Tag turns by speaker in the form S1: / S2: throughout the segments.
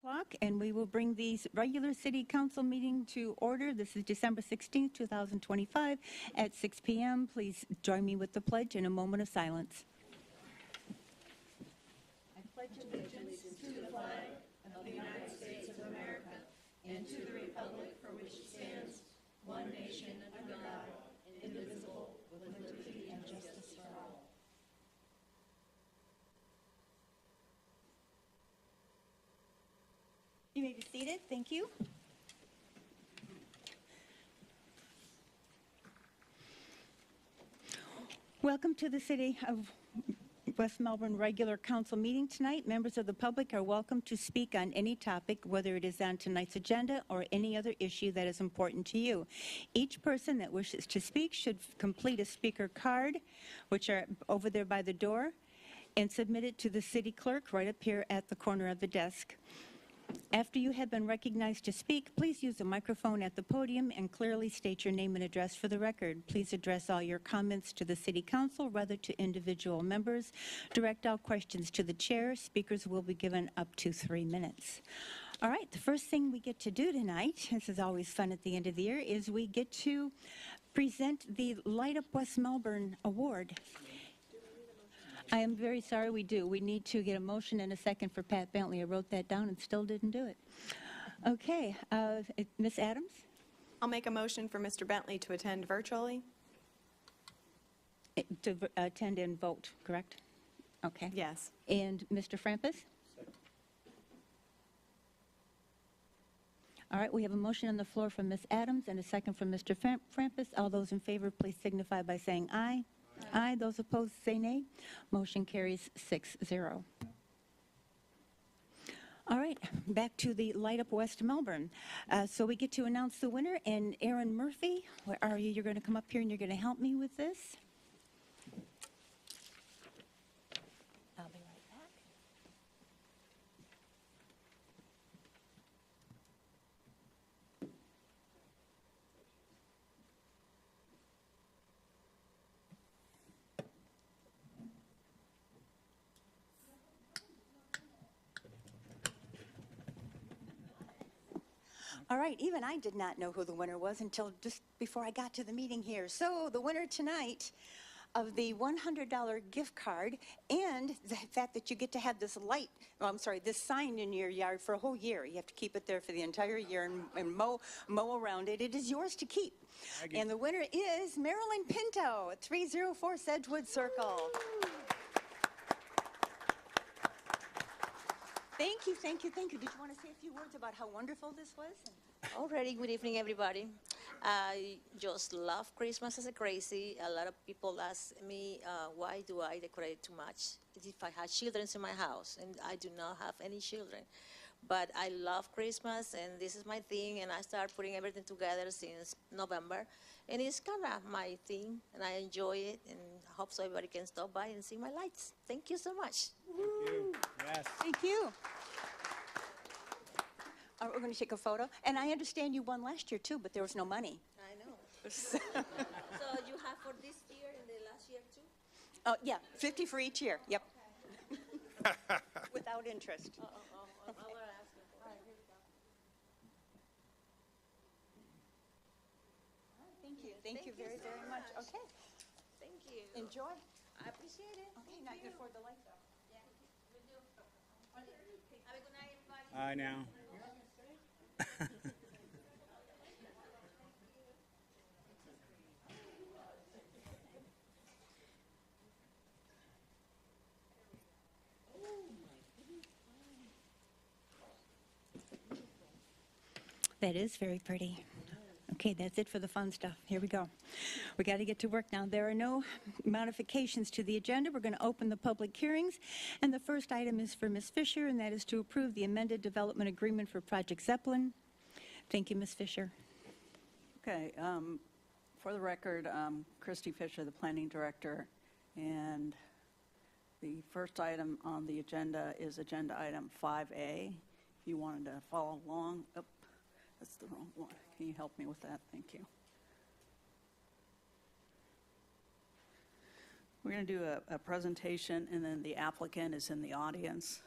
S1: O'clock, and we will bring the regular city council meeting to order. This is December 16th, 2025 at 6 p.m. Please join me with the pledge in a moment of silence. I pledge allegiance to the flag of the United States of America and to the republic for which it stands, one nation under God, indivisible, with liberty and justice for all. You may be seated. Thank you. Welcome to the City of West Melbourne regular council meeting tonight. Members of the public are welcome to speak on any topic, whether it is on tonight's agenda or any other issue that is important to you. Each person that wishes to speak should complete a speaker card, which are over there by the door, and submit it to the city clerk right up here at the corner of the desk. After you have been recognized to speak, please use the microphone at the podium and clearly state your name and address for the record. Please address all your comments to the City Council rather to individual members. Direct all questions to the chair. Speakers will be given up to 3 minutes. All right, the first thing we get to do tonight, this is always fun at the end of the year, is we get to present the Light Up West Melbourne Award. I am very sorry, we do. We need to get a motion and a second for Pat Bentley. I wrote that down and still didn't do it. Okay, Ms. Adams?
S2: I'll make a motion for Mr. Bentley to attend virtually.
S1: To attend and vote, correct? Okay.
S2: Yes.
S1: And Mr. Frampus? All right, we have a motion on the floor from Ms. Adams and a second from Mr. Frampus. All those in favor, please signify by saying aye. Aye. Those opposed, say nay. Motion carries 6-0. All right, back to the Light Up West Melbourne. So we get to announce the winner, and Aaron Murphy, where are you? You're going to come up here and you're going to help me with this. I'll be right back. All right, even I did not know who the winner was until just before I got to the meeting here. So the winner tonight of the $100 gift card and the fact that you get to have this this sign in your yard for a whole year. You have to keep it there for the entire year and mow around it. It is yours to keep. And the winner is Marilyn Pinto at 304 Sedgwood Circle. Thank you, thank you, thank you. Did you want to say a few words about how wonderful this was?
S3: Already, good evening, everybody. I just love Christmas as a crazy. A lot of people ask me, why do I decorate too much if I had children in my house, and I do not have any children. But I love Christmas, and this is my thing, and I start putting everything together since November. And it's kind of my thing, and I enjoy it, and I hope so everybody can stop by and see my lights. Thank you so much.
S4: Thank you. Yes.
S1: Thank you. We're going to take a photo. And I understand you won last year, too, but there was no money.
S3: I know. So you have for this year and the last year, too?
S1: Oh, yeah, 50 for each year. Yep. Okay. Without interest.
S3: I'll ask you. All right, here we go.
S1: Thank you. Thank you very, very much. Okay.
S3: Thank you.
S1: Enjoy.
S3: I appreciate it.
S1: Okay, now you afford the lights off.
S3: Yeah, we do. Have a good night, everybody.
S4: I know.
S1: That is very pretty. Okay, that's it for the fun stuff. Here we go. We got to get to work now. There are no modifications to the agenda. We're going to open the public hearings. And the first item is for Ms. Fisher, and that is to approve the amended development agreement for Project Zeppelin. Thank you, Ms. Fisher.
S5: Okay, for the record, Christy Fisher, the planning director, and the first item on the agenda is agenda item 5A. If you wanted to follow along, oh, that's the wrong one. Can you help me with that? Thank you. We're going to do a presentation, and then the applicant is in the audience.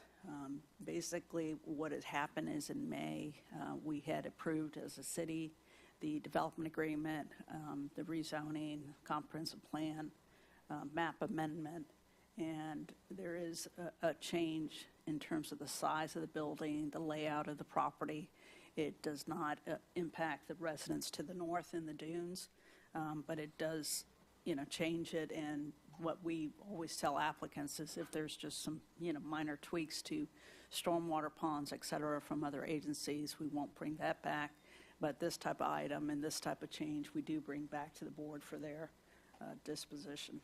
S5: Basically, what had happened is in May, we had approved as a city the development agreement, the rezoning, comprehensive plan, map amendment, and there is a change in terms of the size of the building, the layout of the property. It does not impact the residents to the north in the dunes, but it does, change it. And what we always tell applicants is if there's just some, minor tweaks to stormwater ponds, et cetera, from other agencies, we won't bring that back. But this type of item and this type of change, we do bring back to the board for their disposition.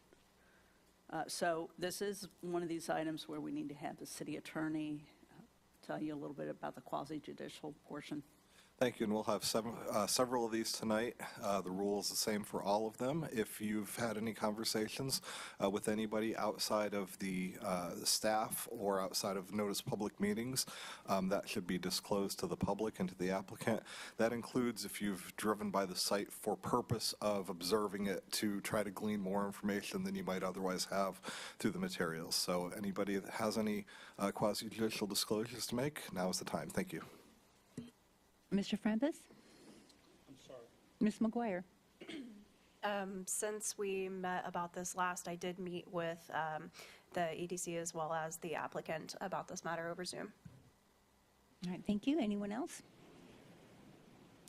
S5: So this is one of these items where we need to have the city attorney tell you a little bit about the quasi-judicial portion.
S4: Thank you, and we'll have several of these tonight. The rule is the same for all of them. If you've had any conversations with anybody outside of the staff or outside of notice public meetings, that should be disclosed to the public and to the applicant. That includes if you've driven by the site for purpose of observing it to try to glean more information than you might otherwise have through the materials. So anybody that has any quasi-judicial disclosures to make, now is the time. Thank you.
S1: Mr. Frampus?
S6: I'm sorry.
S1: Ms. McGuire?
S2: Since we met about this last, I did meet with the EDC as well as the applicant about this matter over Zoom.
S1: All right, thank you. Anyone else?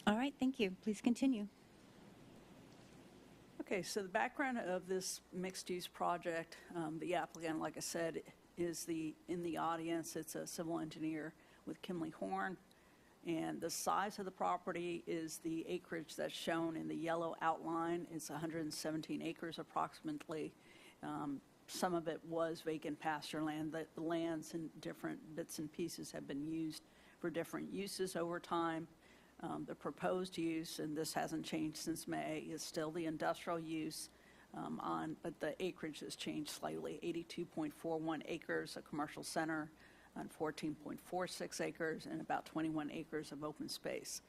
S1: All right, thank you. Please continue.
S5: Okay, so the background of this mixed-use project, the applicant, like I said, is in the audience. It's a civil engineer with Kimley Horn. And the size of the property is the acreage that's shown in the yellow outline. It's 117 acres approximately. Some of it was vacant pasture land. The lands in different bits and pieces have been used for different uses over time. The proposed use, and this hasn't changed since May, is still the industrial use, but the acreage has changed slightly. 82.41 acres, a commercial center, on 14.46 acres and about 21 acres of open space.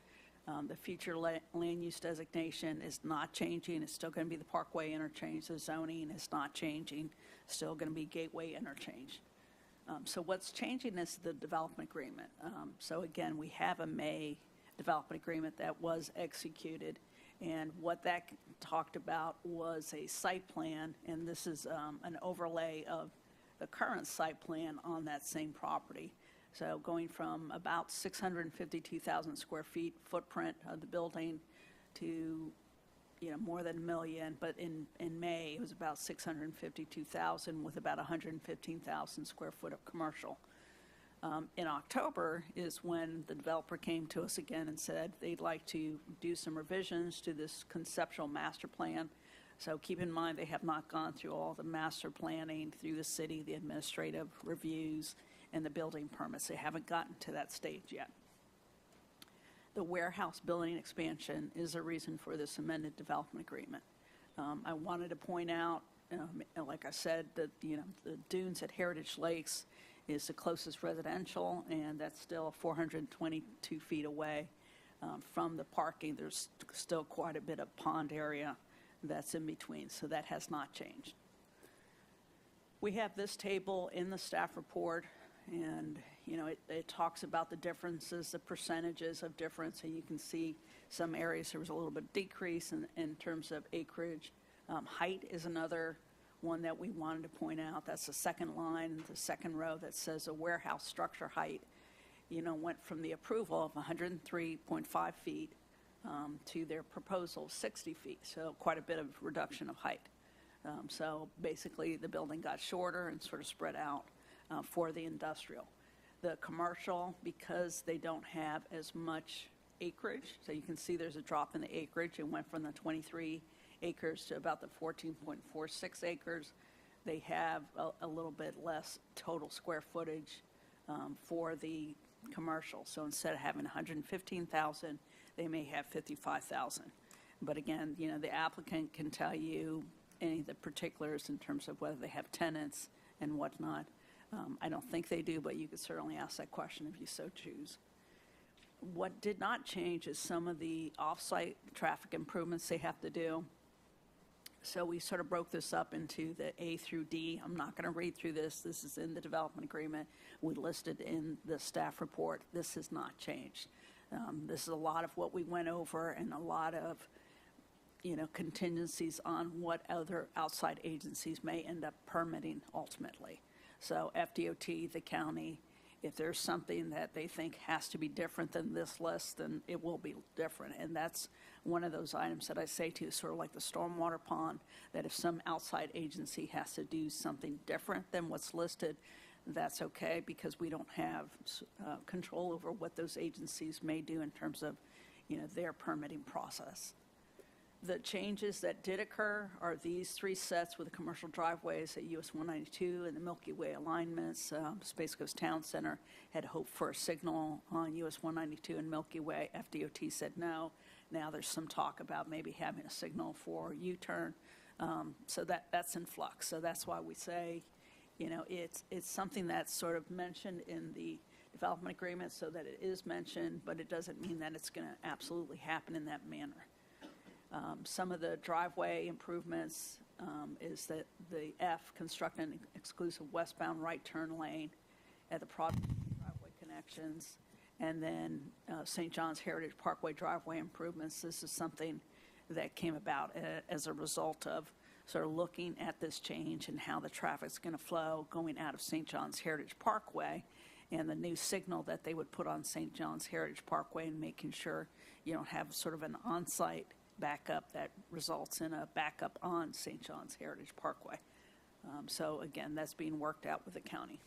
S5: The future land use designation is not changing. It's still going to be the Parkway interchange. The zoning is not changing. Still going to be Gateway interchange. So what's changing is the development agreement. So again, we have a May development agreement that was executed, and what that talked about was a site plan, and this is an overlay of the current site plan on that same property. So going from about 652,000 square feet footprint of the building to, more than 1 million, but in May it was about 652,000 with about 115,000 square foot of commercial. In October is when the developer came to us again and said they'd like to do some revisions to this conceptual master plan. So keep in mind, they have not gone through all the master planning through the city, the administrative reviews, and the building permits. They haven't gotten to that stage yet. The warehouse building expansion is a reason for this amended development agreement. I wanted to point out, like I said, that the dunes at Heritage Lakes is the closest residential, and that's still 422 feet away from the parking. There's still quite a bit of pond area that's in between, so that has not changed. We have this table in the staff report, and it talks about the differences, the percentages of difference, and you can see some areas there was a little bit decrease in terms of acreage. Height is another one that we wanted to point out. That's the second line, the second row that says a warehouse structure height, went from the approval of 103.5 feet to their proposal of 60 feet, so quite a bit of reduction of height. So basically the building got shorter and sort of spread out for the industrial. The commercial, because they don't have as much acreage, so you can see there's a drop in the acreage. It went from the 23 acres to about the 14.46 acres. They have a little bit less total square footage for the commercial. So instead of having 115,000, they may have 55,000. But again, the applicant can tell you any of the particulars in terms of whether they have tenants and whatnot. I don't think they do, but you could certainly ask that question if you so choose. What did not change is some of the off-site traffic improvements they have to do. So we sort of broke this up into the A through D. I'm not going to read through this. This is in the development agreement. We listed in the staff report. This has not changed. This is a lot of what we went over and a lot of, contingencies on what other outside agencies may end up permitting ultimately. So FDOT, the county, if there's something that they think has to be different than this list, then it will be different. And that's one of those items that I say to, sort of like the stormwater pond, that if some outside agency has to do something different than what's listed, that's okay, because we don't have control over what those agencies may do in terms of, their permitting process. The changes that did occur are these three sets with the commercial driveways at US 192 and the Milky Way alignments. Space Coast Town Center had hoped for a signal on US 192 and Milky Way. FDOT said no. Now there's some talk about maybe having a signal for U-turn. So that's in flux. So that's why we say, it's something that's sort of mentioned in the development agreement so that it is mentioned, but it doesn't mean that it's going to absolutely happen in that manner. Some of the driveway improvements is that the F, construct an exclusive westbound right turn lane at the driveway connections. And then St. John's Heritage Parkway driveway improvements. This is something that came about as a result of sort of looking at this change and how the traffic's going to flow going out of St. John's Heritage Parkway and the new signal that they would put on St. John's Heritage Parkway and making sure you don't have sort of an on-site backup that results in a backup on St. John's Heritage Parkway. So again, that's being worked out with the county.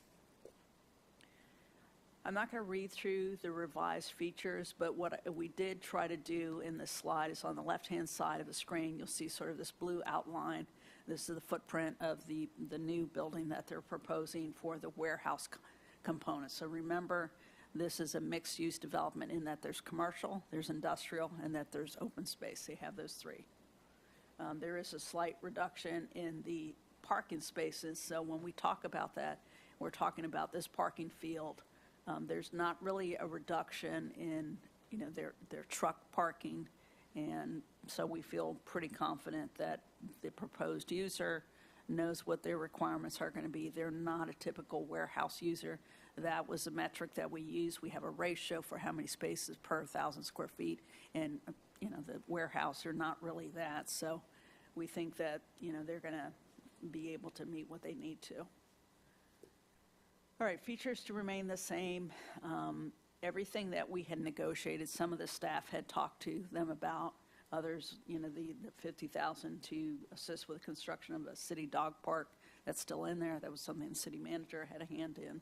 S5: I'm not going to read through the revised features, but what we did try to do in this slide is on the left-hand side of the screen, you'll see sort of this blue outline. This is the footprint of the new building that they're proposing for the warehouse component. So remember, this is a mixed-use development in that there's commercial, there's industrial, and that there's open space. They have those three. There is a slight reduction in the parking spaces. So when we talk about that, we're talking about this parking field. There's not really a reduction in, their truck parking. And so we feel pretty confident that the proposed user knows what their requirements are going to be. They're not a typical warehouse user. That was a metric that we use. We have a ratio for how many spaces per 1,000 square feet. And, the warehouse are not really that. So we think that, they're going to be able to meet what they need to. All right, features to remain the same. Everything that we had negotiated, some of the staff had talked to them about. Others, the $50,000 to assist with the construction of a city dog park, that's still in there. That was something the city manager had a hand in.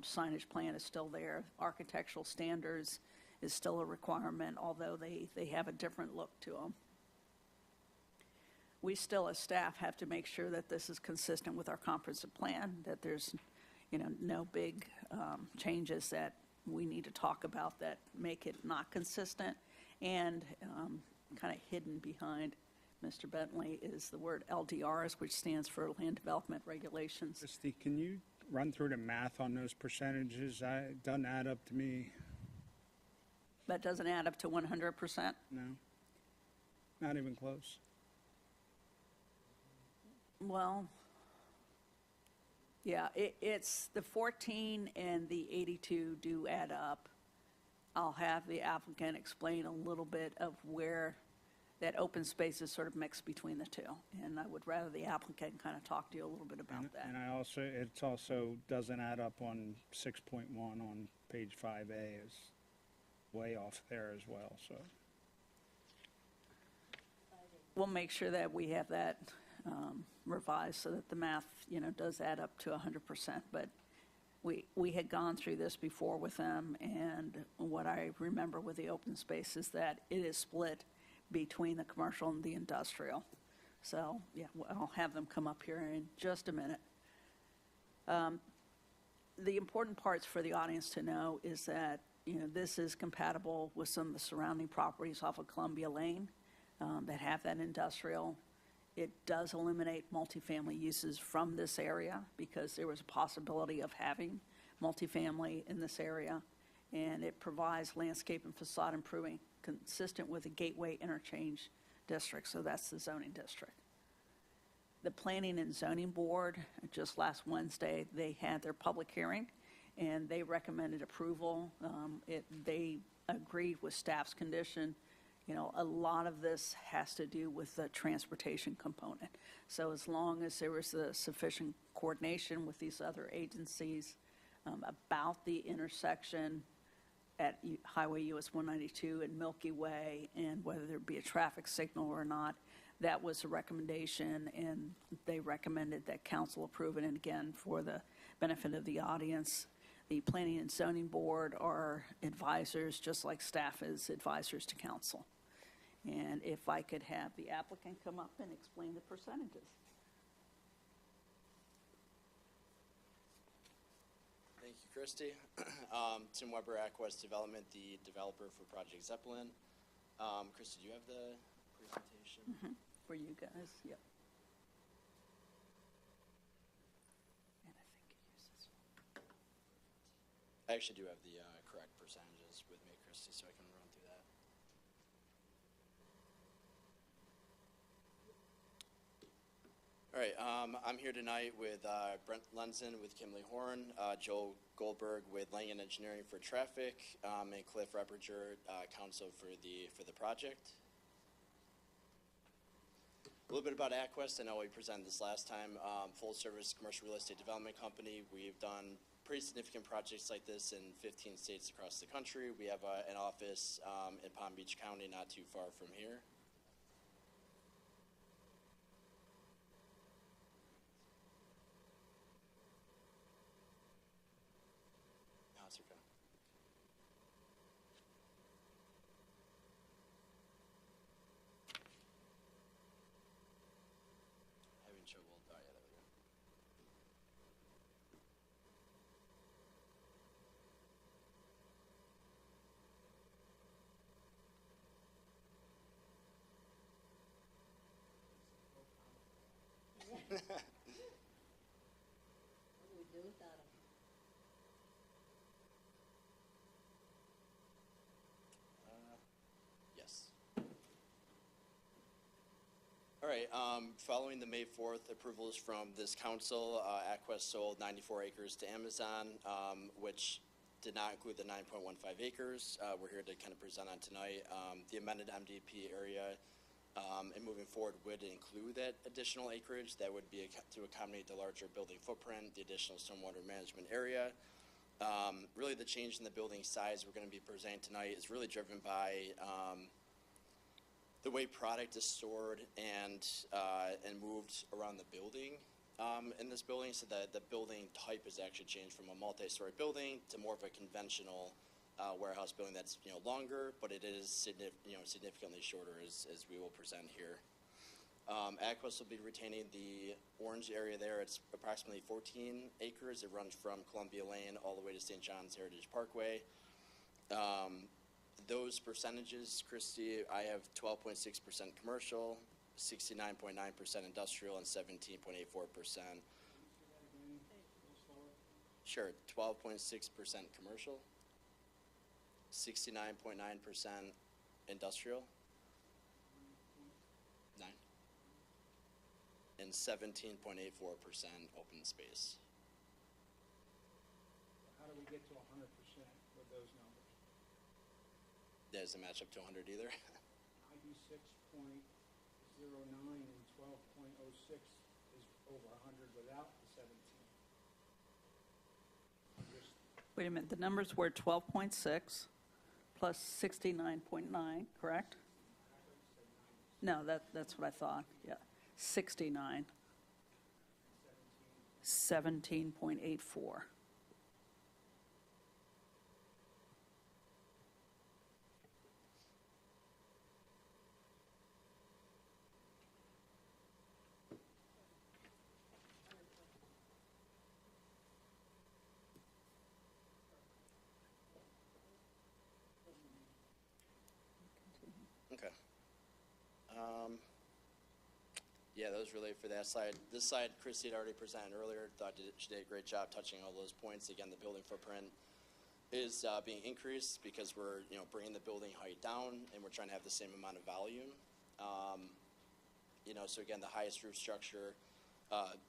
S5: Signage plan is still there. Architectural standards is still a requirement, although they have a different look to them. We still, as staff, have to make sure that this is consistent with our comprehensive plan, that there's no big changes that we need to talk about that make it not consistent. And kind of hidden behind Mr. Bentley is the word LDRs, which stands for Land Development Regulations.
S6: Christy, can you run through the math on those percentages? It doesn't add up to me.
S5: That doesn't add up to 100%?
S6: No, not even close.
S5: Well, yeah, it's the 14 and the 82 do add up. I'll have the applicant explain a little bit of where that open space is sort of mixed between the two. And I would rather the applicant kind of talk to you a little bit about that.
S6: And it also doesn't add up on 6.1 on page 5A is way off there as well, so.
S5: We'll make sure that we have that revised so that the math, does add up to 100%. But we had gone through this before with them, and what I remember with the open space is that it is split between the commercial and the industrial. So, yeah, I'll have them come up here in just a minute. The important parts for the audience to know is that, this is compatible with some of the surrounding properties off of Columbia Lane that have that industrial. It does eliminate multifamily uses from this area because there was a possibility of having multifamily in this area. And it provides landscape and facade improving consistent with the Gateway Interchange District. So that's the zoning district. The Planning and Zoning Board, just last Wednesday, they had their public hearing, and they recommended approval. They agreed with staff's condition. You know, a lot of this has to do with the transportation component. So as long as there was a sufficient coordination with these other agencies about the intersection at Highway US 192 and Milky Way, and whether there be a traffic signal or not, that was a recommendation, and they recommended that council approve it. And again, for the benefit of the audience, the Planning and Zoning Board are advisors, just like staff is advisors to council. And if I could have the applicant come up and explain the percentages.
S7: Thank you, Christy. Tim Weber, Aquest Development, the developer for Project Zeppelin. Christy, do you have the presentation?
S5: For you guys, yep. And I think you use this one.
S7: I actually do have the correct percentages with me, Christy, so I can run through that. All right, I'm here tonight with Brent Lenzen with Kimley Horn, Joel Goldberg with Langen Engineering for Traffic, and Cliff Reppinger, counsel for the project. A little bit about Aquest. I know we presented this last time. Full-service commercial real estate development company. We've done pretty significant projects like this in 15 states across the country. We have an office in Palm Beach County, not too far from here. No, it's okay. Having trouble. Oh, yeah, there we go. Yes. All right, following the May 4th approvals from this council, Aquest sold 94 acres to Amazon, which did not include the 9.15 acres. We're here to kind of present on tonight. The amended MDP area and moving forward would include that additional acreage that would be to accommodate the larger building footprint, the additional stormwater management area. Really the change in the building size we're going to be presenting tonight is really driven by the way product is stored and moved around the building in this building. So the building type has actually changed from a multi-story building to more of a conventional warehouse building that's longer, but it is significantly shorter as we will present here. Aquest will be retaining the orange area there. It's approximately 14 acres. It runs from Columbia Lane all the way to St. John's Heritage Parkway. Those percentages, Christy, I have 12.6% commercial, 69.9% industrial, and 17.84%. Sure, 12.6% commercial, 69.9% industrial, 9, and 17.84% open space.
S6: How do we get to 100% with those numbers?
S7: That doesn't match up to 100 either.
S6: 96.09 and 12.06 is over 100 without the 17.
S5: Wait a minute, the numbers were 12.6 plus 69.9, correct? No, that's what I thought, yeah. 69. 17.84.
S7: Okay. Yeah, that was really for that side. This side, Christy had already presented earlier. Thought she did a great job touching all those points. Again, the building footprint is being increased because we're bringing the building height down and we're trying to have the same amount of volume. So again, the highest roof structure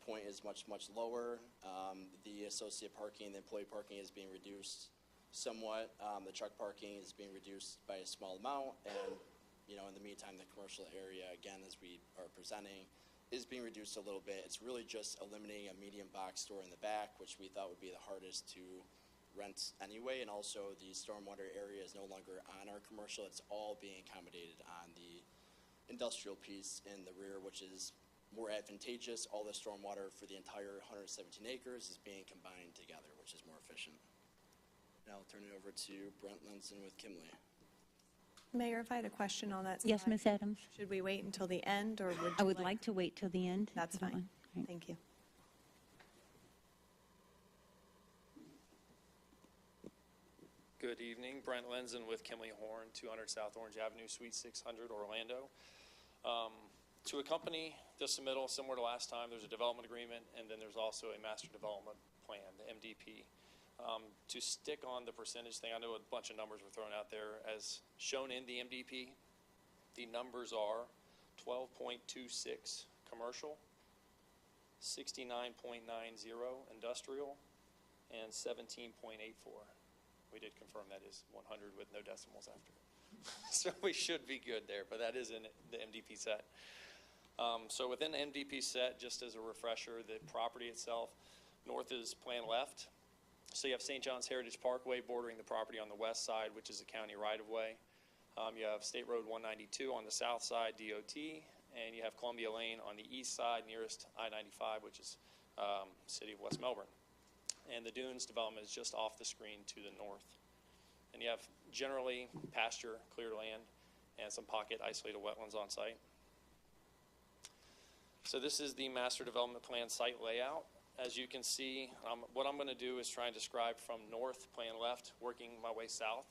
S7: point is much, much lower. The associate parking, the employee parking is being reduced somewhat. The truck parking is being reduced by a small amount, and, you know, in the meantime, the commercial area, again, as we are presenting, is being reduced a little bit. It's really just eliminating a medium box store in the back, which we thought would be the hardest to rent anyway, and also the stormwater area is no longer on our commercial. It's all being accommodated on the industrial piece in the rear, which is more advantageous. All the stormwater for the entire 117 acres is being combined together, which is more efficient. Now I'll turn it over to Brent Lenson with Kimley.
S2: Mayor, if I had a question on that.
S1: Yes,
S2: slide,
S1: Ms. Adams?
S2: Should we wait until the end, or would you
S1: I would like to wait till the end. if
S2: That's
S1: you don't
S2: fine.
S1: mind. Right.
S2: Thank you.
S8: Good evening, Brent Lenzen with Kimley Horn, 200 South Orange Avenue, Suite 600, Orlando. To accompany the submittal, similar to last time, there's a development agreement, and then there's also a master development plan, the MDP. To stick on the percentage thing, I know a bunch of numbers were thrown out there. As shown in the MDP, the numbers are 12.26 commercial, 69.90 industrial, and 17.84. We did confirm that is 100 with no decimals after it. So we should be good there, but that is in the MDP set. So within the MDP set, just as a refresher, the property itself, north is plan left. So you have St. John's Heritage Parkway bordering the property on the west side, which is a county right-of-way. You have State Road 192 on the south side, DOT, and you have Columbia Lane on the east side, nearest I-95, which is City of West Melbourne. And the Dunes development is just off the screen to the north. And you have generally pasture, clear land, and some pocket isolated wetlands on site. So this is the master development plan site layout. As you can see, what I'm going to do is try and describe from north, plan left, working my way south,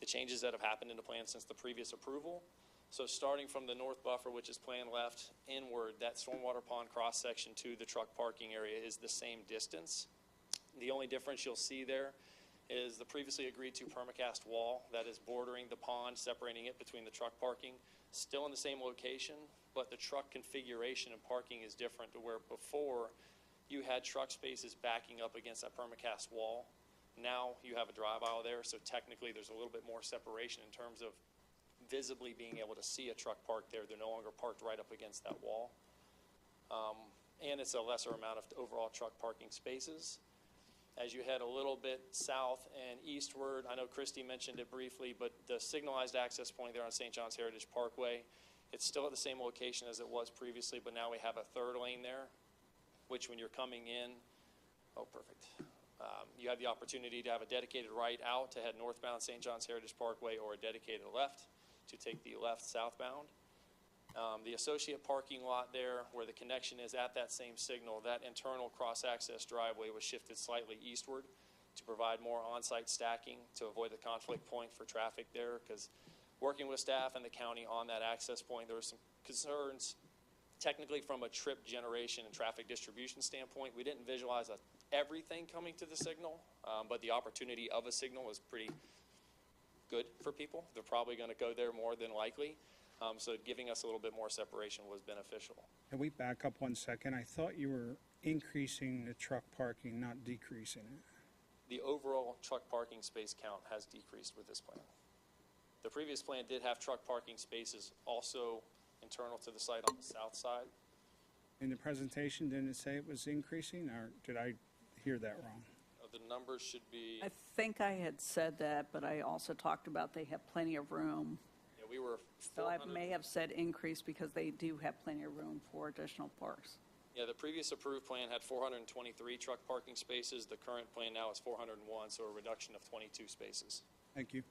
S8: the changes that have happened in the plan since the previous approval. So starting from the north buffer, which is plan left, inward, that stormwater pond cross-section to the truck parking area is the same distance. The only difference you'll see there is the previously agreed to permacast wall that is bordering the pond, separating it between the truck parking, still in the same location, but the truck configuration and parking is different to where before you had truck spaces backing up against that permacast wall. Now you have a drive aisle there, so technically there's a little bit more separation in terms of visibly being able to see a truck parked there. They're no longer parked right up against that wall. And it's a lesser amount of overall truck parking spaces. As you head a little bit south and eastward, I know Christy mentioned it briefly, but the signalized access point there on St. John's Heritage Parkway, it's still at the same location as it was previously, but now we have a third lane there, which when you're coming in, oh, perfect. You have the opportunity to have a dedicated right out to head northbound St. John's Heritage Parkway or a dedicated left to take the left southbound. The associate parking lot there where the connection is at that same signal, that internal cross-access driveway was shifted slightly eastward to provide more on-site stacking to avoid the conflict point for traffic there, because working with staff and the county on that access point, there were some concerns technically from a trip generation and traffic distribution standpoint. We didn't visualize everything coming to the signal, but the opportunity of a signal was pretty good for people. They're probably going to go there more than likely. So giving us a little bit more separation was beneficial.
S6: Can we back up 1 second? I thought you were increasing the truck parking, not decreasing it.
S8: The overall truck parking space count has decreased with this plan. The previous plan did have truck parking spaces also internal to the site on the south side.
S6: In the presentation, didn't it say it was increasing, or did I hear that wrong?
S8: The numbers should be,
S5: I think I had said that, but I also talked about they have plenty of room.
S8: yeah, we were
S5: So I
S8: 400.
S5: may have said increase because they do have plenty of room for additional parks.
S8: Yeah, the previous approved plan had 423 truck parking spaces. The current plan now is 401, so a reduction of 22 spaces.
S6: Thank you.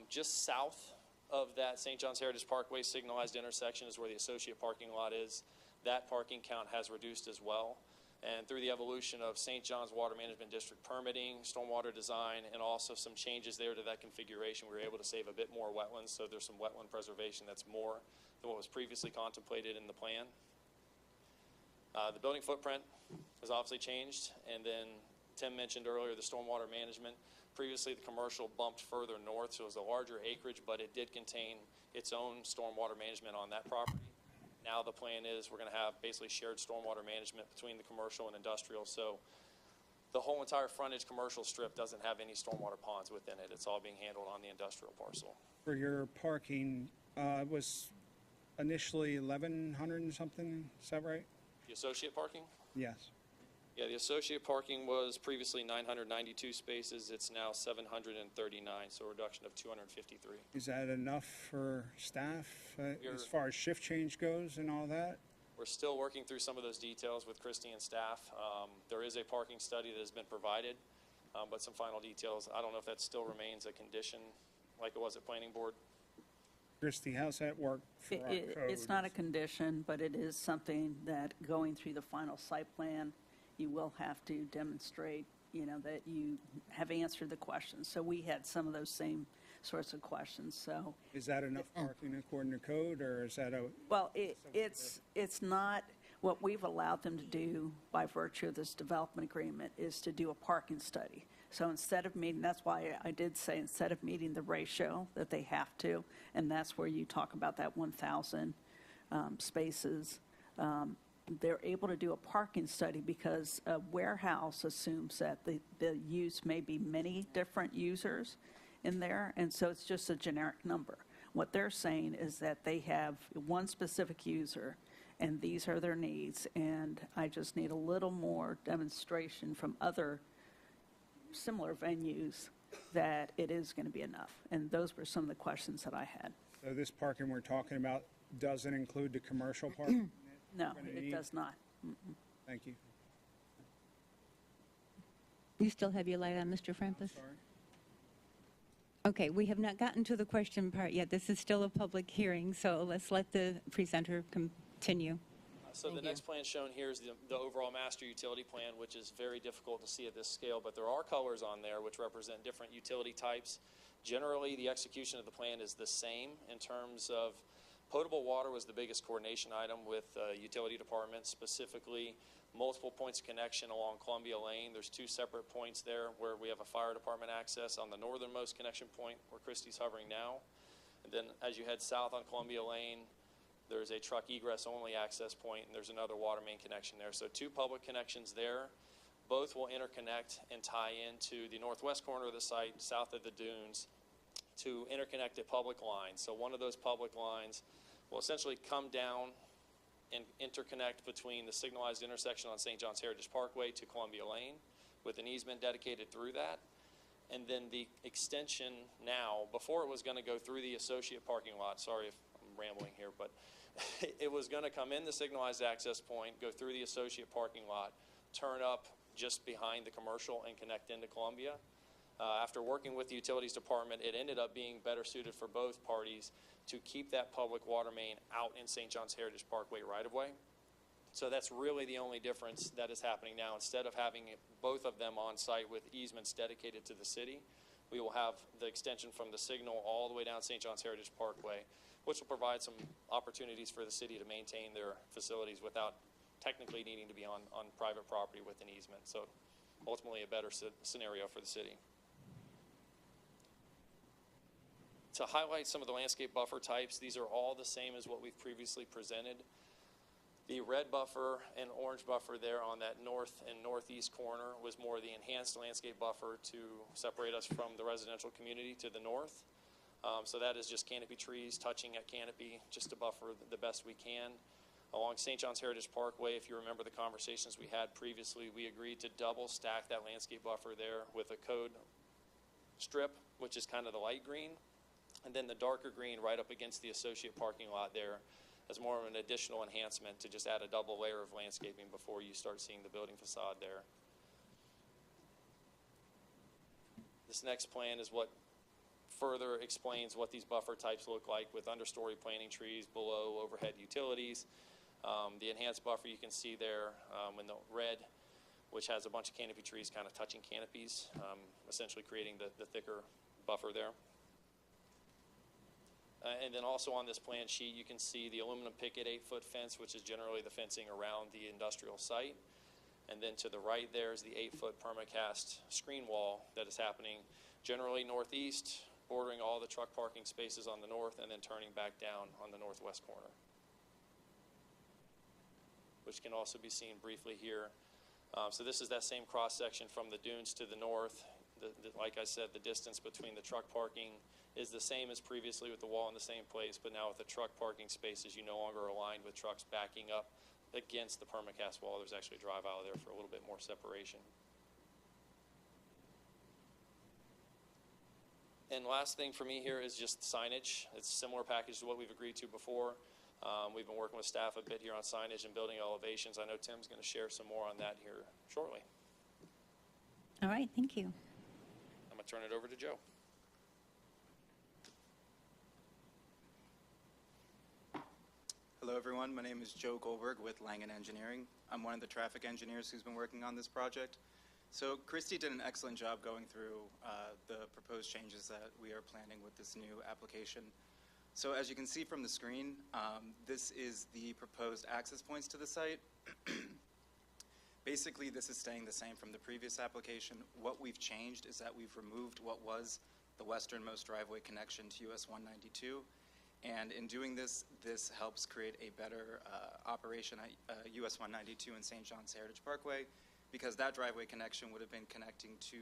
S8: Just south of that St. John's Heritage Parkway signalized intersection is where the associate parking lot is. That parking count has reduced as well. And through the evolution of St. John's Water Management District permitting, stormwater design, and also some changes there to that configuration, we were able to save a bit more wetlands. So there's some wetland preservation that's more than what was previously contemplated in the plan. The building footprint has obviously changed. And then Tim mentioned earlier the stormwater management. Previously, the commercial bumped further north, so it was a larger acreage, but it did contain its own stormwater management on that property. now the plan is we're going to have basically shared stormwater management between the commercial and industrial. So the whole entire frontage commercial strip doesn't have any stormwater ponds within it. It's all being handled on the industrial parcel.
S6: For your parking, it was initially 1,100 and something, is that right?
S8: The associate parking?
S6: Yes.
S8: Yeah, the associate parking was previously 992 spaces. It's now 739, so a reduction of 253.
S6: Is that enough for staff
S8: You're-
S6: as far as shift change goes and all that?
S8: We're still working through some of those details with Christie and staff. There is a parking study that has been provided, but some final details. I don't know if that still remains a condition like it was at planning board.
S6: Christie, how's that work for our code?
S5: It's not a condition, but it is something that going through the final site plan, you will have to demonstrate, that you have answered the questions. So we had some of those same sorts of questions, so.
S6: Is that enough parking according to code, or is that a,
S5: Well, it's not, what we've allowed them to do by virtue of this development agreement is to do a parking study. So instead of meeting, that's why I did say, instead of meeting the ratio that they have to, and that's where you talk about that 1,000 spaces, they're able to do a parking study because a warehouse assumes that the use may be many different users in there, and so it's just a generic number. What they're saying is that they have one specific user, and these are their needs, and I just need a little more demonstration from other similar venues that it is going to be enough. And those were some of the questions that I had.
S6: so this parking we're talking about doesn't include the commercial parking?
S5: No,
S6: Gonna
S5: it
S6: need-
S5: does not.
S6: Thank you.
S1: You still have your light on, Mr. Frampus?
S6: Sorry.
S1: Okay, we have not gotten to the question part yet. This is still a public hearing, so let's let the presenter continue.
S8: So the next plan shown here is the overall master utility plan, which is very difficult to see at this scale, but there are colors on there which represent different utility types. Generally, the execution of the plan is the same in terms of potable water was the biggest coordination item with utility departments, specifically multiple points of connection along Columbia Lane. There's two separate points there where we have a fire department access on the northernmost connection point where Christie's hovering now. And then as you head south on Columbia Lane, there's a truck egress only access point, and there's another water main connection there. So two public connections there. Both will interconnect and tie into the northwest corner of the site, south of the dunes, to interconnect a public line. So one of those public lines will essentially come down and interconnect between the signalized intersection on St. John's Heritage Parkway to Columbia Lane with an easement dedicated through that. And then the extension now, before it was going to go through the associate parking lot, sorry if I'm rambling here, but it was going to come in the signalized access point, go through the associate parking lot, turn up just behind the commercial and connect into Columbia. After working with the utilities department, it ended up being better suited for both parties to keep that public water main out in St. John's Heritage Parkway right-of-way. So that's really the only difference that is happening now. Instead of having both of them on site with easements dedicated to the city, we will have the extension from the signal all the way down St. John's Heritage Parkway, which will provide some opportunities for the city to maintain their facilities without technically needing to be on private property with an easement. So ultimately a better scenario for the city. To highlight some of the landscape buffer types, these are all the same as what we've previously presented. The red buffer and orange buffer there on that north and northeast corner was more the enhanced landscape buffer to separate us from the residential community to the north. So that is just canopy trees touching at canopy just to buffer the best we can. Along St. John's Heritage Parkway, if you remember the conversations we had previously, we agreed to double stack that landscape buffer there with a code strip, which is kind of the light green, and then the darker green right up against the associate parking lot there as more of an additional enhancement to just add a double layer of landscaping before you start seeing the building facade there. This next plan is what further explains what these buffer types look like with understory planting trees below overhead utilities. The enhanced buffer you can see there in the red, which has a bunch of canopy trees kind of touching canopies, essentially creating the thicker buffer there. And then also on this plan sheet, you can see the aluminum picket 8-foot fence, which is generally the fencing around the industrial site. And then to the right there is the 8-foot permacast screen wall that is happening generally northeast, bordering all the truck parking spaces on the north, and then turning back down on the northwest corner. which can also be seen briefly here. So this is that same cross-section from the dunes to the north. Like I said, the distance between the truck parking is the same as previously with the wall in the same place, but now with the truck parking spaces, you no longer are aligned with trucks backing up against the permacast wall. There's actually a drive aisle there for a little bit more separation. And last thing for me here is just signage. It's a similar package to what we've agreed to before. We've been working with staff a bit here on signage and building elevations. I know Tim's going to share some more on that here shortly.
S1: All right, thank you.
S8: I'm going to turn it over to Joe.
S9: Hello, everyone. My name is Joe Goldberg with Langen Engineering. I'm one of the traffic engineers who's been working on this project. So Christy did an excellent job going through the proposed changes that we are planning with this new application. So as you can see from the screen, this is the proposed access points to the site. Basically, this is staying the same from the previous application. What we've changed is that we've removed what was the westernmost driveway connection to US 192. And in doing this, this helps create a better operation at US 192 and St. John's Heritage Parkway, because that driveway connection would have been connecting to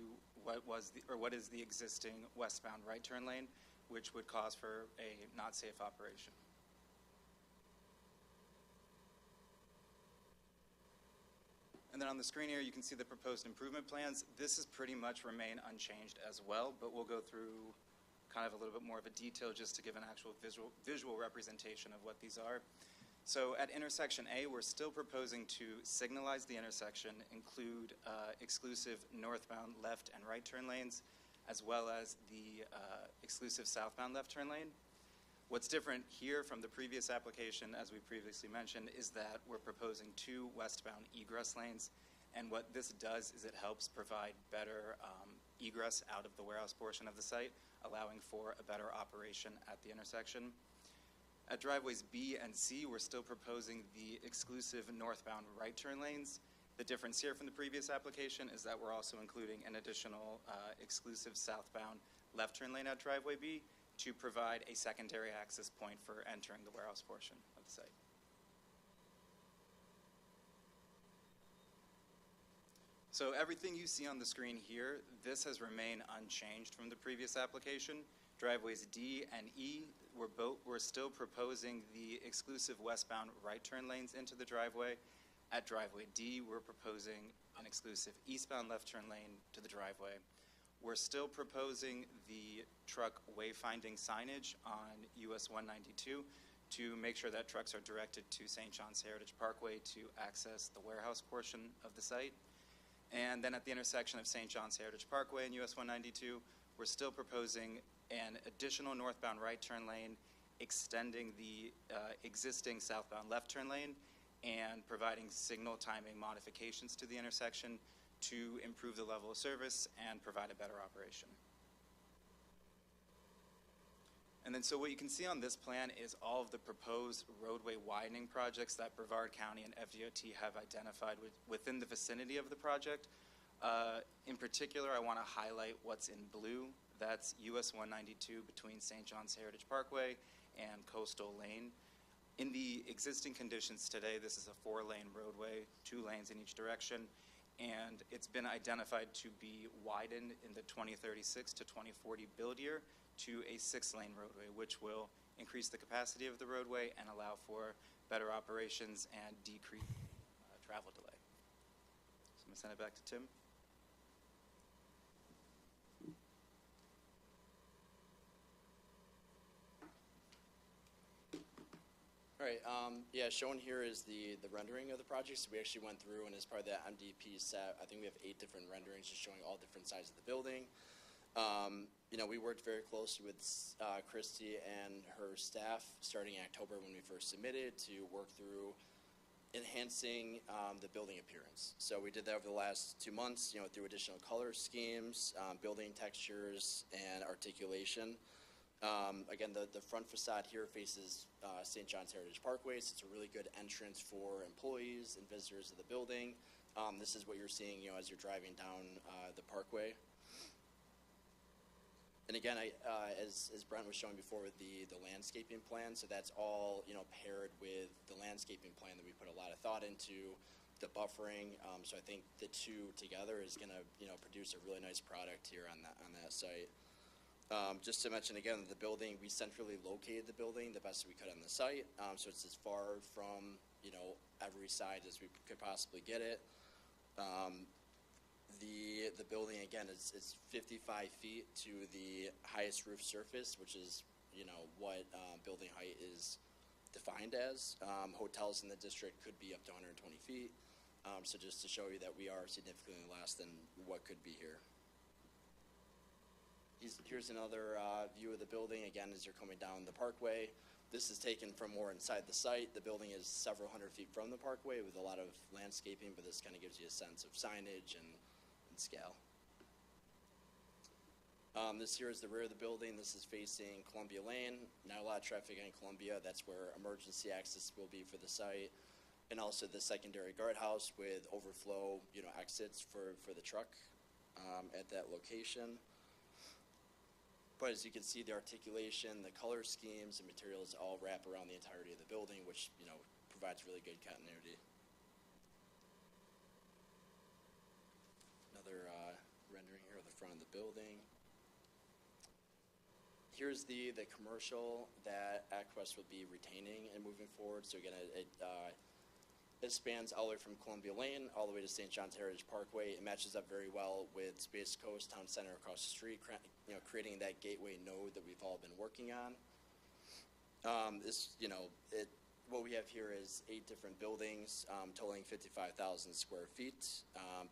S9: what is the existing westbound right turn lane, which would cause for a not safe operation. And then on the screen here, you can see the proposed improvement plans. This is pretty much remain unchanged as well, but we'll go through kind of a little bit more of a detail just to give an actual visual representation of what these are. So at intersection A, we're still proposing to signalize the intersection, include exclusive northbound left and right turn lanes, as well as the exclusive southbound left turn lane. What's different here from the previous application, as we previously mentioned, is that we're proposing 2 westbound egress lanes. And what this does is it helps provide better egress out of the warehouse portion of the site, allowing for a better operation at the intersection. At driveways B and C, we're still proposing the exclusive northbound right turn lanes. The difference here from the previous application is that we're also including an additional exclusive southbound left turn lane at driveway B to provide a secondary access point for entering the warehouse portion of the site. So everything you see on the screen here, this has remained unchanged from the previous application. Driveways D and E, we're still proposing the exclusive westbound right turn lanes into the driveway. At driveway D, we're proposing an exclusive eastbound left turn lane to the driveway. We're still proposing the truck wayfinding signage on US 192 to make sure that trucks are directed to St. John's Heritage Parkway to access the warehouse portion of the site. And then at the intersection of St. John's Heritage Parkway and US 192, we're still proposing an additional northbound right turn lane, extending the existing southbound left turn lane, and providing signal timing modifications to the intersection to improve the level of service and provide a better operation. And then so what you can see on this plan is all of the proposed roadway widening projects that Brevard County and FDOT have identified within the vicinity of the project. In particular, I want to highlight what's in blue. That's US 192 between St. John's Heritage Parkway and Coastal Lane. In the existing conditions today, this is a 4-lane roadway, 2 lanes in each direction, and it's been identified to be widened in the 2036 to 2040 build year to a 6-lane roadway, which will increase the capacity of the roadway and allow for better operations and decrease travel delay. So I'm going to send it back to Tim.
S7: All right, yeah, shown here is the rendering of the project. So we actually went through, and as part of that MDP set, I think we have 8 different renderings just showing all different sides of the building. You know, we worked very closely with Christy and her staff starting in October when we first submitted to work through enhancing the building appearance. So we did that over the last 2 months, you know, through additional color schemes, building textures, and articulation. Again, the front facade here faces St. John's Heritage Parkway, so it's a really good entrance for employees and visitors of the building. This is what you're seeing, you know, as you're driving down the parkway. And again, as Brent was showing before with the landscaping plan, so that's all, paired with the landscaping plan that we put a lot of thought into, the buffering. So I think the two together is going to, produce a really nice product here on that site. Just to mention again, the building, we centrally located the building the best we could on the site. So it's as far from, every side as we could possibly get it. The building, again, is 55 feet to the highest roof surface, which is, what building height is defined as. Hotels in the district could be up to 120 feet. So just to show you that we are significantly less than what could be here. Here's another view of the building, again, as you're coming down the parkway. This is taken from more inside the site. The building is several hundred feet from the parkway with a lot of landscaping, but this kind of gives you a sense of signage and scale. This here is the rear of the building. This is facing Columbia Lane. Not a lot of traffic on Columbia. That's where emergency access will be for the site. And also the secondary guardhouse with overflow, exits for the truck at that location. But as you can see, the articulation, the color schemes, and materials all wrap around the entirety of the building, which, provides really good continuity. Another rendering here of the front of the building. Here's the commercial that AquaQuest will be retaining and moving forward. So again, it spans all the way from Columbia Lane all the way to St. John's Heritage Parkway. It matches up very well with Space Coast Town Center across the street, creating that gateway node that we've all been working on. What we have here is 8 different buildings, totaling 55,000 square feet.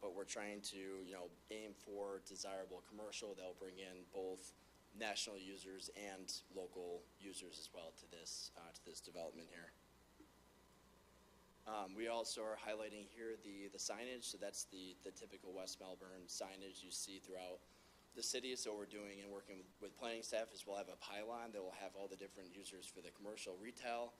S7: But we're trying to, aim for desirable commercial that will bring in both national users and local users as well to this development here. We also are highlighting here the signage. So that's the typical West Melbourne signage you see throughout the city. So what we're doing and working with planning staff is we'll have a pylon that will have all the different users for the commercial retail.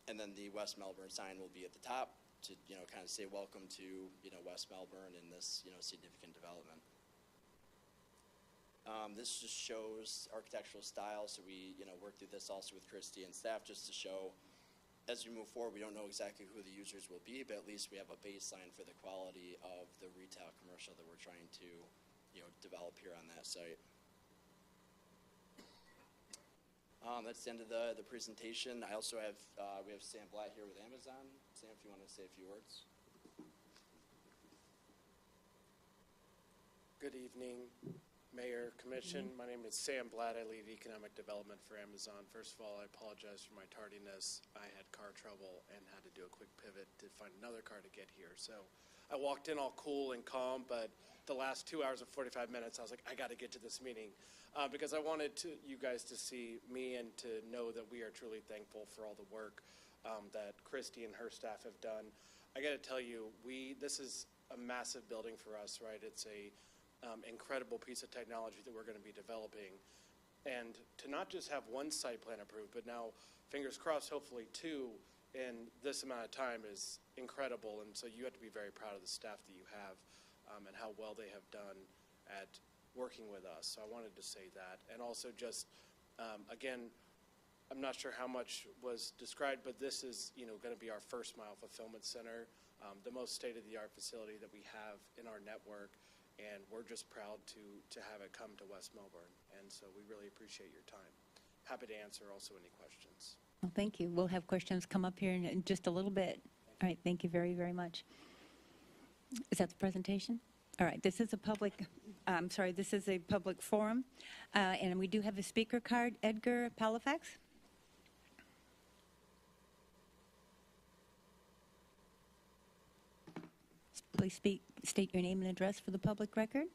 S7: And then the West Melbourne sign will be at the top to, kind of say welcome to, West Melbourne and this, significant development. This just shows architectural style. So we, work through this also with Christy and staff just to show as we move forward, we don't know exactly who the users will be, but at least we have a baseline for the quality of the retail commercial that we're trying to, develop here on that site. That's the end of the presentation. I also have, we have Sam Blatt here with Amazon. Sam, if you want to say a few words.
S10: Good evening, Mayor, Commission. My name is Sam Blatt. I lead economic development for Amazon. First of all, I apologize for my tardiness. I had car trouble and had to do a quick pivot to find another car to get here. So I walked in all cool and calm, but the last 2 hours and 45 minutes, I was like, I got to get to this meeting because I wanted you guys to see me and to know that we are truly thankful for all the work that Christy and her staff have done. I got to tell you, this is a massive building for us, right? It's a incredible piece of technology that we're going to be developing. And to not just have one site plan approved, but now, fingers crossed, hopefully 2 in this amount of time is incredible. And so you have to be very proud of the staff that you have and how well they have done at working with us. So I wanted to say that. And also just, again, I'm not sure how much was described, but this is, going to be our first mile fulfillment center, the most state-of-the-art facility that we have in our network. And we're just proud to have it come to West Melbourne. And so we really appreciate your time. Happy to answer also any questions.
S1: Well, thank you. We'll have questions come up here in just a little bit. All right, thank you very, very much. Is that the presentation? All right, this is a public, this is a public forum. And we do have a speaker card. Edgar Palafax. Please state your name and address for the public record.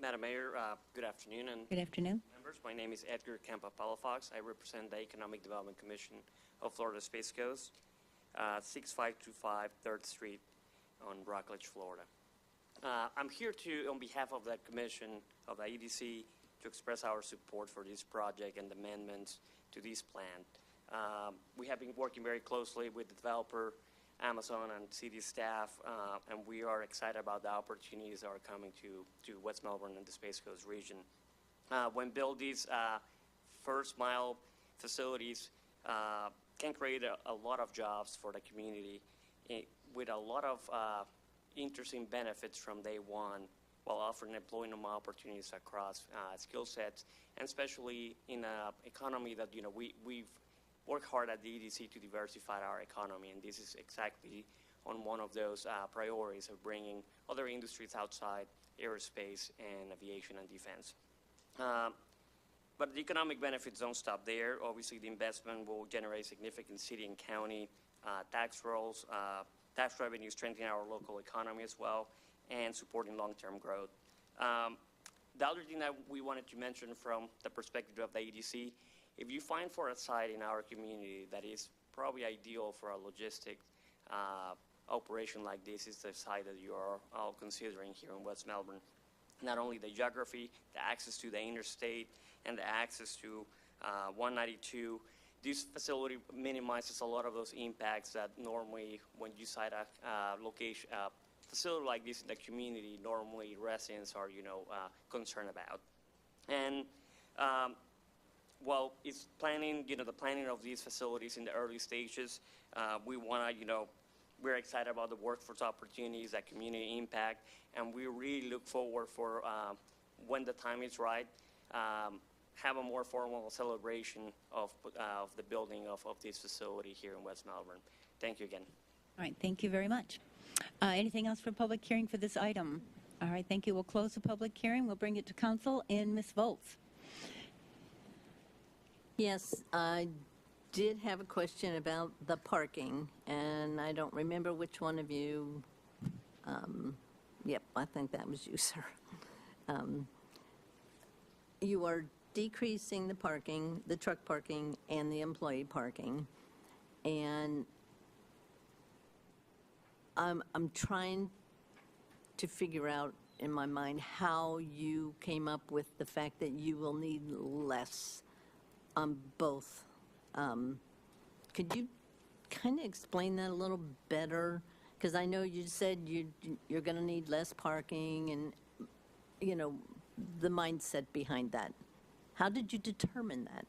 S11: Madam Mayor, good afternoon. And
S1: Good afternoon.
S11: members, my name is Edgar Campa Palafox. I represent the Economic Development Commission of Florida Space Coast, 6525 3rd Street on Rockledge, Florida. I'm here on behalf of that commission, of the EDC, to express our support for this project and amendments to this plan. We have been working very closely with the developer, Amazon, and city staff, and we are excited about the opportunities that are coming to West Melbourne and the Space Coast region. when built these first mile facilities can create a lot of jobs for the community with a lot of interesting benefits from day one, while offering employment opportunities across skill sets, and especially in an economy that, we've worked hard at the EDC to diversify our economy, and this is exactly on one of those priorities of bringing other industries outside aerospace and aviation and defense. But the economic benefits don't stop there. Obviously, the investment will generate significant city and county tax rolls, tax revenue, strengthening our local economy as well, and supporting long-term growth. The other thing that we wanted to mention from the perspective of the EDC, if you find for a site in our community that is probably ideal for a logistic operation like this, is the site that you are all considering here in West Melbourne. Not only the geography, the access to the interstate, and the access to 192. This facility minimizes a lot of those impacts that normally, when you cite a location, facility like this in the community, normally residents are, concerned about. And while it's planning, the planning of these facilities in the early stages, we want to, we're excited about the workforce opportunities, that community impact, and we really look forward for when the time is right, have a more formal celebration of the building of this facility here in West Melbourne. Thank you again.
S1: All right, thank you very much. Anything else for public hearing for this item? All right, thank you. We'll close the public hearing. We'll bring it to council, and Ms. Volz.
S12: Yes, I did have a question about the parking, and I don't remember which one of you. Yep, I think that was you, sir. You are decreasing the parking, the truck parking, and the employee parking, and I'm trying to figure out in my mind how you came up with the fact that you will need less on both. Could you kind of explain that a little better? Because I know you said you're going to need less parking and, the mindset behind that. How did you determine that?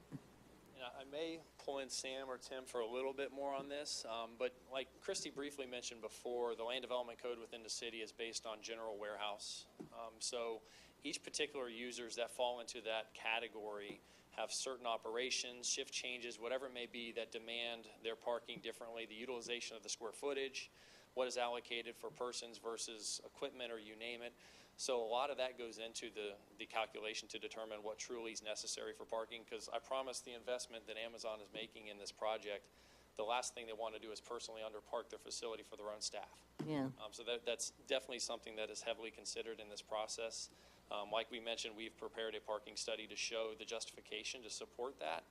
S8: I may pull in Sam or Tim for a little bit more on this, but like Christy briefly mentioned before, the land development code within the city is based on general warehouse. So each particular users that fall into that category have certain operations, shift changes, whatever it may be, that demand their parking differently, the utilization of the square footage, what is allocated for persons versus equipment, or you name it. So a lot of that goes into the calculation to determine what truly is necessary for parking, because I promise the investment that Amazon is making in this project, the last thing they want to do is personally underpark their facility for their own staff.
S12: Yeah.
S8: So that's definitely something that is heavily considered in this process. Like we mentioned, we've prepared a parking study to show the justification to support that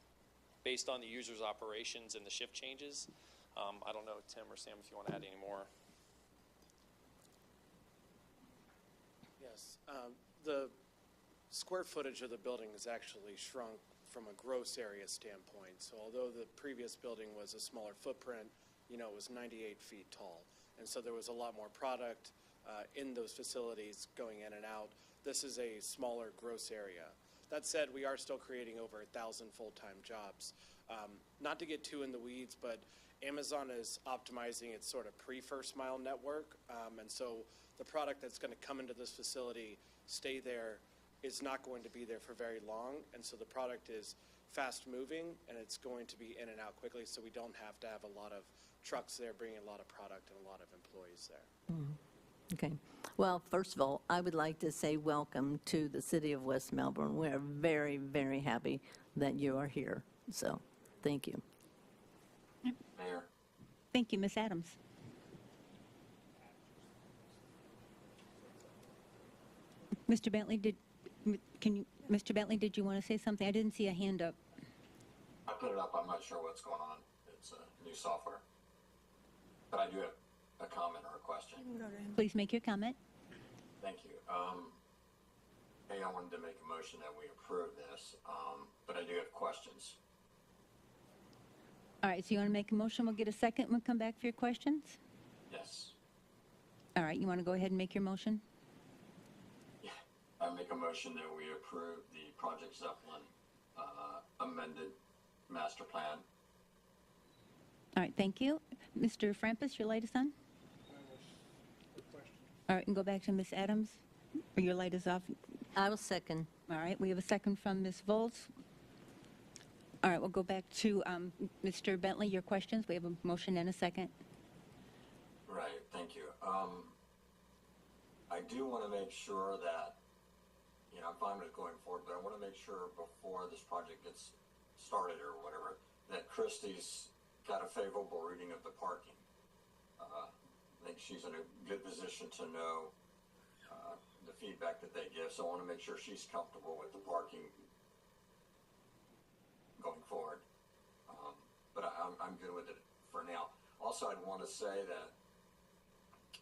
S8: based on the user's operations and the shift changes. I don't know, Tim or Sam, if you want to add any more.
S10: Yes, the square footage of the building is actually shrunk from a gross area standpoint. So although the previous building was a smaller footprint, it was 98 feet tall. And so there was a lot more product in those facilities going in and out. This is a smaller gross area. That said, we are still creating over 1,000 full-time jobs. Not to get too in the weeds, but Amazon is optimizing its sort of pre-first mile network. And so the product that's going to come into this facility, stay there, is not going to be there for very long. And so the product is fast moving, and it's going to be in and out quickly, so we don't have to have a lot of trucks there bringing a lot of product and a lot of employees there.
S12: Okay. Well, first of all, I would like to say welcome to the city of West Melbourne. We are very, very happy that you are here. So, thank you.
S13: Mayor.
S1: Thank you, Ms. Adams. Mr. Bentley, Mr. Bentley, did you want to say something? I didn't see a hand up.
S13: I put it up. I'm not sure what's going on. It's new software. But I do have a comment or a question.
S1: Please make your comment.
S13: Thank you. Hey, I wanted to make a motion that we approve this, but I do have questions.
S1: All right, so you want to make a motion? We'll get a second. We'll come back for your questions.
S13: Yes.
S1: All right, you want to go ahead and make your motion?
S13: Yeah. I make a motion that we approve the Project Zeppelin amended master plan.
S1: All right, thank you. Mr. Frampus, your light is on? All right, and go back to Ms. Adams. Or your light is off.
S12: I will second.
S1: All right, we have a second from Ms. Volz. All right, we'll go back to Mr. Bentley, your questions. We have a motion and a second.
S13: Right, thank you. I do want to make sure that, you know, I'm fine with going forward, but I want to make sure before this project gets started or whatever, that Christie's got a favorable reading of the parking. I think she's in a good position to know the feedback that they give, so I want to make sure she's comfortable with the parking going forward. But I'm good with it for now. Also, I'd want to say that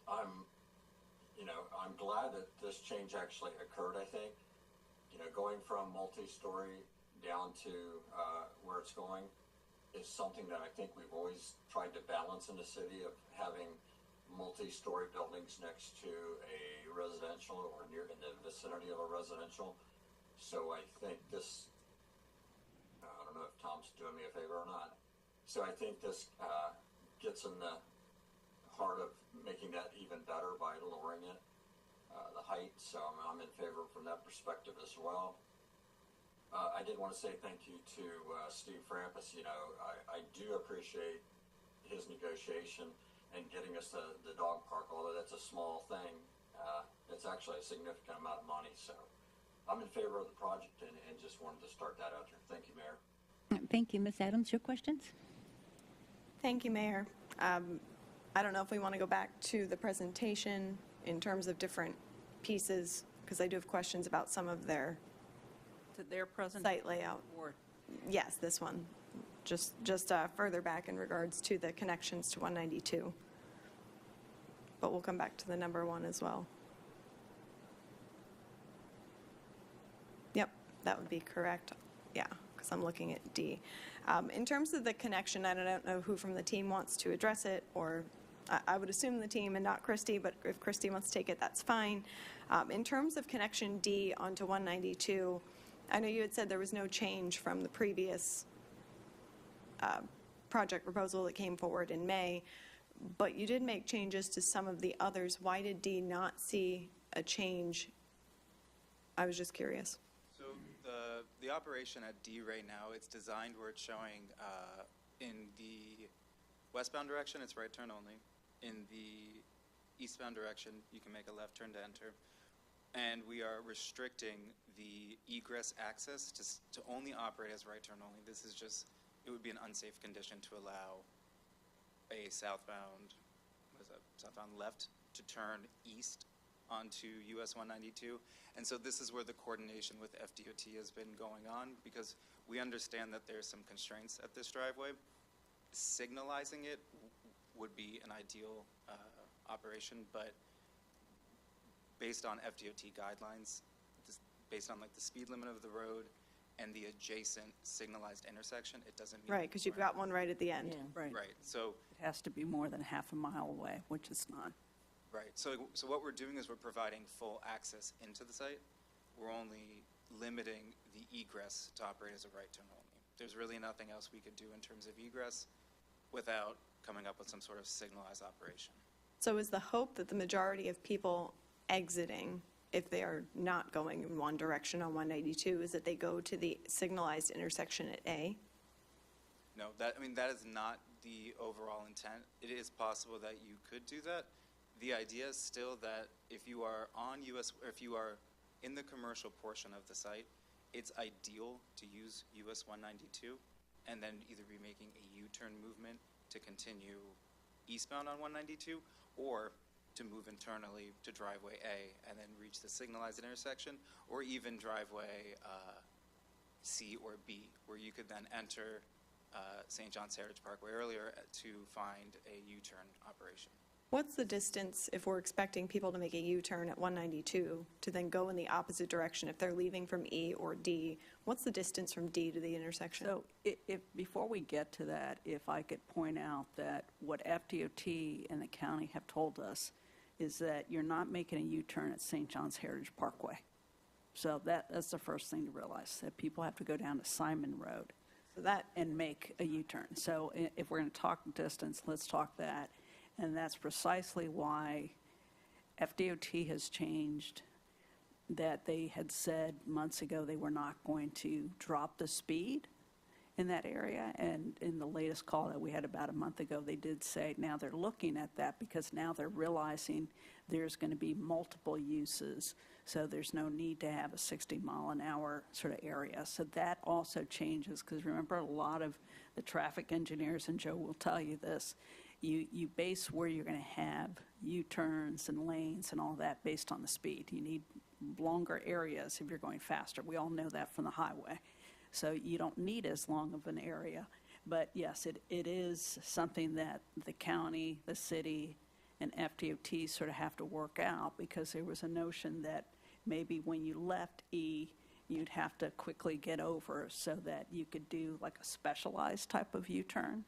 S13: I'm glad that this change actually occurred, I think. You know, going from multi-story down to where it's going is something that I think we've always tried to balance in the city, of having multi-story buildings next to a residential or near in the vicinity of a residential. So I think this, I don't know if Tom's doing me a favor or not. So I think this gets in the heart of making that even better by lowering it, the height. So I'm in favor from that perspective as well. I did want to say thank you to Steve Frampus. You know, I do appreciate his negotiation and getting us the dog park, although that's a small thing. It's actually a significant amount of money. So I'm in favor of the project and just wanted to start that out there. Thank you, Mayor.
S1: Thank you. Ms. Adams, your questions?
S14: Thank you, Mayor. I don't know if we want to go back to the presentation in terms of different pieces, because I do have questions about some of their
S5: To their present
S14: site layout.
S5: or
S14: Yes, this one. Just further back in regards to the connections to 192. But we'll come back to the number one as well. Yep, that would be correct. Yeah, because I'm looking at D. In terms of the connection, I don't know who from the team wants to address it, or I would assume the team and not Christy, but if Christy wants to take it, that's fine. In terms of connection D onto 192, I know you had said there was no change from the previous project proposal that came forward in May, but you did make changes to some of the others. Why did D not see a change? I was just curious.
S9: So the operation at D right now, it's designed where it's showing in the westbound direction, it's right turn only. In the eastbound direction, you can make a left turn to enter. And we are restricting the egress access to only operate as right turn only. This is just, it would be an unsafe condition to allow a southbound left to turn east onto US 192. And so this is where the coordination with FDOT has been going on, because we understand that there's some constraints at this driveway. Signalizing it would be an ideal operation, but based on FDOT guidelines, based on like the speed limit of the road and the adjacent signalized intersection, it doesn't meet.
S14: Right, because you've got one right at the end.
S5: right.
S9: Right, so,
S5: It has to be more than half a mile away, which it's not.
S9: right, so what we're doing is we're providing full access into the site. We're only limiting the egress to operate as a right turn only. There's really nothing else we could do in terms of egress without coming up with some sort of signalized operation.
S14: So is the hope that the majority of people exiting, if they are not going in one direction on 192, is that they go to the signalized intersection at A?
S9: No, that is not the overall intent. It is possible that you could do that. The idea is still that if you are on US, or if you are in the commercial portion of the site, it's ideal to use US 192 and then either be making a U-turn movement to continue eastbound on 192, or to move internally to driveway A and then reach the signalized intersection, or even driveway C or B, where you could then enter St. John's Heritage Parkway earlier to find a U-turn operation.
S14: What's the distance if we're expecting people to make a U-turn at 192 to then go in the opposite direction if they're leaving from E or D? What's the distance from D to the intersection?
S5: So if before we get to that, if I could point out that what FDOT and the county have told us is that you're not making a U-turn at St. John's Heritage Parkway. So that's the first thing to realize, that people have to go down to Simon Road
S14: So that,
S5: and make a U-turn. So if we're going to talk distance, let's talk that. And that's precisely why FDOT has changed, that they had said months ago they were not going to drop the speed in that area. And in the latest call that we had about a month ago, they did say now they're looking at that because now they're realizing there's going to be multiple uses. So there's no need to have a 60-mile-an-hour sort of area. So that also changes, because remember, a lot of the traffic engineers, and Joe will tell you this, you base where you're going to have U-turns and lanes and all that based on the speed. You need longer areas if you're going faster. We all know that from the highway. So you don't need as long of an area. But yes, it is something that the county, the city, and FDOT sort of have to work out, because there was a notion that maybe when you left E, you'd have to quickly get over so that you could do like a specialized type of U-turn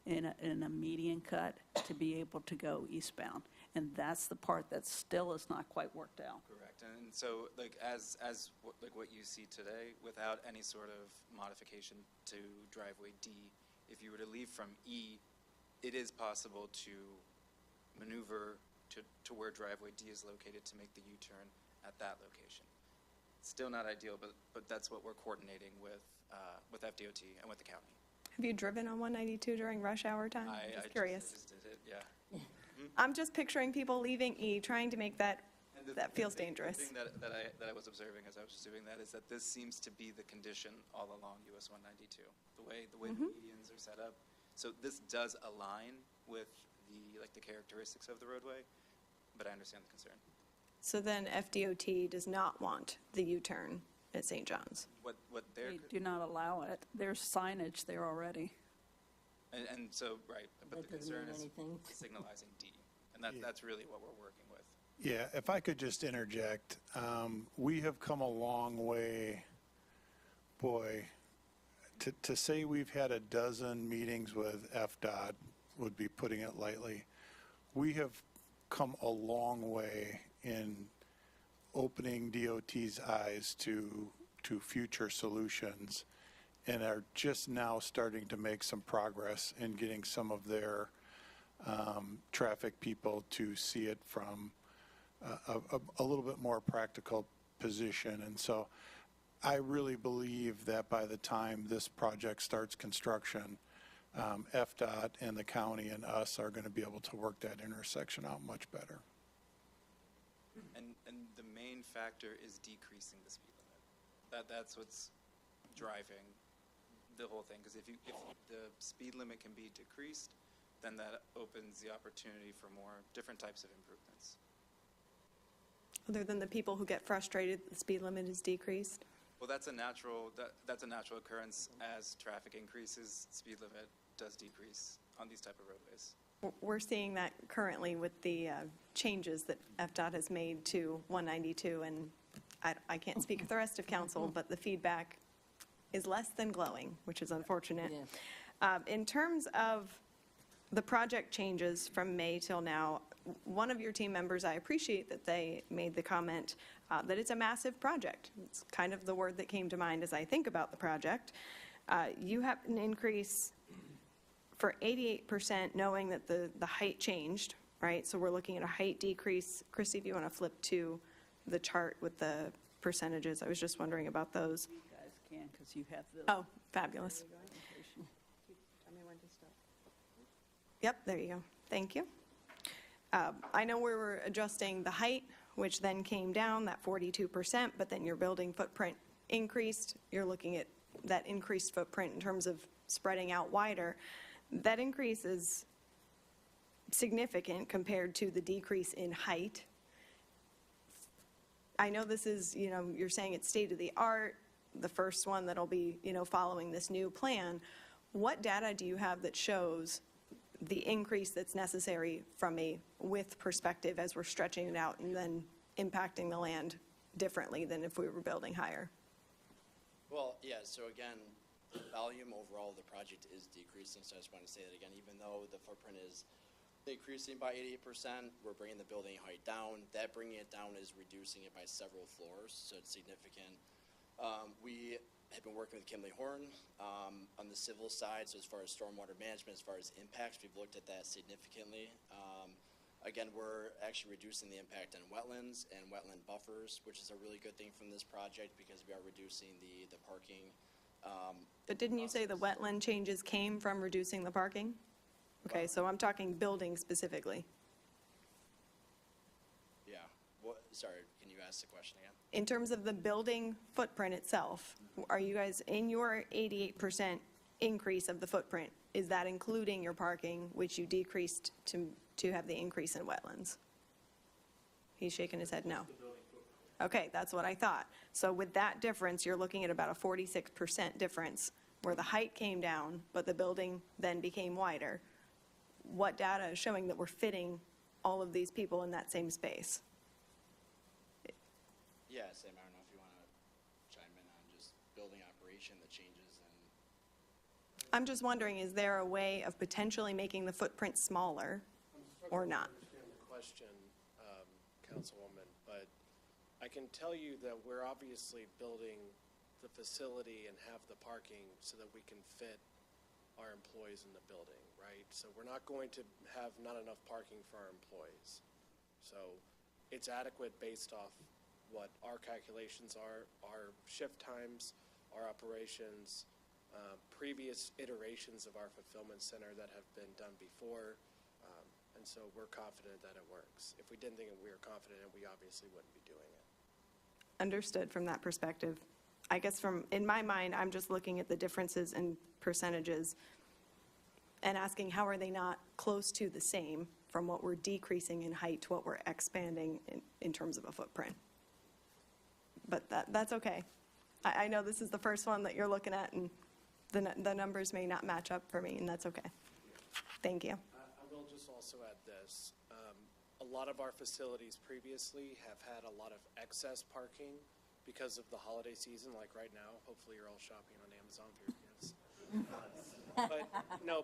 S5: in a median cut to be able to go eastbound. And that's the part that still is not quite worked out.
S9: Correct. And so, like, like what you see today, without any sort of modification to driveway D, if you were to leave from E, it is possible to maneuver to where driveway D is located to make the U-turn at that location. Still not ideal, but that's what we're coordinating with FDOT and with the county.
S14: have you driven on 192 during rush hour time?
S9: I
S14: Just curious.
S9: just did it, yeah.
S14: I'm just picturing people leaving E, trying to make that,
S9: And
S14: that feels
S9: the thing
S14: dangerous.
S9: that I was observing as I was doing that is that this seems to be the condition all along US 192, the way the medians are set up. So this does align with the characteristics of the roadway, but I understand the concern.
S14: So then FDOT does not want the U-turn at St. John's.
S9: What they're,
S5: They do not allow it. There's signage there already.
S9: and so, right, but
S12: That
S9: the
S12: doesn't
S9: concern
S12: mean
S9: is
S12: anything.
S9: signalizing D, and that's really what we're working with.
S6: Yeah, if I could just interject, we have come a long way, boy, to say we've had a dozen meetings with FDOT would be putting it lightly. We have come a long way in opening DOT's eyes to future solutions, and are just now starting to make some progress in getting some of their traffic people to see it from a little bit more practical position. And so I really believe that by the time this project starts construction, FDOT and the county and us are going to be able to work that intersection out much better.
S9: And the main factor is decreasing the speed limit. That's what's driving the whole thing, because if the speed limit can be decreased, then that opens the opportunity for more different types of improvements.
S14: Other than the people who get frustrated, the speed limit is decreased.
S9: Well, that's a natural occurrence. As traffic increases, speed limit does decrease on these type of roadways.
S14: We're seeing that currently with the changes that FDOT has made to 192, and I can't speak for the rest of council, but the feedback is less than glowing, which is unfortunate. In terms of the project changes from May till now, one of your team members, I appreciate that they made the comment that it's a massive project. It's kind of the word that came to mind as I think about the project. You have an increase for 88%, knowing that the height changed, right? So we're looking at a height decrease. Christy, if you want to flip to the chart with the percentages, I was just wondering about those.
S5: You guys can, because you have the.
S14: Oh, fabulous. Yep, there you go. Thank you. I know we were adjusting the height, which then came down, that 42%, but then your building footprint increased. You're looking at that increased footprint in terms of spreading out wider. That increase is significant compared to the decrease in height. I know this is, you're saying it's state-of-the-art, the first one that'll be, following this new plan. What data do you have that shows the increase that's necessary from a width perspective as we're stretching it out and then impacting the land differently than if we were building higher?
S7: Well, yeah, so again, the volume overall of the project is decreasing, so I just want to say that again, even though the footprint is increasing by 88%. We're bringing the building height down. That bringing it down is reducing it by several floors, so it's significant. We have been working with Kimley Horn on the civil side, so as far as stormwater management, as far as impacts, we've looked at that significantly. Again, we're actually reducing the impact on wetlands and wetland buffers, which is a really good thing from this project because we are reducing the parking.
S14: But didn't you say the wetland changes came from reducing the parking? Okay, so I'm talking building specifically.
S7: Yeah. Sorry, can you ask the question again?
S14: In terms of the building footprint itself, are you guys, in your 88% increase of the footprint, is that including your parking, which you decreased to have the increase in wetlands? He's shaking his head no. Okay, that's what I thought. So with that difference, you're looking at about a 46% difference where the height came down, but the building then became wider. What data is showing that we're fitting all of these people in that same space?
S7: Yeah, Sam, I don't know if you want to chime in on just building operation, the changes and.
S14: I'm just wondering, is there a way of potentially making the footprint smaller or not?
S10: I understand the question, Councilwoman, but I can tell you that we're obviously building the facility and have the parking so that we can fit our employees in the building, right? So we're not going to have not enough parking for our employees. So it's adequate based off what our calculations are, our shift times, our operations, previous iterations of our fulfillment center that have been done before. And so we're confident that it works. If we didn't think we were confident, we obviously wouldn't be doing it.
S14: Understood from that perspective. I guess in my mind, I'm just looking at the differences in percentages and asking how are they not close to the same from what we're decreasing in height to what we're expanding in terms of a footprint. But that's okay. I know this is the first one that you're looking at, and the numbers may not match up for me, and that's okay. Thank you.
S10: I will just also add this. A lot of our facilities previously have had a lot of excess parking because of the holiday season, like right now. Hopefully you're all shopping on Amazon for your gifts.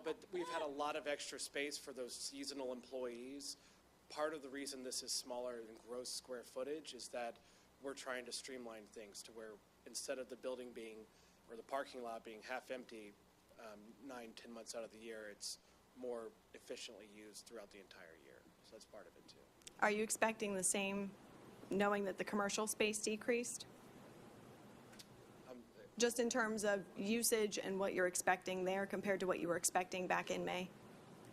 S10: But we've had a lot of extra space for those seasonal employees. Part of the reason this is smaller in gross square footage is that we're trying to streamline things to where instead of the building being, or the parking lot being half empty 9-10 months out of the year, it's more efficiently used throughout the entire year. So that's part of it too.
S14: Are you expecting the same, knowing that the commercial space decreased? Just in terms of usage and what you're expecting there compared to what you were expecting back in May?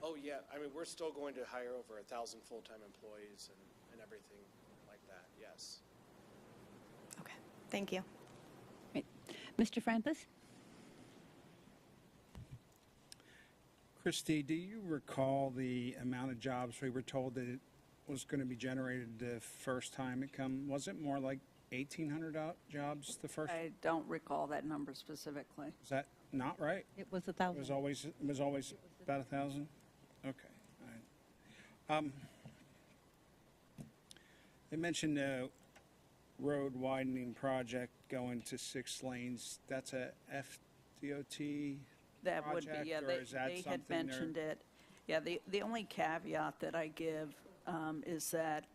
S10: Oh, yeah. I mean, we're still going to hire over 1,000 full-time employees and everything like that, yes.
S14: Okay, thank you.
S1: Right. Mr. Frampus?
S15: Christy, do you recall the amount of jobs we were told that it was going to be generated the first time it come? Was it more like 1,800 jobs the first?
S5: I don't recall that number specifically.
S15: Is that not right?
S1: It was 1,000.
S15: It was always about 1,000? Okay. All right. They mentioned the road widening project going to 6 lanes. That's a FDOT
S5: That would
S15: project,
S5: be, yeah,
S15: or is that
S5: they had
S15: something they're-
S5: mentioned it. Yeah, the only caveat that I give is that,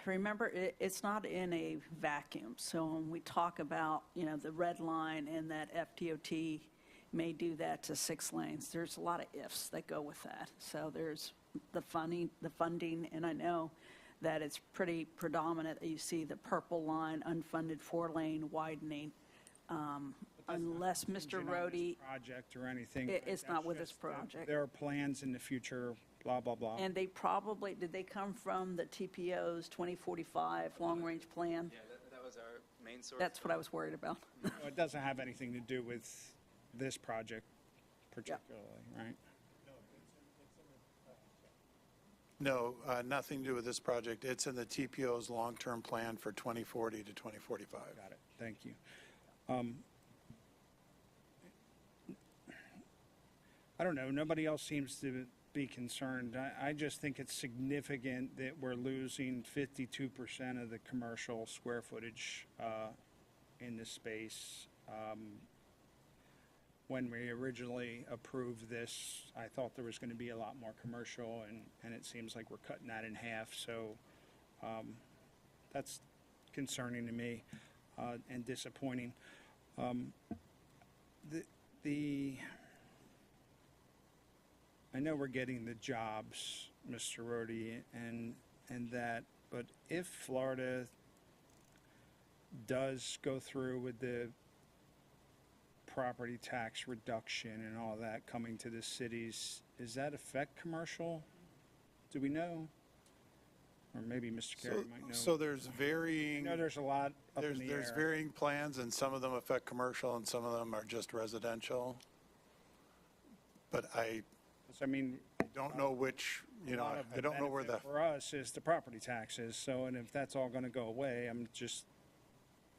S5: remember, it's not in a vacuum. So when we talk about, the red line and that FDOT may do that to 6 lanes, there's a lot of ifs that go with that. So there's the funding, and I know that it's pretty predominant that you see the purple line, unfunded 4-lane widening. Unless Mr. Rhodey,
S15: project or anything.
S5: it's not
S15: That's
S5: with this
S15: just,
S5: project.
S15: There are plans in the future, blah, blah, blah.
S5: And did they come from the TPO's 2045 long-range plan?
S9: Yeah, that was our main source.
S5: That's what I was worried about.
S15: Well, it doesn't have anything to do with this project particularly, right?
S6: No, nothing to do with this project. It's in the TPO's long-term plan for 2040 to 2045.
S15: Got it. Thank you. I don't know. Nobody else seems to be concerned. I just think it's significant that we're losing 52% of the commercial square footage in this space. when we originally approved this, I thought there was going to be a lot more commercial, and it seems like we're cutting that in half. So that's concerning to me and disappointing. I know we're getting the jobs, Mr. Rhodey, and that, but if Florida does go through with the property tax reduction and all that coming to the cities, does that affect commercial? Do we know? Or maybe Mr. Carey might know.
S6: So there's varying.
S15: I know there's a lot up in the
S6: There's
S15: air.
S6: varying plans, and some of them affect commercial, and some of them are just residential. But I
S15: mean,
S6: don't know which,
S15: a lot of
S6: I
S15: the
S6: don't know where
S15: benefit for us is the property taxes. So, and if that's all going to go away, I'm just,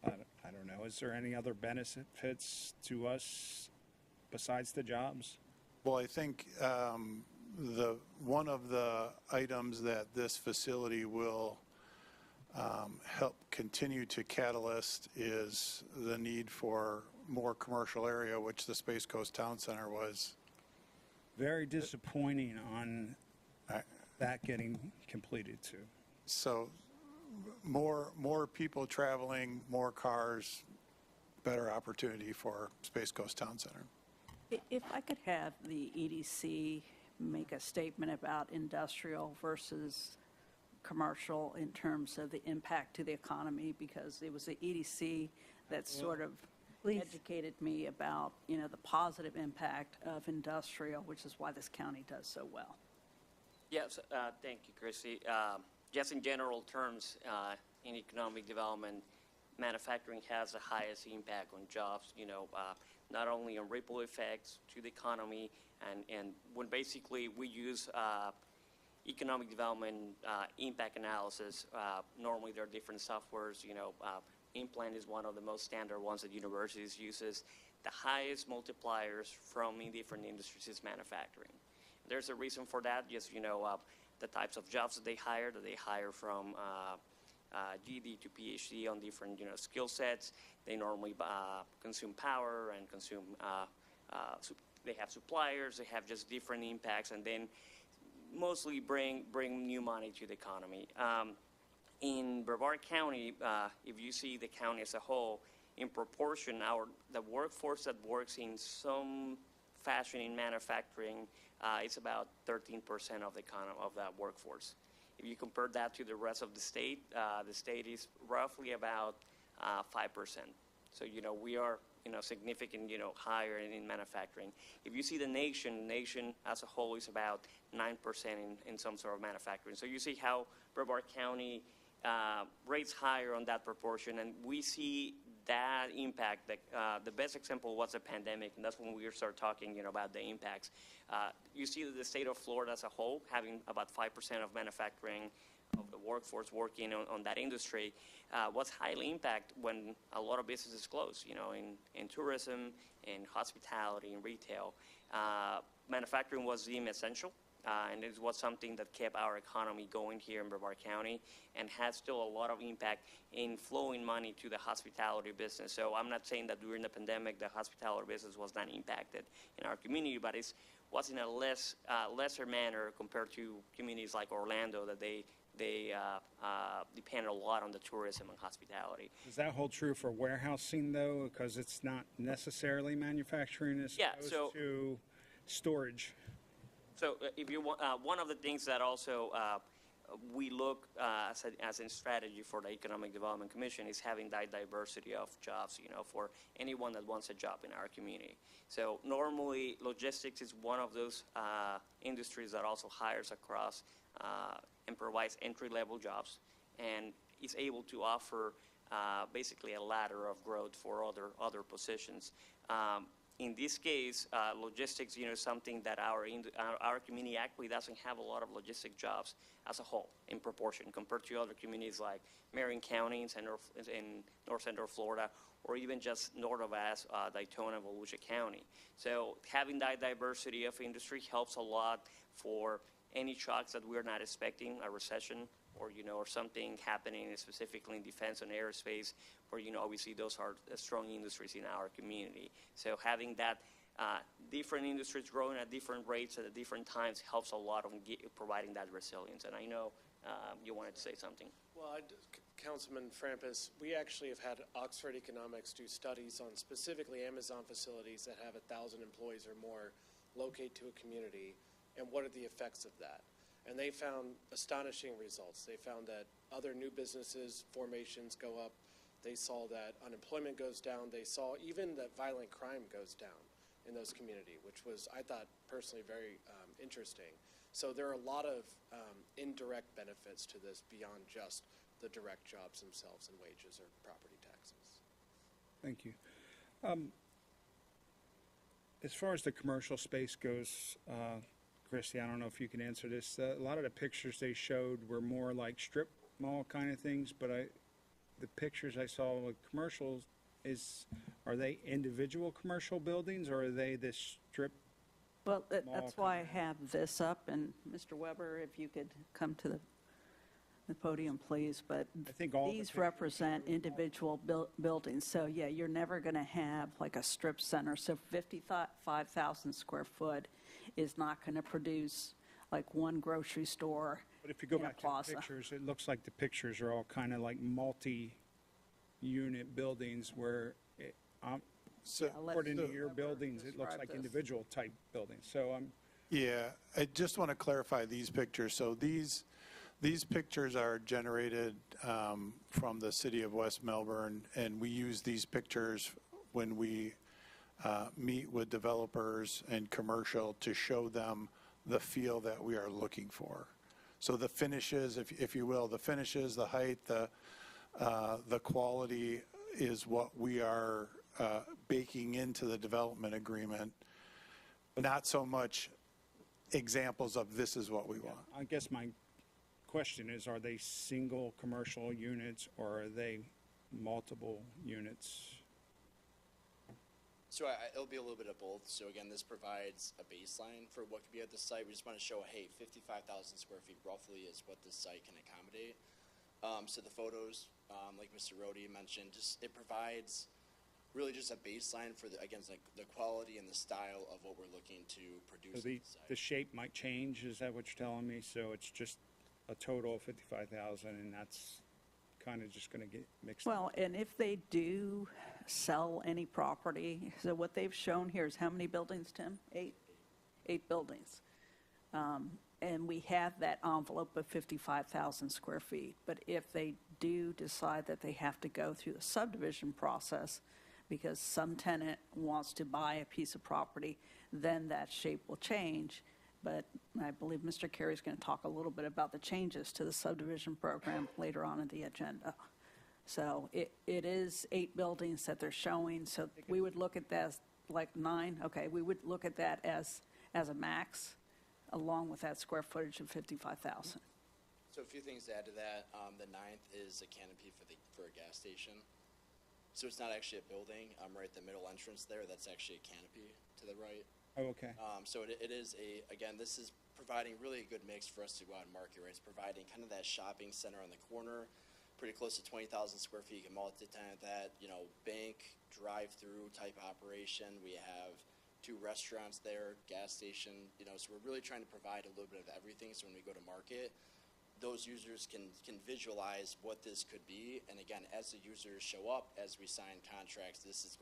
S15: I don't know. Is there any other benefits to us besides the jobs?
S6: Well, I think one of the items that this facility will help continue to catalyst is the need for more commercial area, which the Space Coast Town Center was.
S15: Very disappointing on that getting completed too.
S6: So more people traveling, more cars, better opportunity for Space Coast Town Center.
S5: If I could have the EDC make a statement about industrial versus commercial in terms of the impact to the economy, because it was the EDC that sort of educated me about, the positive impact of industrial, which is why this county does so well.
S11: Yes, thank you, Chrissy. Just in general terms, in economic development, manufacturing has the highest impact on jobs, not only on ripple effects to the economy, and when basically we use economic development impact analysis, normally there are different softwares, Implant is one of the most standard ones that universities uses. The highest multipliers from in different industries is manufacturing. There's a reason for that. Just, the types of jobs that they hire from GD to PhD on different, skill sets. They normally consume power and consume, they have suppliers, they have just different impacts, and then mostly bring new money to the economy. In Brevard County, if you see the county as a whole, in proportion, the workforce that works in some fashion in manufacturing is about 13% of that workforce. If you compare that to the rest of the state is roughly about 5%. So, we are, significant, higher in manufacturing. If you see the nation as a whole is about 9% in some sort of manufacturing. So you see how Brevard County rates higher on that proportion, and we see that impact. The best example was the pandemic, and that's when we started talking, about the impacts. You see that the state of Florida as a whole having about 5% of manufacturing of the workforce working on that industry was highly impacted when a lot of businesses closed, in tourism, in hospitality, in retail. Manufacturing was deemed essential. And it was something that kept our economy going here in Brevard County and has still a lot of impact in flowing money to the hospitality business. So I'm not saying that during the pandemic the hospitality business was not impacted in our community, but it was in a lesser manner compared to communities like Orlando that they depend a lot on the tourism and hospitality.
S15: Does that hold true for warehousing though? Because it's not necessarily manufacturing as opposed to storage.
S11: So if you want, one of the things that also we look as a strategy for the Economic Development Commission is having that diversity of jobs, for anyone that wants a job in our community. So normally logistics is one of those industries that also hires across and provides entry-level jobs and is able to offer basically a ladder of growth for other positions. In this case, logistics, something that our community actually doesn't have a lot of logistic jobs as a whole in proportion compared to other communities like Marion County in North Central Florida, or even just north of us, Daytona and Volusia County. So having that diversity of industry helps a lot for any shocks that we're not expecting, a recession, or something happening specifically in defense and aerospace, where, obviously those are strong industries in our community. So having that Different industries growing at different rates at different times helps a lot on providing that resilience. And I know you wanted to say something.
S10: Well, Councilman Frampus, we actually have had Oxford Economics do studies on specifically Amazon facilities that have 1,000 employees or more locate to a community, and what are the effects of that. And they found astonishing results. They found that other new businesses formations go up. They saw that unemployment goes down. They saw even that violent crime goes down in those communities, which was, I thought, personally very interesting. So there are a lot of indirect benefits to this beyond just the direct jobs themselves and wages or property taxes.
S15: Thank you. As far as the commercial space goes, Christy, I don't know if you can answer this. A lot of the pictures they showed were more like strip mall kind of things, but the pictures I saw with commercials are they individual commercial buildings, or are they this strip?
S5: Well, that's why I have this up, and Mr. Weber, if you could come to the podium, please. But
S15: I think all
S5: these represent individual buildings. So, yeah, you're never going to have like a strip center. So 55,000 square foot is not going to produce like one grocery store.
S15: But if you go
S5: in a
S15: back to the
S5: plaza.
S15: pictures, it looks like the pictures are all kind of like multi-unit buildings where, according to your buildings, it looks
S5: describe
S15: like
S5: this.
S15: individual type buildings. So
S6: Yeah, I just want to clarify these pictures. So these pictures are generated from the city of West Melbourne, and we use these pictures when we meet with developers and commercial to show them the feel that we are looking for. So the finishes, if you will, the finishes, the height, the quality is what we are baking into the development agreement, not so much examples of this is what we want.
S15: I guess my question is, are they single commercial units or are they multiple units?
S7: So it'll be a little bit of both. So again, this provides a baseline for what could be at the site. We just want to show, hey, 55,000 square feet roughly is what this site can accommodate. So the photos, like Mr. Rohde mentioned, it provides really just a baseline for the quality and the style of what we're looking to produce.
S15: So
S7: at the site.
S15: the shape might change, is that what you're telling me? So it's just a total of 55,000 and that's kind of just going to get mixed up?
S5: Well, and if they do sell any property, so what they've shown here is how many buildings, Tim? 8 buildings. And we have that envelope of 55,000 square feet. But if they do decide that they have to go through the subdivision process because some tenant wants to buy a piece of property, then that shape will change. But I believe Mr. Carey's going to talk a little bit about the changes to the subdivision program later on in the agenda. So it is 8 buildings that they're showing. So we would look at that as like 9. Okay, we would look at that as a max, along with that square footage of 55,000.
S7: So a few things to add to that. The 9th is a canopy for a gas station. So it's not actually a building. Right at the middle entrance there, that's actually a canopy to the right.
S15: Oh, okay.
S7: So it is again, this is providing really a good mix for us to go out and market, right? It's providing kind of that shopping center on the corner, pretty close to 20,000 square feet. You can multi-tenant that, bank, drive-through type operation. We have 2 restaurants there, gas station, so we're really trying to provide a little bit of everything. So when we go to market, those users can visualize what this could be. And again, as the users show up, as we sign contracts, this is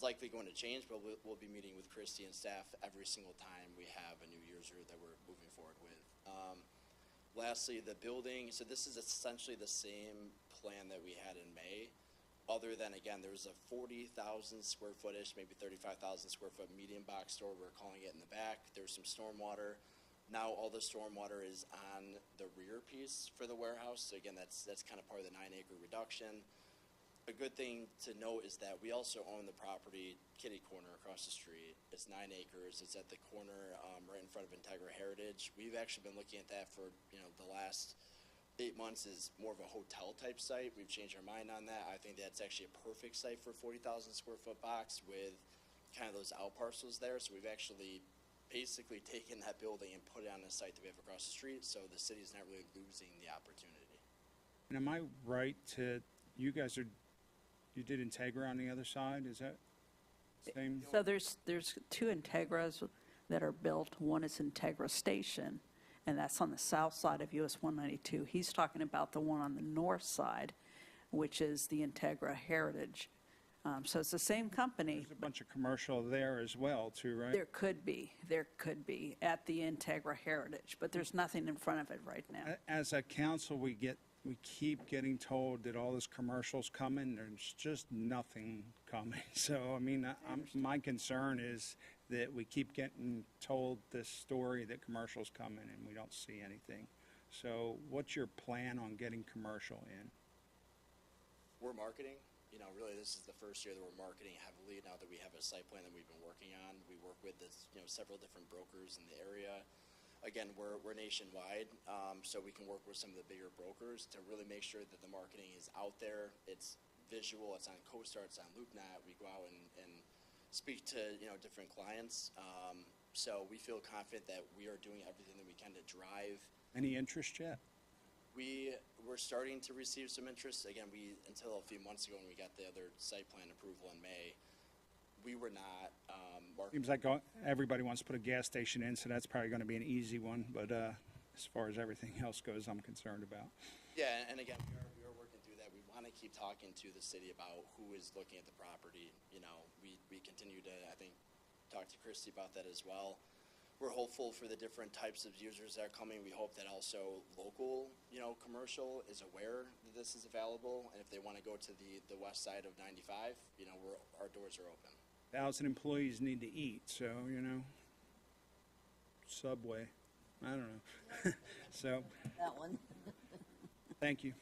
S7: likely going to change, but we'll be meeting with Christy and staff every single time we have a new user that we're moving forward with. Lastly, the building, so this is essentially the same plan that we had in May, other than, again, there was a 40,000 square footish, maybe 35,000 square foot medium box store, we're calling it, in the back. There's some stormwater. Now all the stormwater is on the rear piece for the warehouse. So again, that's kind of part of the 9-acre reduction. A good thing to note is that we also own the property kitty corner across the street. It's 9 acres. It's at the corner right in front of Integra Heritage. We've actually been looking at that for the last 8 months is more of a hotel type site. We've changed our mind on that. I think that's actually a perfect site for a 40,000 square foot box with kind of those out parcels there. So we've actually basically taken that building and put it on the site that we have across the street. So the city's not really losing the opportunity.
S15: And am I right to, you did Integra on the other side, is that? Same.
S5: So there's two Integras that are built. One is Integra Station, and that's on the south side of US 192. He's talking about the one on the north side, which is the Integra Heritage. So it's the same company.
S15: There's a bunch of commercial there as well, too, right?
S5: There could be at the Integra Heritage, but there's nothing in front of it right now.
S15: As a council, we keep getting told that all this commercial's coming. There's just nothing coming. So, I mean, my concern is that we keep getting told this story that commercial's coming and we don't see anything. So what's your plan on getting commercial in?
S7: We're marketing. You know, really, this is the first year that we're marketing heavily now that we have a site plan that we've been working on. We work with several different brokers in the area. Again, we're nationwide, so we can work with some of the bigger brokers to really make sure that the marketing is out there. It's visual. It's on CoStar. It's on LoopNet. We go out and speak to different clients. So we feel confident that we are doing everything that we can to drive.
S15: Any interest yet?
S7: We're starting to receive some interest. Again, until a few months ago when we got the other site plan approval in May, we were not marketing.
S15: Seems like everybody wants to put a gas station in, so that's probably going to be an easy one. But as far as everything else goes, I'm concerned about.
S7: Yeah, and again, we are working through that. We want to keep talking to the city about who is looking at the property. You know, we continue to, I think, talk to Christy about that as well. We're hopeful for the different types of users that are coming. We hope that also local, commercial is aware that this is available. And if they want to go to the west side of 95, our doors are open.
S15: 1,000 employees need to eat, so, Subway, I don't know. So,
S12: That one.
S15: thank you.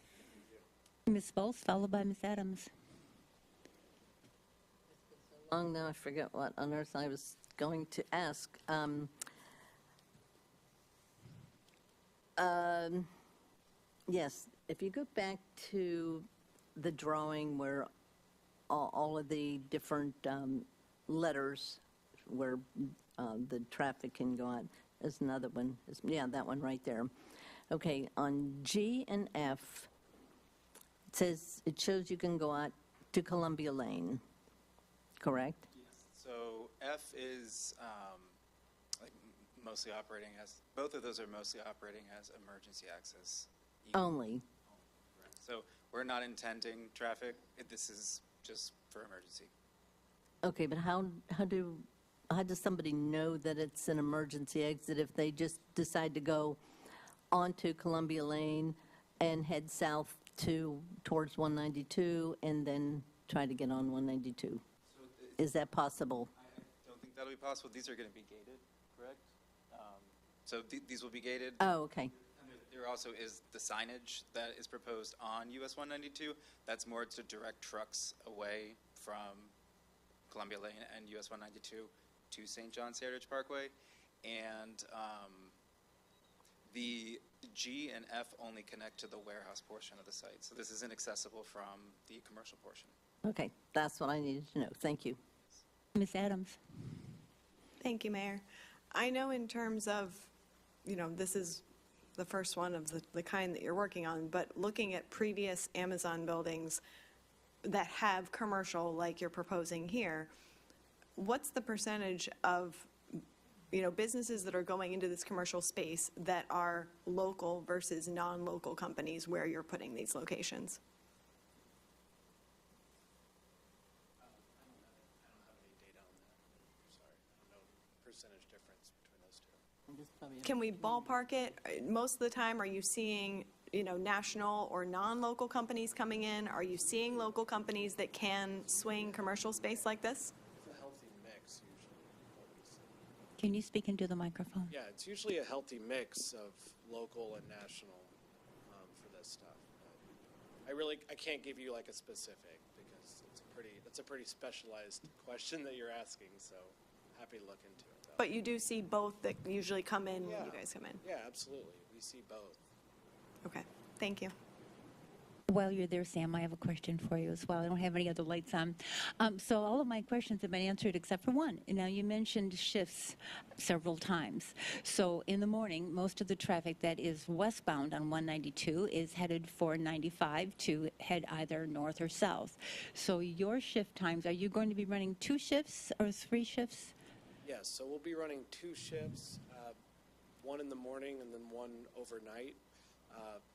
S1: Ms. Bowles, followed by Ms. Adams.
S12: Long now, I forget what on earth I was going to ask. Yes, if you go back to the drawing where all of the different letters where the traffic can go on, there's another one. Yeah, that one right there. Okay, on G and F, it shows you can go out to Columbia Lane, correct?
S9: So F is mostly operating as, both of those are mostly operating as emergency access.
S12: Only.
S9: So we're not intending traffic. This is just for emergency.
S12: Okay, but how does somebody know that it's an emergency exit if they just decide to go onto Columbia Lane and head south towards 192 and then try to get on 192? Is that possible?
S9: I don't think that'll be possible. These are going to be gated, correct? So these will be gated.
S12: Oh, okay.
S9: And there also is the signage that is proposed on US 192. That's more to direct trucks away from Columbia Lane and US 192 to St. John's Heritage Parkway. And the G and F only connect to the warehouse portion of the site. So this is inaccessible from the commercial portion.
S12: Okay, that's what I needed to know. Thank you.
S1: Ms. Adams.
S14: Thank you, Mayor. I know in terms of, this is the first one of the kind that you're working on, but looking at previous Amazon buildings that have commercial like you're proposing here, what's the percentage of, businesses that are going into this commercial space that are local versus non-local companies where you're putting these locations?
S10: I don't have any data on that. Sorry, I don't know the percentage difference between those two.
S14: Can we ballpark it? Most of the time, are you seeing, national or non-local companies coming in? Are you seeing local companies that can swing commercial space like this?
S10: It's a healthy mix usually, what we see.
S1: Can you speak into the microphone?
S10: Yeah, it's usually a healthy mix of local and national for this stuff. I can't give you like a specific because it's a pretty specialized question that you're asking, so happy to look into it. Though.
S14: But you do see both that usually come in when
S10: Yeah.
S14: you guys come in?
S10: Yeah, absolutely. We see both.
S14: Okay, thank you.
S1: While you're there, Sam, I have a question for you as well. I don't have any other lights on. So all of my questions have been answered except for one. Now, you mentioned shifts several times. So in the morning, most of the traffic that is westbound on 192 is headed for 95 to head either north or south. So your shift times, are you going to be running 2 shifts or 3 shifts?
S10: Yes, so we'll be running 2 shifts, one in the morning and then one overnight.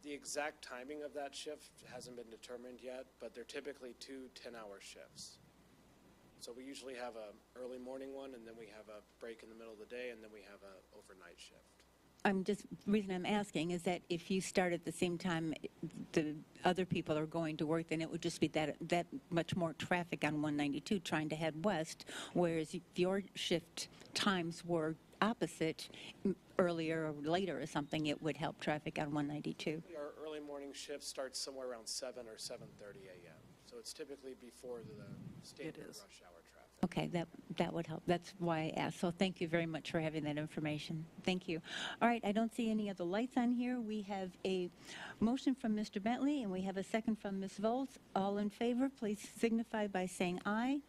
S10: The exact timing of that shift hasn't been determined yet, but they're typically 2 10-hour shifts. So we usually have a early morning one, and then we have a break in the middle of the day, and then we have a overnight shift.
S1: The reason I'm asking is that if you start at the same time the other people are going to work, then it would just be that much more traffic on 192 trying to head west, whereas if your shift times were opposite, earlier or later or something, it would help traffic on 192.
S10: Our early morning shift starts somewhere around 7 or 7:30 a.m. So it's typically before the standard rush hour traffic.
S1: Okay, that would help. That's why I asked. So thank you very much for having that information. Thank you. All right, I don't see any other lights on here. We have a motion from Mr. Bentley, and we have a second from Ms. Volz. All in favor, please signify by saying aye.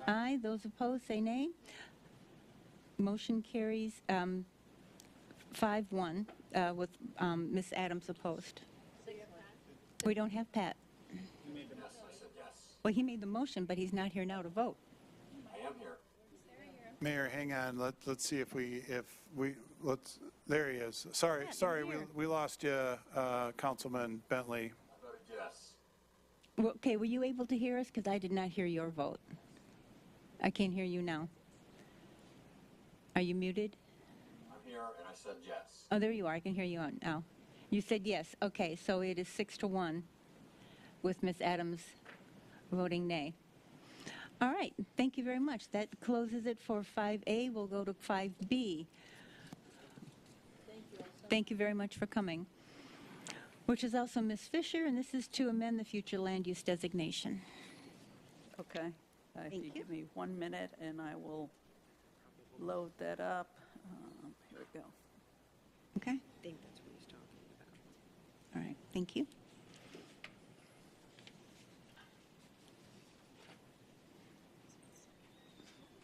S1: Aye. Those opposed, say nay. Motion carries 5-1 with Ms. Adams opposed. We don't have Pat.
S13: Yes, I said yes.
S1: Well, he made the motion, but he's not here now to vote.
S13: I am here.
S6: Mayor, hang on, let's see if there he is. Sorry, we lost you, Councilman Bentley.
S13: I voted yes.
S1: Well, okay, were you able to hear us? Because I did not hear your vote. I can't hear you now. Are you muted?
S13: I'm here, and I said yes.
S1: Oh, there you are. I can hear you now. You said yes. Okay, so it is 6-1 with Ms. Adams voting nay. All right, thank you very much. That closes it for 5A. We'll go to 5B. Thank you very much for coming. Which is also Ms. Fisher, and this is to amend the future land use designation.
S5: Okay. If you give me 1 minute, and I will load that up. Here we go.
S1: Okay? I think that's what he's talking about. All right, thank you.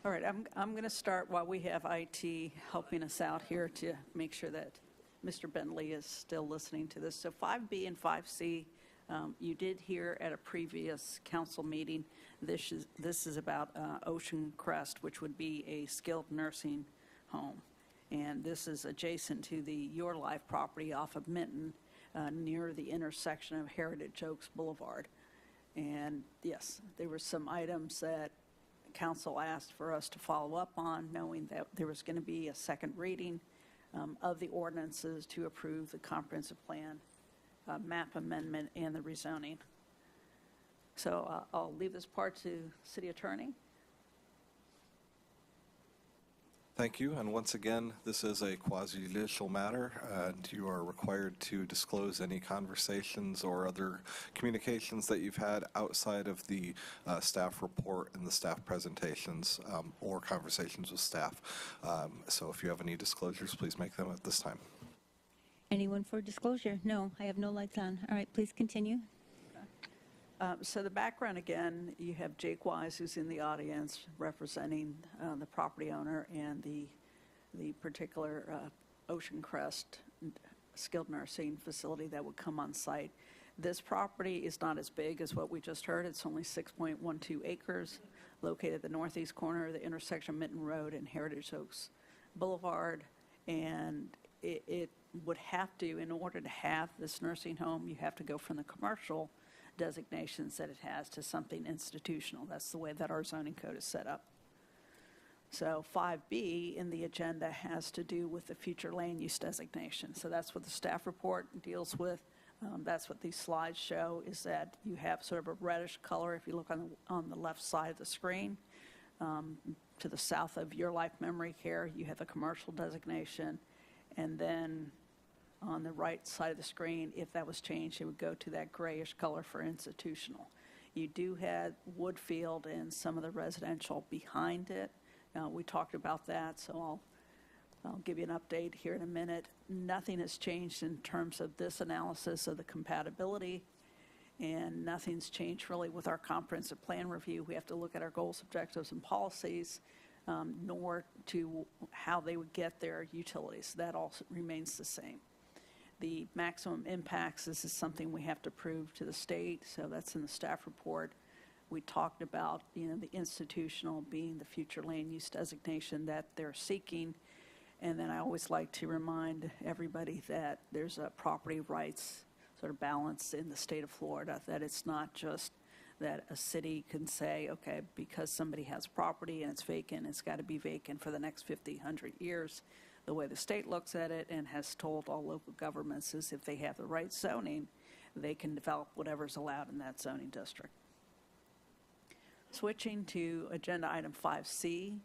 S5: All right, I'm going to start while we have IT helping us out here to make sure that Mr. Bentley is still listening to this. So 5B and 5C, you did hear at a previous council meeting, this is about Ocean Crest, which would be a skilled nursing home. And this is adjacent to the Your Life property off of Minton, near the intersection of Heritage Oaks Boulevard. And yes, there were some items that council asked for us to follow up on, knowing that there was going to be a second reading of the ordinances to approve the comprehensive plan, map amendment, and the rezoning. So I'll leave this part to City Attorney.
S4: Thank you. And once again, this is a quasi-judicial matter, and you are required to disclose any conversations or other communications that you've had outside of the staff report and the staff presentations or conversations with staff. So if you have any disclosures, please make them at this time.
S1: Anyone for disclosure? No, I have no lights on. All right, please continue.
S5: So the background, again, you have Jake Wise, who's in the audience, representing the property owner and the particular Ocean Crest skilled nursing facility that would come on site. This property is not as big as what we just heard. It's only 6.12 acres, located at the northeast corner of the intersection of Minton Road and Heritage Oaks Boulevard. And it would have to, in order to have this nursing home, you have to go from the commercial designations that it has to something institutional. That's the way that our zoning code is set up. So 5B in the agenda has to do with the future land use designation. So that's what the staff report deals with. That's what these slides show, is that you have sort of a reddish color if you look on the left side of the screen. To the south of Your Life Memory Care, you have the commercial designation. And then on the right side of the screen, if that was changed, it would go to that grayish color for institutional. You do have Woodfield and some of the residential behind it. We talked about that, so I'll give you an update here in a minute. Nothing has changed in terms of this analysis of the compatibility. and nothing's changed really with our comprehensive plan review. We have to look at our goals, objectives, and policies, nor to how they would get their utilities. That all remains the same. The maximum impacts, this is something we have to prove to the state, so that's in the staff report. We talked about, the institutional being the future land use designation that they're seeking. And then I always like to remind everybody that there's a property rights sort of balance in the state of Florida, that it's not just that a city can say, okay, because somebody has property and it's vacant, it's got to be vacant for the next 50, 100 years. The way the state looks at it and has told all local governments is if they have the right zoning, they can develop whatever's allowed in that zoning district. Switching to agenda item 5C,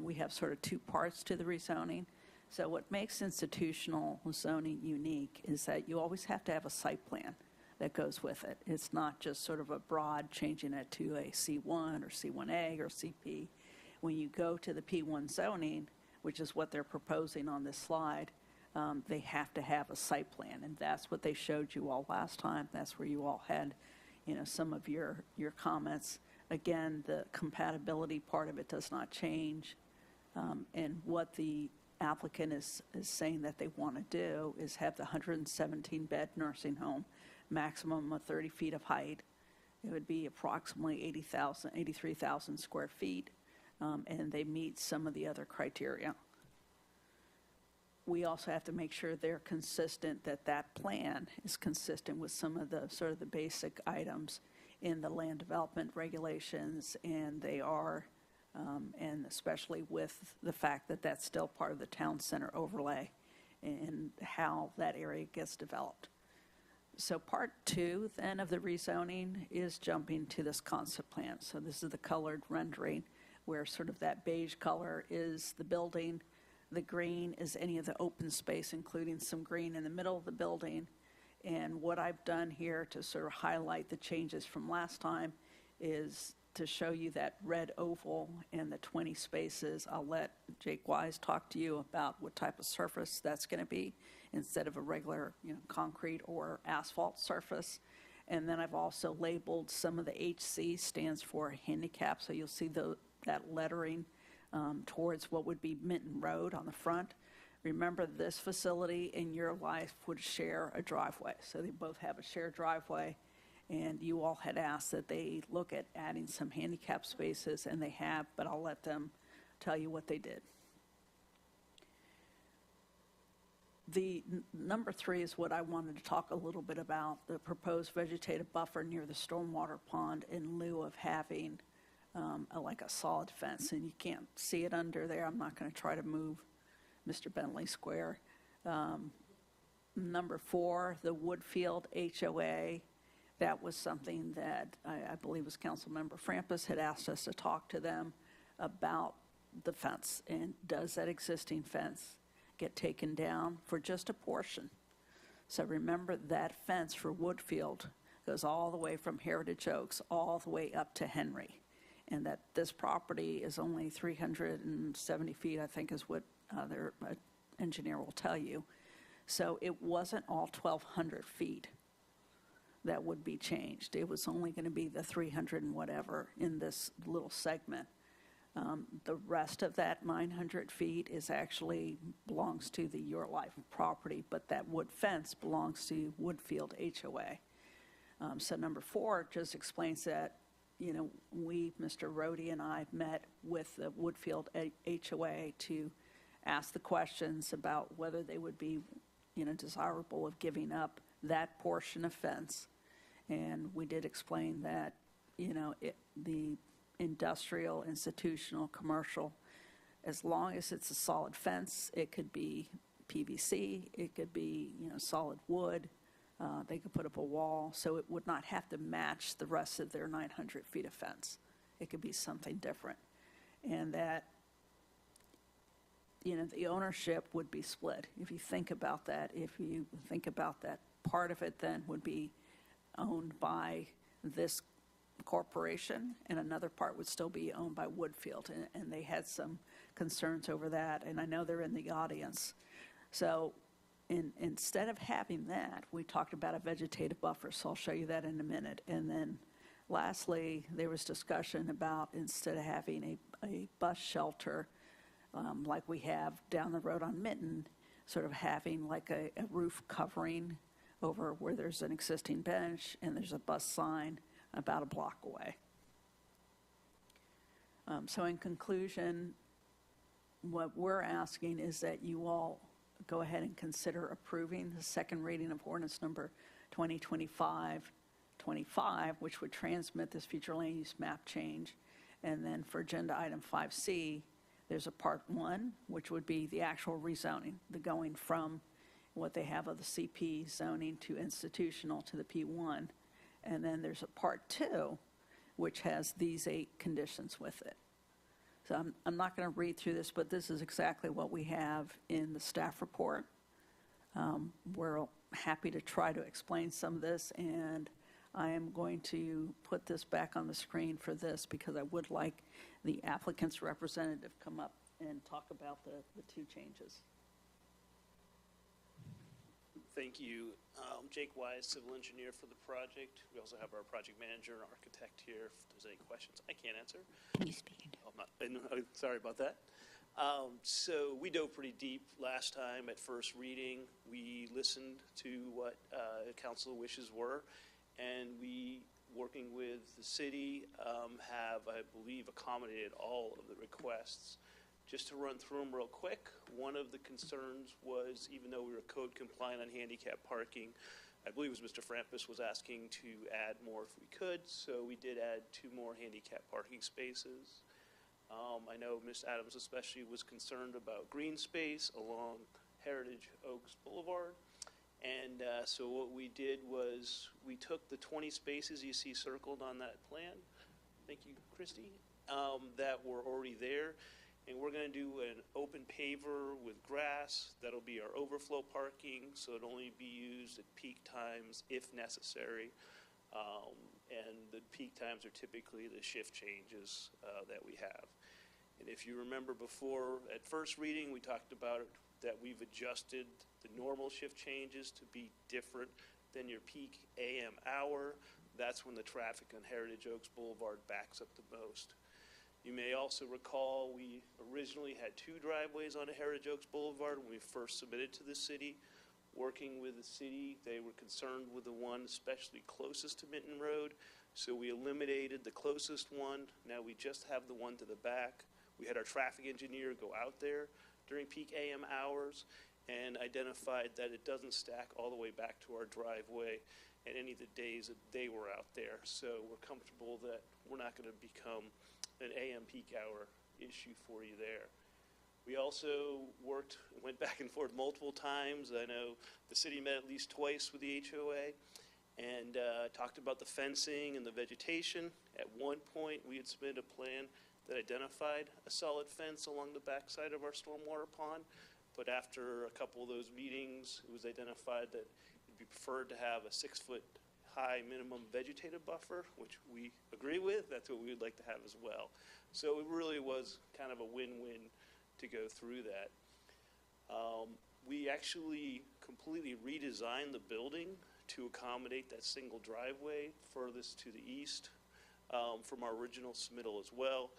S5: we have sort of two parts to the rezoning. So what makes institutional zoning unique is that you always have to have a site plan that goes with it. It's not just sort of a broad changing it to a C1 or C1A or CP. When you go to the P1 zoning, which is what they're proposing on this slide, they have to have a site plan, and that's what they showed you all last time. That's where you all had, some of your comments. Again, the compatibility part of it does not change, and what the applicant is saying that they want to do is have the 117-bed nursing home, maximum of 30 feet of height. It would be approximately 83,000 square feet, and they meet some of the other criteria. We also have to make sure they're consistent, that plan is consistent with some of the sort of the basic items in the land development regulations, and they are, and especially with the fact that that's still part of the town center overlay and how that area gets developed. So part two then of the rezoning is jumping to this concept plan. So this is the colored rendering where sort of that beige color is the building. The green is any of the open space, including some green in the middle of the building. And what I've done here to sort of highlight the changes from last time is to show you that red oval and the 20 spaces. I'll let Jake Wise talk to you about what type of surface that's going to be instead of a regular, concrete or asphalt surface. And then I've also labeled some of the HC stands for handicap, so you'll see that lettering towards what would be Minton Road on the front. Remember, this facility and your life would share a driveway, so they both have a shared driveway. And you all had asked that they look at adding some handicap spaces, and they have, but I'll let them tell you what they did. The number 3 is what I wanted to talk a little bit about, the proposed vegetative buffer near the stormwater pond in lieu of having like a solid fence. And you can't see it under there. I'm not going to try to move Mr. Bentley Square. Number 4, the Woodfield HOA. That was something that I believe was Councilmember Frampus had asked us to talk to them about the fence. And does that existing fence get taken down for just a portion? So remember, that fence for Woodfield goes all the way from Heritage Oaks all the way up to Henry. And that this property is only 370 feet, I think is what their engineer will tell you. So it wasn't all 1,200 feet that would be changed. It was only going to be the 300 and whatever in this little segment. The rest of that 900 feet is actually belongs to the Your Life property, but that wood fence belongs to Woodfield HOA. So number 4 just explains that, we, Mr. Rohde and I met with the Woodfield HOA to ask the questions about whether they would be, desirable of giving up that portion of fence. And we did explain that, the industrial, institutional, commercial, as long as it's a solid fence, it could be PVC, it could be, solid wood, they could put up a wall, so it would not have to match the rest of their 900 feet of fence. It could be something different. And that, the ownership would be split. If you think about that, part of it then would be owned by this corporation, and another part would still be owned by Woodfield, and they had some concerns over that, and I know they're in the audience. So instead of having that, we talked about a vegetative buffer, so I'll show you that in a minute. And then lastly, there was discussion about instead of having a bus shelter like we have down the road on Mitten, sort of having like a roof covering over where there's an existing bench and there's a bus sign about a block away. So in conclusion, what we're asking is that you all go ahead and consider approving the second reading of ordinance number 2025-25, which would transmit this future land use map change. And then for agenda item 5C, there's a part 1, which would be the actual rezoning, the going from what they have of the CP zoning to institutional to the P1. And then there's a part 2, which has these 8 conditions with it. So I'm not going to read through this, but this is exactly what we have in the staff report. We're happy to try to explain some of this, and I am going to put this back on the screen for this because I would like the applicant's representative come up and talk about the 2 changes.
S16: Thank you. Jake Wise, civil engineer for the project. We also have our project manager and architect here if there's any questions I can't answer.
S1: Can you speak into it?
S16: Sorry about that. So we dove pretty deep last time at first reading. We listened to what council wishes were, and we, working with the city, have, I believe, accommodated all of the requests. Just to run through them real quick, one of the concerns was, even though we were code compliant on handicap parking, I believe it was Mr. Frampus was asking to add more if we could, so we did add 2 more handicap parking spaces. I know Ms. Adams especially was concerned about green space along Heritage Oaks Boulevard. And so what we did was we took the 20 spaces you see circled on that plan, thank you, Christy, that were already there. And we're going to do an open paver with grass. That'll be our overflow parking, so it'll only be used at peak times if necessary. And the peak times are typically the shift changes that we have. And if you remember before, at first reading, we talked about it, that we've adjusted the normal shift changes to be different than your peak AM hour. That's when the traffic on Heritage Oaks Boulevard backs up the most. You may also recall we originally had 2 driveways on Heritage Oaks Boulevard when we first submitted to the city. Working with the city, they were concerned with the one especially closest to Minton Road, so we eliminated the closest one. Now we just have the one to the back. We had our traffic engineer go out there during peak AM hours and identified that it doesn't stack all the way back to our driveway at any of the days that they were out there. So we're comfortable that we're not going to become an AM peak hour issue for you there. We also went back and forth multiple times. I know the city met at least twice with the HOA and talked about the fencing and the vegetation. At one point, we had submitted a plan that identified a solid fence along the backside of our stormwater pond. But after a couple of those meetings, it was identified that it'd be preferred to have a 6-foot high minimum vegetative buffer, which we agree with. That's what we would like to have as well. So it really was kind of a win-win to go through that. We actually completely redesigned the building to accommodate that single driveway furthest to the east from our original submittal as well.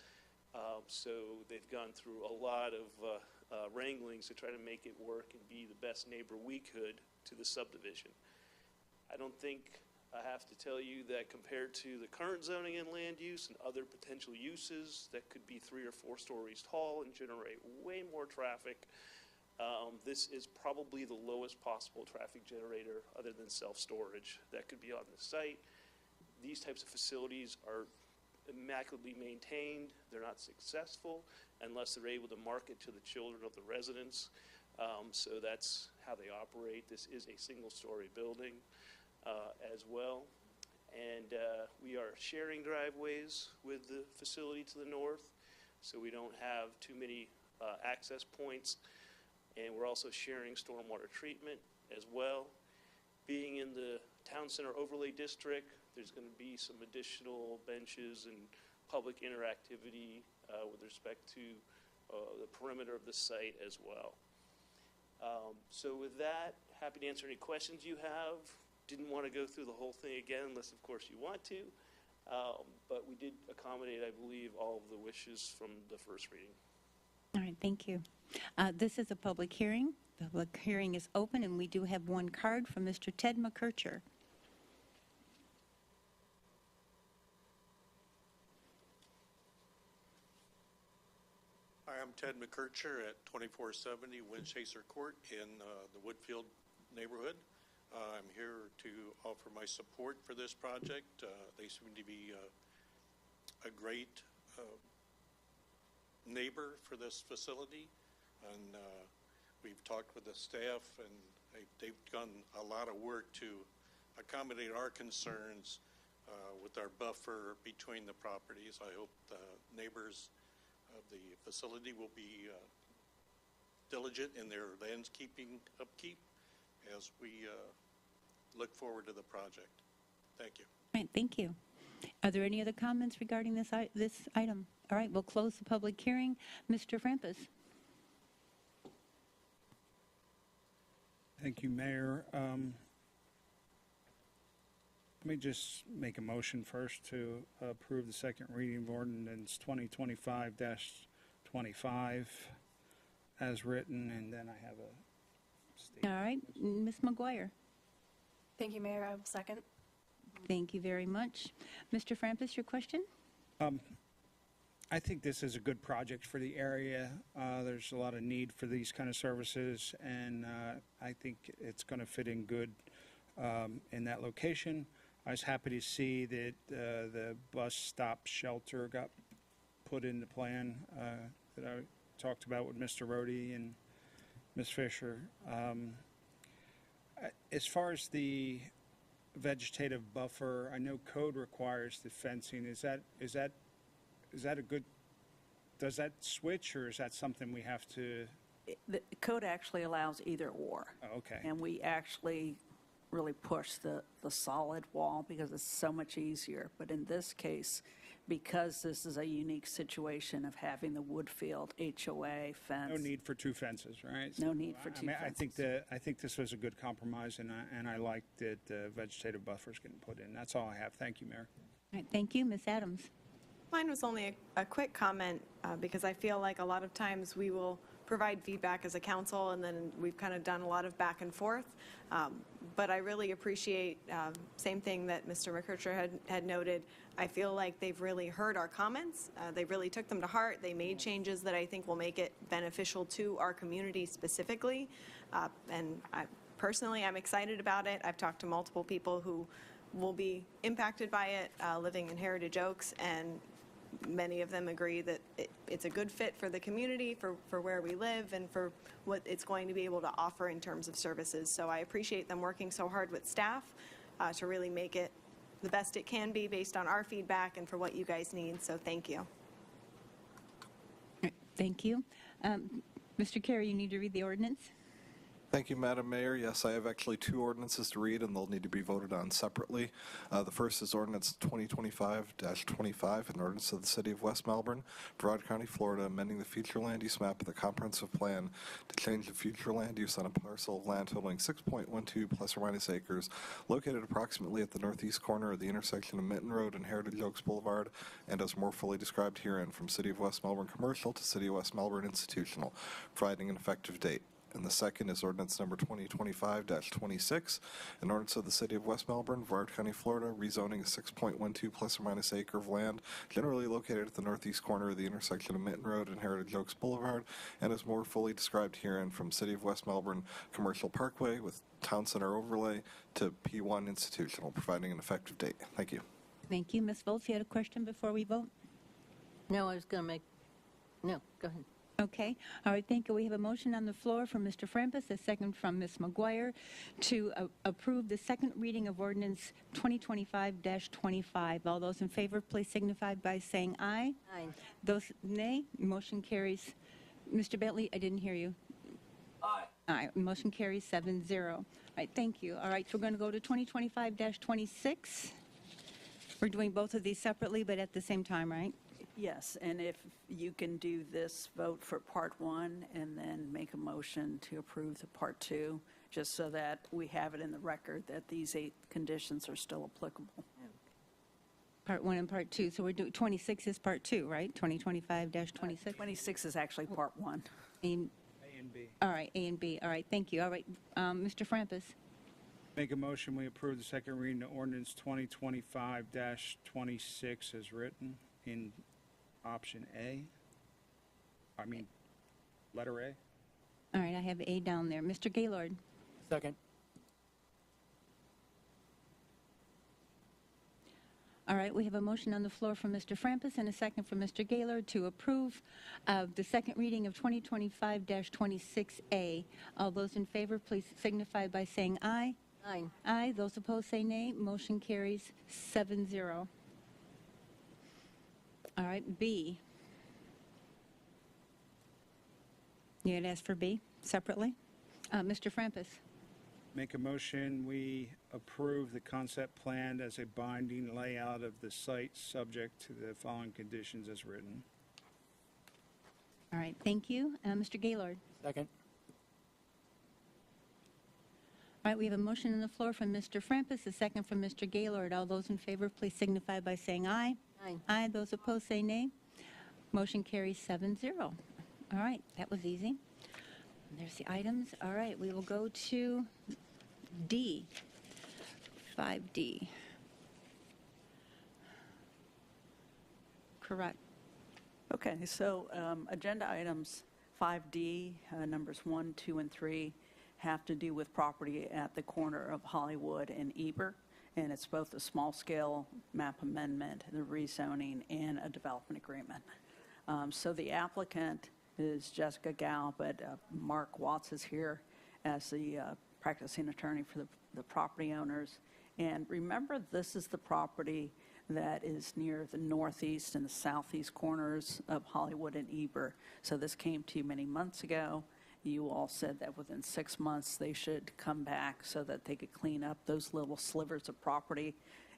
S16: So they've gone through a lot of wranglings to try to make it work and be the best neighbor we could to the subdivision. I don't think I have to tell you that compared to the current zoning and land use and other potential uses that could be 3 or 4 stories tall and generate way more traffic, this is probably the lowest possible traffic generator other than self-storage that could be on the site. These types of facilities are immaculately maintained. They're not successful unless they're able to market to the children of the residents. So that's how they operate. This is a single-story building as well. And we are sharing driveways with the facility to the north, so we don't have too many access points. And we're also sharing stormwater treatment as well. Being in the Town Center Overlay District, there's going to be some additional benches and public interactivity with respect to the perimeter of the site as well. So with that, happy to answer any questions you have. Didn't want to go through the whole thing again unless, of course, you want to. But we did accommodate, I believe, all of the wishes from the first reading.
S1: All right, thank you. This is a public hearing. The public hearing is open, and we do have one card from Mr. Ted McKercher.
S17: Hi, I'm Ted McKercher at 2470 Winchester Court in the Woodfield neighborhood. I'm here to offer my support for this project. They seem to be a great neighbor for this facility, and we've talked with the staff, and they've done a lot of work to accommodate our concerns with our buffer between the properties. I hope the neighbors of the facility will be diligent in their landscaping upkeep as we look forward to the project. Thank you.
S1: All right, thank you. Are there any other comments regarding this item? All right, we'll close the public hearing. Mr. Frampus.
S15: Thank you, Mayor. Let me just make a motion first to approve the second reading of ordinance 2025-25 as written, and then I have a statement.
S1: All right, Ms. McGuire.
S2: Thank you, Mayor. I will second.
S1: Thank you very much. Mr. Frampus, your question?
S15: I think this is a good project for the area. There's a lot of need for these kind of services, and I think it's going to fit in good in that location. I was happy to see that the bus stop shelter got put in the plan that I talked about with Mr. Rohde and Ms. Fisher. As far as the vegetative buffer, I know code requires the fencing. Is that a good, does that switch, or is that something we have to?
S5: The code actually allows either or.
S15: Oh, okay.
S5: And we actually really push the solid wall because it's so much easier. But in this case, because this is a unique situation of having the Woodfield HOA fence.
S15: No need for two fences, right?
S5: No need for two fences.
S15: I think this was a good compromise, and I like that vegetative buffer's getting put in. That's all I have. Thank you, Mayor.
S1: All right, thank you. Ms. Adams.
S14: Mine was only a quick comment because I feel like a lot of times we will provide feedback as a council, and then we've kind of done a lot of back and forth. But I really appreciate, same thing that Mr. McKercher had noted, I feel like they've really heard our comments. They really took them to heart. They made changes that I think will make it beneficial to our community specifically. And personally, I'm excited about it. I've talked to multiple people who will be impacted by it, living in Heritage Oaks, and many of them agree that it's a good fit for the community, for where we live, and for what it's going to be able to offer in terms of services. So I appreciate them working so hard with staff to really make it the best it can be based on our feedback and for what you guys need. So thank you.
S1: Thank you. Mr. Carey, you need to read the ordinance.
S4: Thank you, Madam Mayor. Yes, I have actually two ordinances to read, and they'll need to be voted on separately. The first is ordinance 2025-25, an ordinance of the City of West Melbourne, Broward County, Florida, amending the future land use map of the comprehensive plan to change the future land use on a parcel of land totaling 6.12 plus or minus acres, located approximately at the northeast corner of the intersection of Minton Road and Heritage Oaks Boulevard, and as more fully described herein, from City of West Melbourne Commercial to City of West Melbourne Institutional, providing an effective date. And the second is ordinance number 2025-26, an ordinance of the City of West Melbourne, Broward County, Florida, rezoning a 6.12 plus or minus acre of land generally located at the northeast corner of the intersection of Minton Road and Heritage Oaks Boulevard, and is more fully described herein, from City of West Melbourne Commercial Parkway with Town Center overlay to P1 Institutional, providing an effective date. Thank you.
S1: Thank you. Ms. Volz, you had a question before we vote?
S12: No, I was going to make, no, go ahead.
S1: Okay. All right, thank you. We have a motion on the floor from Mr. Frampus, a second from Ms. McGuire, to approve the second reading of ordinance 2025-25. All those in favor, please signify by saying aye.
S12: Aye.
S1: Those nay, motion carries. Mr. Bentley, I didn't hear you.
S13: Aye.
S1: Aye. Motion carries 7-0. All right, thank you. All right, so we're going to go to 2025-26. We're doing both of these separately, but at the same time, right?
S5: Yes, and if you can do this vote for part one and then make a motion to approve the part two, just so that we have it in the record that these 8 conditions are still applicable.
S1: Part 1 and Part 2. So we're doing, 26 is Part 2, right? 2025-26?
S5: 26 is actually part one.
S1: A
S15: A and B.
S1: All right, A and B. All right, thank you. All right, Mr. Frampus.
S15: Make a motion, we approve the second reading of ordinance 2025-26 as written in option A. I mean, letter A.
S1: All right, I have A down there. Mr. Gaylord.
S10: Second.
S1: All right, we have a motion on the floor from Mr. Frampus and a second from Mr. Gaylord to approve the second reading of 2025-26A. All those in favor, please signify by saying aye.
S12: Aye.
S1: Aye. Those opposed say nay. Motion carries 7-0. All right, B. You had asked for B separately? Mr. Frampus.
S15: Make a motion, we approve the concept plan as a binding layout of the site subject to the following conditions as written.
S1: All right, thank you. Mr. Gaylord.
S10: Second.
S1: All right, we have a motion on the floor from Mr. Frampus, a second from Mr. Gaylord. All those in favor, please signify by saying aye.
S12: Aye.
S1: Aye. Those opposed say nay. Motion carries 7-0. All right, that was easy. There's the items. All right, we will go to D, 5D. Correct.
S5: Okay, so agenda items 5D, numbers 1, 2, and 3, have to do with property at the corner of Hollywood and Eber, and it's both a small-scale map amendment, the rezoning, and a development agreement. So the applicant is Jessica Gao, but Mark Watts is here as the practicing attorney for the property owners. And remember, this is the property that is near the northeast and the southeast corners of Hollywood and Eber. So this came to you many months ago. You all said that within 6 months they should come back so that they could clean up those little slivers of property.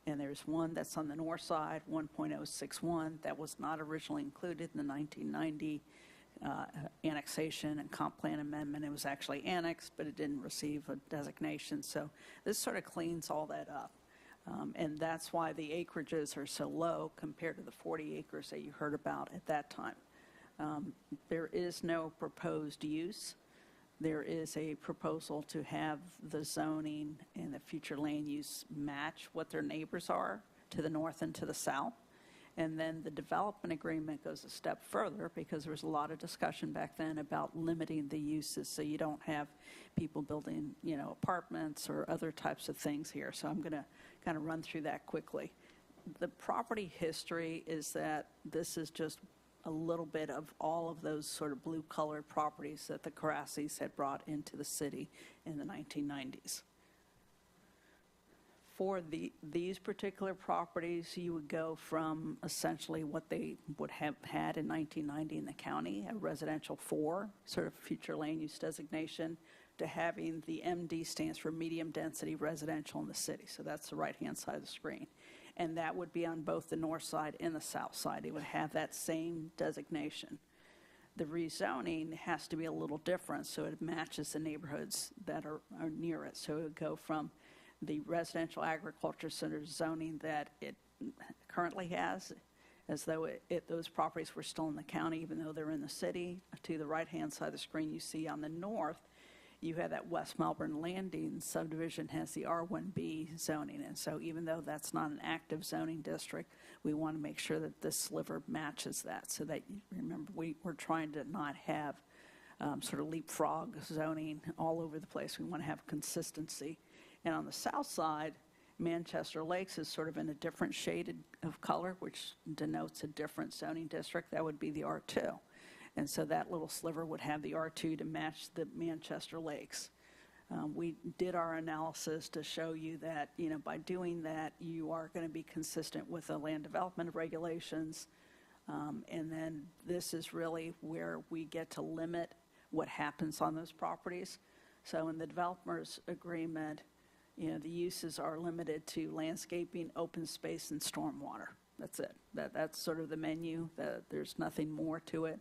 S5: And there's one that's on the north side, 1.061, that was not originally included in the 1990 annexation and comp plan amendment. It was actually annexed, but it didn't receive a designation. So this sort of cleans all that up. And that's why the acreages are so low compared to the 40 acres that you heard about at that time. There is no proposed use. There is a proposal to have the zoning and the future land use match what their neighbors are to the north and to the south. And then the development agreement goes a step further because there was a lot of discussion back then about limiting the uses so you don't have people building, apartments or other types of things here. So I'm going to kind of run through that quickly. The property history is that this is just a little bit of all of those sort of blue-colored properties that the Carassis had brought into the city in the 1990s. For these particular properties, you would go from essentially what they would have had in 1990 in the county, a residential 4, sort of future land use designation, to having the MD stands for medium density residential in the city. So that's the right-hand side of the screen. And that would be on both the north side and the south side. It would have that same designation. The rezoning has to be a little different so it matches the neighborhoods that are near it. So it would go from the residential agriculture center zoning that it currently has, as though those properties were still in the county, even though they're in the city. To the right-hand side of the screen, you see on the north, you have that West Melbourne Landing subdivision has the R1B zoning. And so even though that's not an active zoning district, we want to make sure that this sliver matches that so that, remember, we're trying to not have sort of leapfrog zoning all over the place. We want to have consistency. And on the south side, Manchester Lakes is sort of in a different shade of color, which denotes a different zoning district. That would be the R2. And so that little sliver would have the R2 to match the Manchester Lakes. We did our analysis to show you that, by doing that, you are going to be consistent with the land development regulations. And then this is really where we get to limit what happens on those properties. So in the developer's agreement, the uses are limited to landscaping, open space, and stormwater. That's it. That's sort of the menu, that there's nothing more to it,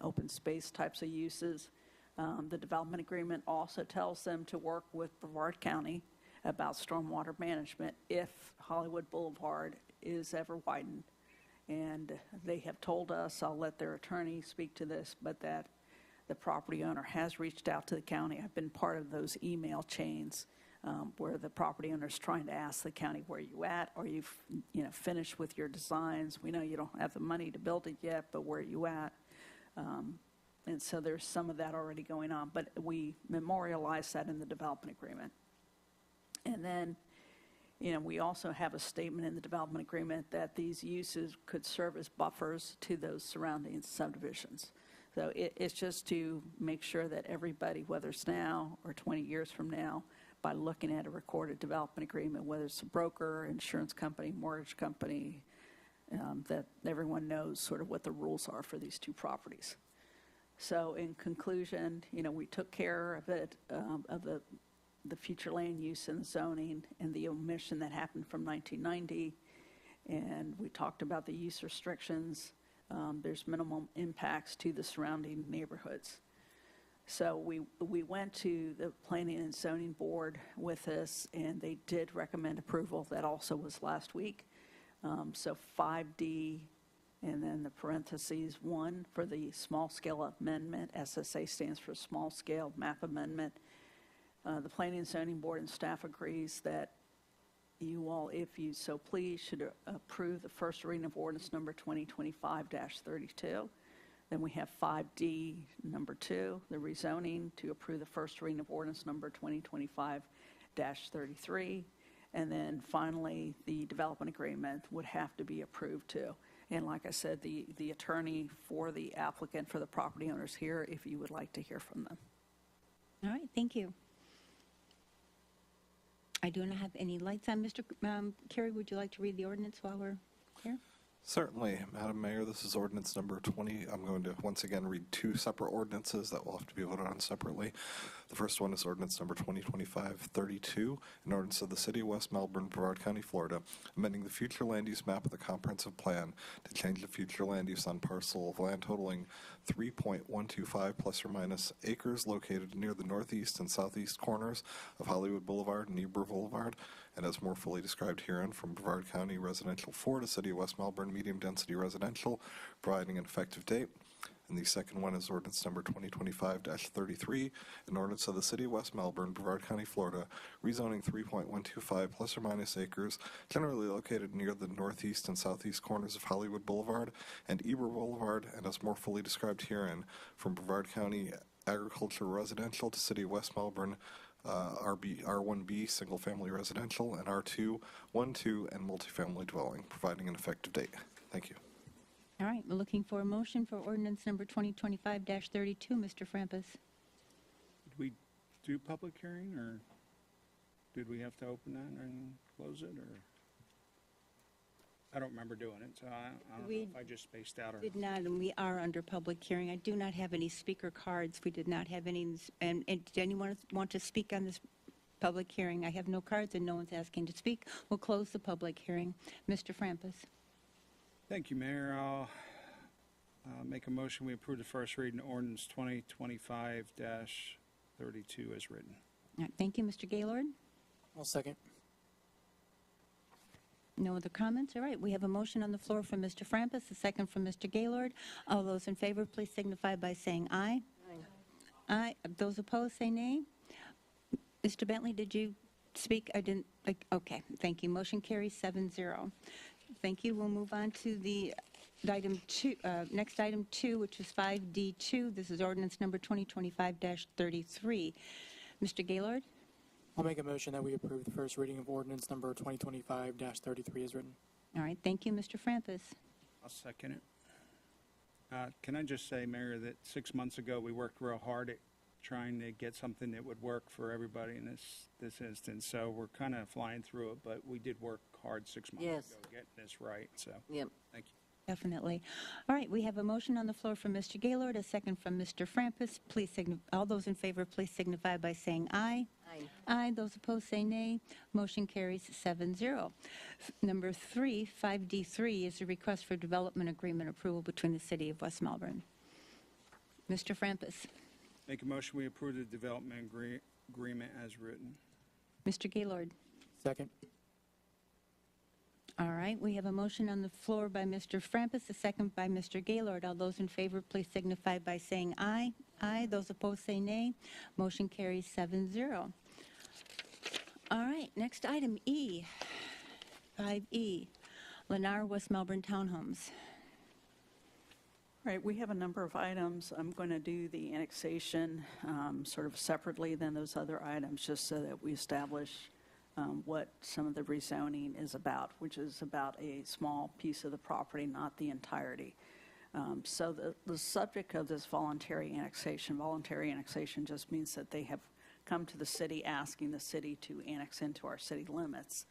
S5: open space types of uses. The development agreement also tells them to work with Brevard County about stormwater management if Hollywood Boulevard is ever widened. And they have told us, I'll let their attorney speak to this, but that the property owner has reached out to the county. I've been part of those email chains where the property owner is trying to ask the county, where you at? Are you, finished with your designs? We know you don't have the money to build it yet, but where are you at? And so there's some of that already going on, but we memorialize that in the development agreement. And then, we also have a statement in the development agreement that these uses could serve as buffers to those surrounding subdivisions. So it's just to make sure that everybody, whether it's now or 20 years from now, by looking at a recorded development agreement, whether it's a broker, insurance company, mortgage company, that everyone knows sort of what the rules are for these two properties. So in conclusion, we took care of it, of the future land use and zoning and the omission that happened from 1990. And we talked about the use restrictions. There's minimum impacts to the surrounding neighborhoods. So we went to the Planning and Zoning Board with this, and they did recommend approval. That also was last week. So 5D, and then the parentheses 1 for the small scale amendment. SSA stands for small scale map amendment. The Planning and Zoning Board and staff agrees that you all, if you so please, should approve the first reading of ordinance number 2025-32. Then we have 5D, number 2, the rezoning, to approve the first reading of ordinance number 2025-33. And then finally, the development agreement would have to be approved too. And like I said, the attorney for the applicant, for the property owners here, if you would like to hear from them.
S1: All right, thank you. I do not have any lights on. Mr. Carey, would you like to read the ordinance while we're here?
S4: Certainly, Madam Mayor, this is ordinance number 20. I'm going to once again read two separate ordinances that will have to be voted on separately. The first one is ordinance number 2025-32, an ordinance of the City of West Melbourne, Brevard County, Florida, amending the future land use map of the comprehensive plan to change the future land use on parcel of land totaling 3.125 plus or minus acres located near the northeast and southeast corners of Hollywood Boulevard and Eber Boulevard, and as more fully described herein, from Brevard County Residential 4 to City of West Melbourne Medium Density Residential, providing an effective date. And the second one is ordinance number 2025-33, an ordinance of the City of West Melbourne, Brevard County, Florida, rezoning 3.125 plus or minus acres, generally located near the northeast and southeast corners of Hollywood Boulevard and Eber Boulevard, and as more fully described herein, from Brevard County Agriculture Residential to City of West Melbourne, R1B, single-family residential, and R2, 1-2, and multifamily dwelling, providing an effective date. Thank you.
S1: All right, we're looking for a motion for ordinance number 2025-32. Mr. Frampus.
S15: Did we do public hearing, or did we have to open that and close it, or? I don't remember doing it, so I don't know if I just spaced out or.
S1: Did not, and we are under public hearing. I do not have any speaker cards. We did not have any, and did anyone want to speak on this public hearing? I have no cards and no one's asking to speak. We'll close the public hearing. Mr. Frampus.
S15: Thank you, Mayor. I'll make a motion. We approve the first reading ordinance 2025-32 as written.
S1: All right, thank you, Mr. Gaylord.
S18: I'll second.
S1: No other comments? All right, we have a motion on the floor from Mr. Frampus, a second from Mr. Gaylord. All those in favor, please signify by saying aye. Aye. Those opposed, say nay. Mr. Bentley, did you speak? I didn't. Okay, thank you. Motion carries 7-0. Thank you. We'll move on to the item 2, next item 2, which is 5D2. This is ordinance number 2025-33. Mr. Gaylord?
S18: I'll make a motion that we approve the first reading of ordinance number 2025-33 as written.
S1: All right. Thank you, Mr. Frampus.
S15: I'll second it. Can I just say, Mayor, that 6 months ago we worked real hard at trying to get something that would work for everybody in this instance. So we're kind of flying through it, but we did work hard 6 months ago getting this right. So
S12: Yep.
S15: Thank you.
S1: Definitely. All right, we have a motion on the floor from Mr. Gaylord, a second from Mr. Frampus. Please all those in favor, please signify by saying aye.
S12: Aye.
S1: Aye. Those opposed say nay. Motion carries 7-0. Number 3, 5D3, is a request for development agreement approval between the City of West Melbourne. Mr. Frampus.
S15: Make a motion, we approve the development agreement as written.
S1: Mr. Gaylord.
S18: Second.
S1: All right, we have a motion on the floor by Mr. Frampus, a second by Mr. Gaylord. All those in favor, please signify by saying aye. Aye. Those opposed say nay. Motion carries 7-0. All right, next item, E, 5E, Lennar West Melbourne Townhomes.
S5: All right, we have a number of items. I'm going to do the annexation sort of separately than those other items, just so that we establish what some of the rezoning is about, which is about a small piece of the property, not the entirety. So the subject of this voluntary annexation just means that they have come to the city asking the city to annex into our city limits.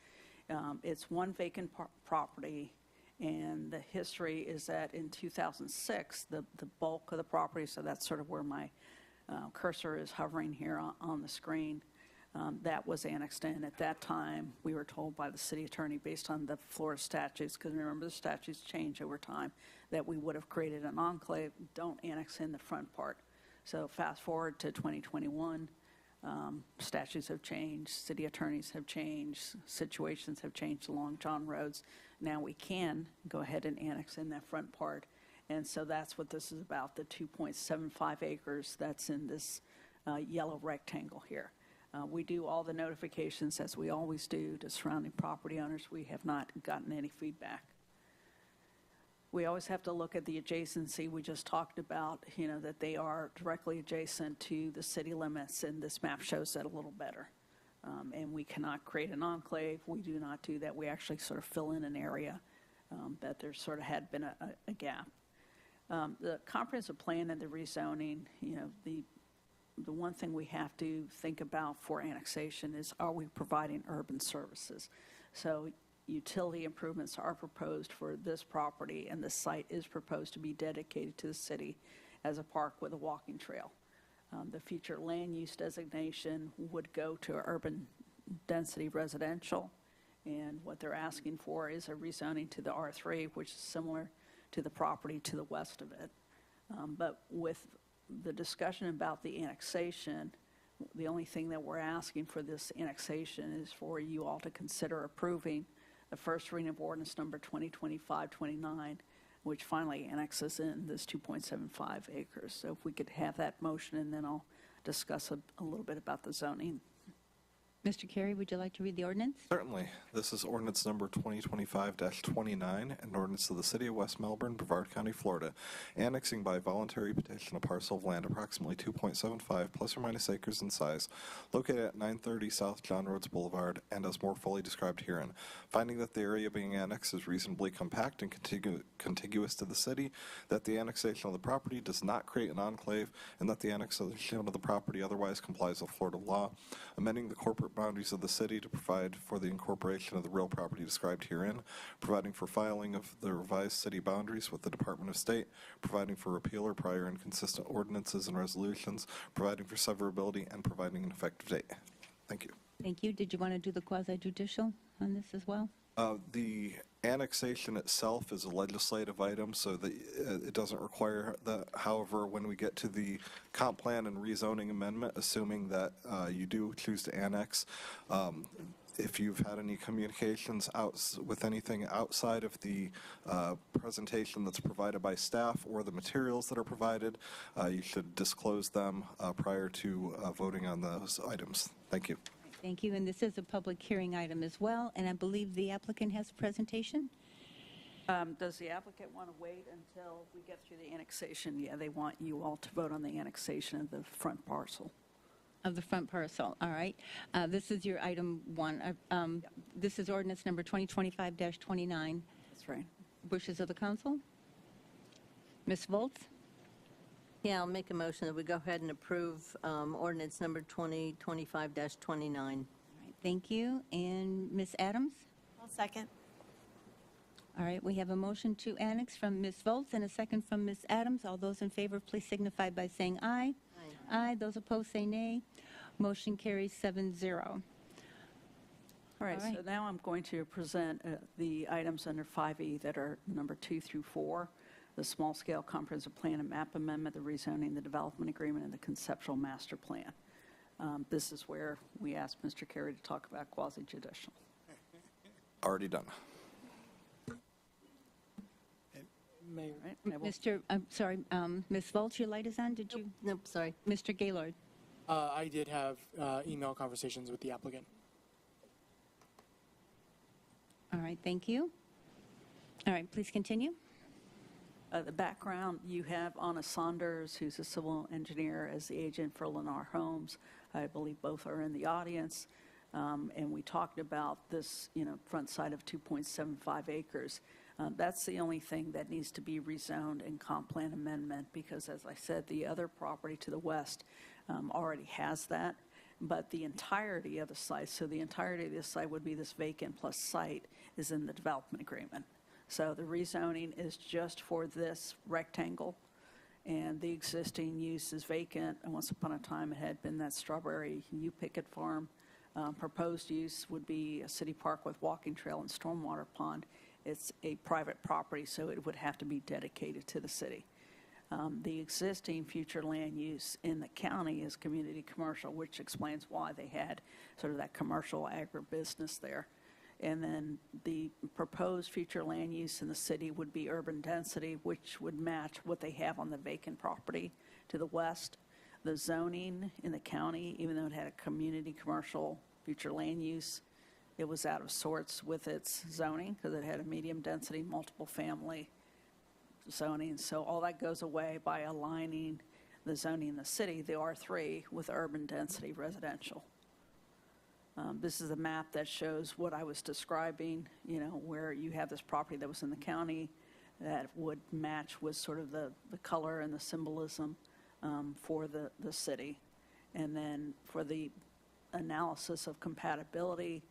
S5: It's one vacant property, and the history is that in 2006, the bulk of the property, so that's sort of where my cursor is hovering here on the screen, that was annexed in. At that time, we were told by the city attorney, based on the Florida statutes, because remember the statutes change over time, that we would have created an enclave. Don't annex in the front part. So fast forward to 2021, statutes have changed, city attorneys have changed, situations have changed along John Roads. Now we can go ahead and annex in that front part. And so that's what this is about, the 2.75 acres that's in this yellow rectangle here. We do all the notifications, as we always do, to surrounding property owners. We have not gotten any feedback. We always have to look at the adjacency. We just talked about, that they are directly adjacent to the city limits, and this map shows that a little better. And we cannot create an enclave. We do not do that. We actually sort of fill in an area that there sort of had been a gap. The comprehensive plan and the rezoning, the one thing we have to think about for annexation is, are we providing urban services? So utility improvements are proposed for this property, and the site is proposed to be dedicated to the city as a park with a walking trail. The future land use designation would go to urban density residential, and what they're asking for is a rezoning to the R3, which is similar to the property to the west of it. But with the discussion about the annexation, the only thing that we're asking for this annexation is for you all to consider approving the first reading of ordinance number 2025-29, which finally annexes in this 2.75 acres. So if we could have that motion, and then I'll discuss a little bit about the zoning.
S1: Mr. Carey, would you like to read the ordinance?
S4: Certainly. This is ordinance number 2025-29, an ordinance of the City of West Melbourne, Brevard County, Florida, annexing by voluntary petition a parcel of land approximately 2.75 plus or minus acres in size, located at 930 South John Roads Boulevard, and as more fully described herein. Finding that the area being annexed is reasonably compact and contiguous to the city, that the annexation of the property does not create an enclave, and that the annexation of the property otherwise complies with Florida law, amending the corporate boundaries of the city to provide for the incorporation of the real property described herein, providing for filing of the revised city boundaries with the Department of State, providing for repeal or prior inconsistent ordinances and resolutions, providing for severability, and providing an effective date. Thank you.
S1: Thank you. Did you want to do the quasi-judicial on this as well?
S4: The annexation itself is a legislative item, so that it doesn't require that. However, when we get to the comp plan and rezoning amendment, assuming that you do choose to annex, if you've had any communications with anything outside of the presentation that's provided by staff or the materials that are provided, you should disclose them prior to voting on those items. Thank you.
S1: Thank you. And this is a public hearing item as well, and I believe the applicant has a presentation.
S5: Does the applicant want to wait until we get through the annexation? Yeah, they want you all to vote on the annexation of the front parcel.
S1: Of the front parcel, all right. This is your item 1. This is ordinance number 2025-29.
S5: That's right.
S1: Wishes of the council? Ms. Volz?
S12: Yeah, I'll make a motion that we go ahead and approve ordinance number 2025-29.
S1: Thank you. And Ms. Adams?
S14: I'll second.
S1: All right, we have a motion to annex from Ms. Volz and a second from Ms. Adams. All those in favor, please signify by saying aye. Aye. Those opposed, say nay. Motion carries 7-0.
S5: All right,
S1: All right.
S5: so now I'm going to present the items under 5E that are number 2 through 4, the small-scale comprehensive plan and map amendment, the rezoning, the development agreement, and the conceptual master plan. This is where we asked Mr. Carey to talk about quasi-judicial.
S4: Already done.
S18: Mayor.
S5: Right? I will-
S1: Mr., I'm sorry, Ms. Volz, your light is on, did you?
S12: Nope, sorry.
S1: Mr. Gaylord?
S18: I did have email conversations with the applicant.
S1: All right, thank you. All right, please continue.
S5: The background, you have Anna Saunders, who's a civil engineer, as the agent for Lennar Homes. I believe both are in the audience. And we talked about this, front side of 2.75 acres. That's the only thing that needs to be rezoned in comp plan amendment, because as I said, the other property to the west already has that. But the entirety of the site, so the entirety of this site would be this vacant plus site, is in the development agreement. So the rezoning is just for this rectangle, and the existing use is vacant. And once upon a time, it had been that strawberry U-Picket farm. Proposed use would be a city park with walking trail and stormwater pond. It's a private property, so it would have to be dedicated to the city. The existing future land use in the county is community commercial, which explains why they had sort of that commercial agribusiness there. And then the proposed future land use in the city would be urban density, which would match what they have on the vacant property to the west. The zoning in the county, even though it had a community commercial future land use, it was out of sorts with its zoning because it had a medium density, multiple family zoning. So all that goes away by aligning the zoning in the city, the R3, with urban density residential. This is a map that shows what I was describing, where you have this property that was in the county that would match with sort of the color and the symbolism for the city. And then for the analysis of compatibility,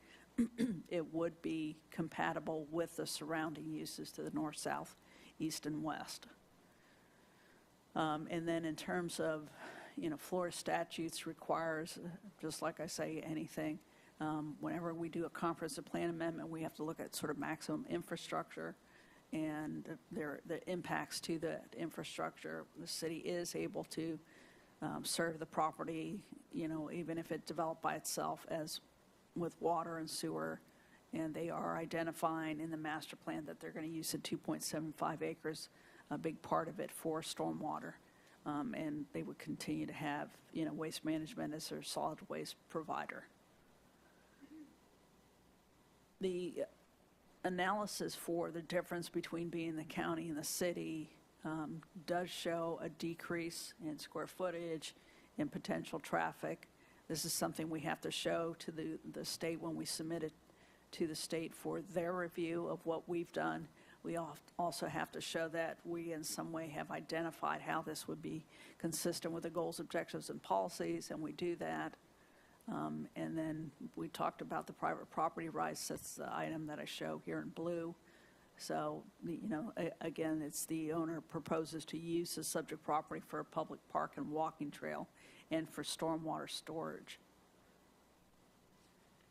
S5: it would be compatible with the surrounding uses to the north, south, east, and west. And then in terms of, Florida statutes requires, just like I say, anything. Whenever we do a comprehensive plan amendment, we have to look at sort of maximum infrastructure and the impacts to that infrastructure. The city is able to serve the property, even if it developed by itself, as with water and sewer, and they are identifying in the master plan that they're going to use the 2.75 acres, a big part of it, for stormwater. And they would continue to have, waste management as their solid waste provider. The analysis for the difference between being the county and the city does show a decrease in square footage, in potential traffic. This is something we have to show to the state when we submit it to the state for their review of what we've done. We also have to show that we in some way have identified how this would be consistent with the goals, objectives, and policies, and we do that. And then we talked about the private property rights. That's the item that I show here in blue. So, again, it's the owner proposes to use the subject property for a public park and walking trail and for stormwater storage.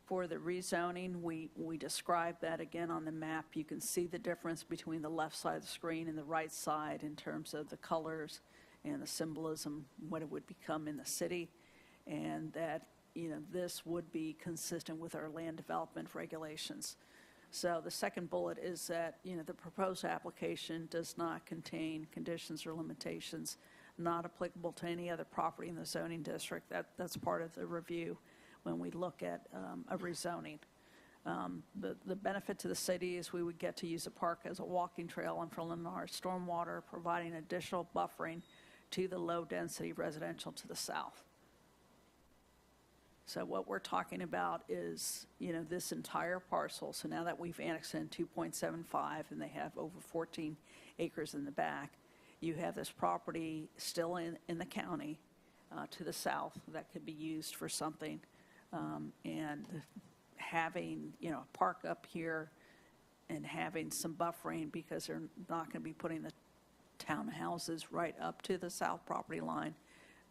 S5: For the rezoning, we describe that again on the map. You can see the difference between the left side of the screen and the right side in terms of the colors and the symbolism, what it would become in the city, and that this would be consistent with our land development regulations. So the second bullet is that, the proposed application does not contain conditions or limitations not applicable to any other property in the zoning district. That's part of the review when we look at a rezoning. The benefit to the city is we would get to use the park as a walking trail and for Lennar stormwater, providing additional buffering to the low-density residential to the south. So what we're talking about is, this entire parcel. So now that we've annexed in 2.75 and they have over 14 acres in the back, you have this property still in the county to the south that could be used for something. And having, a park up here and having some buffering because they're not going to be putting the townhouses right up to the south property line.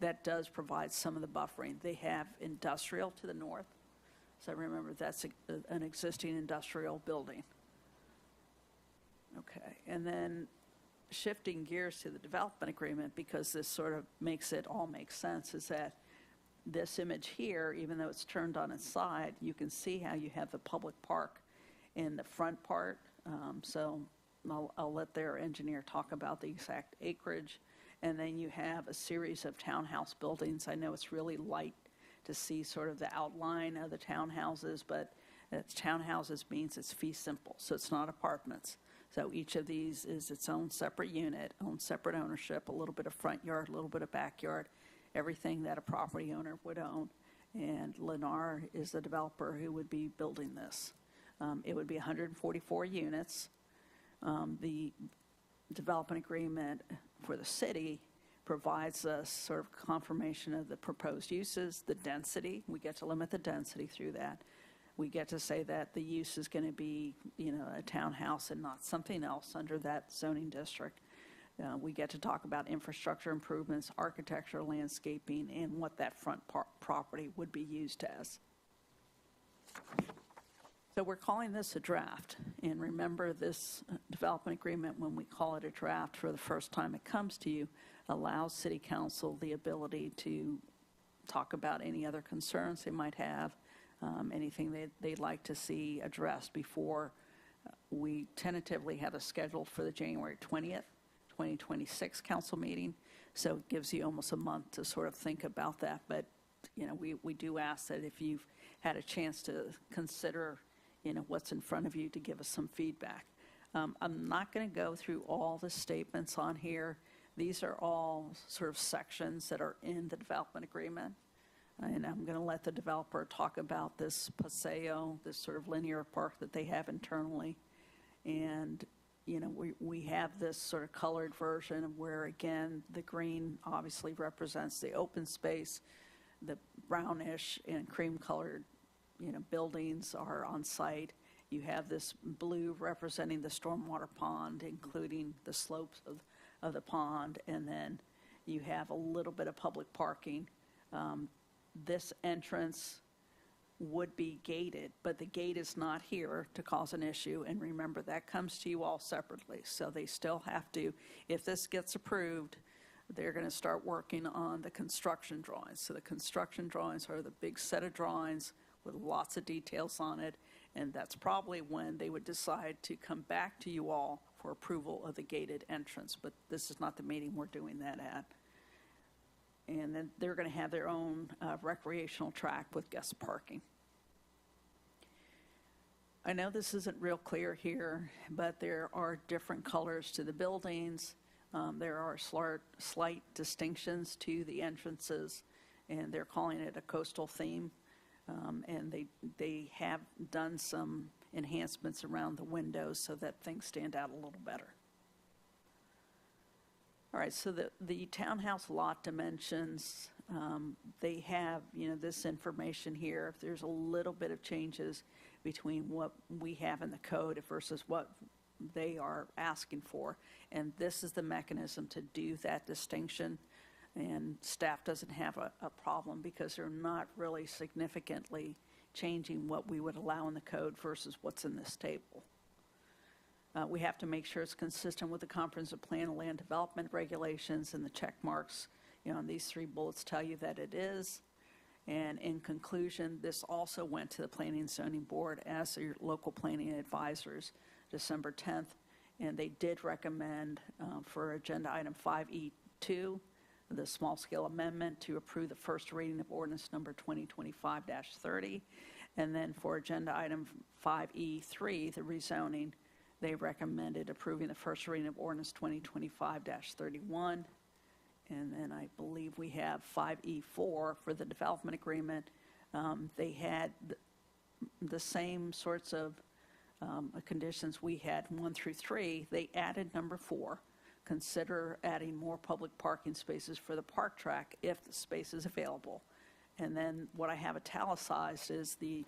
S5: That does provide some of the buffering. They have industrial to the north. So remember, that's an existing industrial building. Okay, and then shifting gears to the development agreement, because this sort of makes it all make sense, is that this image here, even though it's turned on its side, you can see how you have the public park in the front part. So I'll let their engineer talk about the exact acreage. And then you have a series of townhouse buildings. I know it's really light to see sort of the outline of the townhouses, but townhouses means it's fee simple, so it's not apartments. So each of these is its own separate unit, own separate ownership, a little bit of front yard, a little bit of backyard, everything that a property owner would own. And Lennar is the developer who would be building this. It would be 144 units. The development agreement for the city provides us sort of confirmation of the proposed uses, the density. We get to limit the density through that. We get to say that the use is going to be, a townhouse and not something else under that zoning district. We get to talk about infrastructure improvements, architecture, landscaping, and what that front property would be used as. So we're calling this a draft. And remember, this development agreement, when we call it a draft for the first time it comes to you, allows City Council the ability to talk about any other concerns they might have, anything they'd like to see addressed before we tentatively have a schedule for the January 20th, 2026 council meeting. So it gives you almost a month to sort of think about that. But, we do ask that if you've had a chance to consider, what's in front of you, to give us some feedback. I'm not going to go through all the statements on here. These are all sort of sections that are in the development agreement. And I'm going to let the developer talk about this paseo, this sort of linear park that they have internally. And, we have this sort of colored version of where, again, the green obviously represents the open space. The brownish and cream-colored, buildings are on site. You have this blue representing the stormwater pond, including the slopes of the pond. And then you have a little bit of public parking. This entrance would be gated, but the gate is not here to cause an issue. And remember, that comes to you all separately. So they still have to, if this gets approved, they're going to start working on the construction drawings. So the construction drawings are the big set of drawings with lots of details on it. And that's probably when they would decide to come back to you all for approval of the gated entrance. But this is not the meeting we're doing that at. And then they're going to have their own recreational track with guest parking. I know this isn't real clear here, but there are different colors to the buildings. There are slight distinctions to the entrances, and they're calling it a coastal theme. And they have done some enhancements around the windows so that things stand out a little better. All right, so the townhouse lot dimensions, they have, this information here. If there's a little bit of changes between what we have in the code versus what they are asking for. And this is the mechanism to do that distinction. And staff doesn't have a problem because they're not really significantly changing what we would allow in the code versus what's in this table. We have to make sure it's consistent with the comprehensive plan and land development regulations, and the check marks, on these three bullets tell you that it is. And in conclusion, this also went to the Planning and Zoning Board as your local planning advisors December 10th, and they did recommend for agenda item 5E2, the small-scale amendment to approve the first reading of ordinance number 2025-30. And then for agenda item 5E3, the rezoning, they recommended approving the first reading of ordinance 2025-31. And then I believe we have 5E4 for the development agreement. They had the same sorts of conditions we had 1 through 3. They added number 4. Consider adding more public parking spaces for the park track if the space is available. And then what I have italicized is the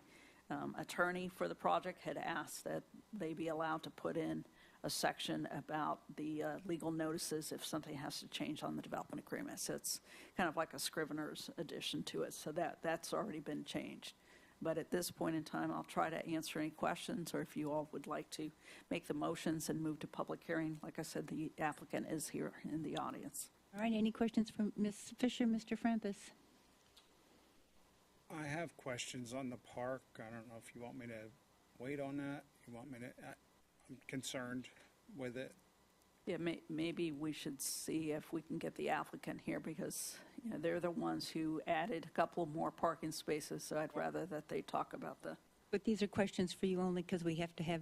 S5: attorney for the project had asked that they be allowed to put in a section about the legal notices if something has to change on the development agreement. So it's kind of like a Scrivener's addition to it. So that's already been changed. But at this point in time, I'll try to answer any questions, or if you all would like to make the motions and move to public hearing. Like I said, the applicant is here in the audience.
S1: All right, any questions from Ms. Fisher, Mr. Frampus?
S15: I have questions on the park. I don't know if you want me to wait on that. You want me to, I'm concerned with it.
S5: Yeah, maybe we should see if we can get the applicant here, because they're the ones who added a couple more parking spaces, so I'd rather that they talk about the.
S1: But these are questions for you only because we have to have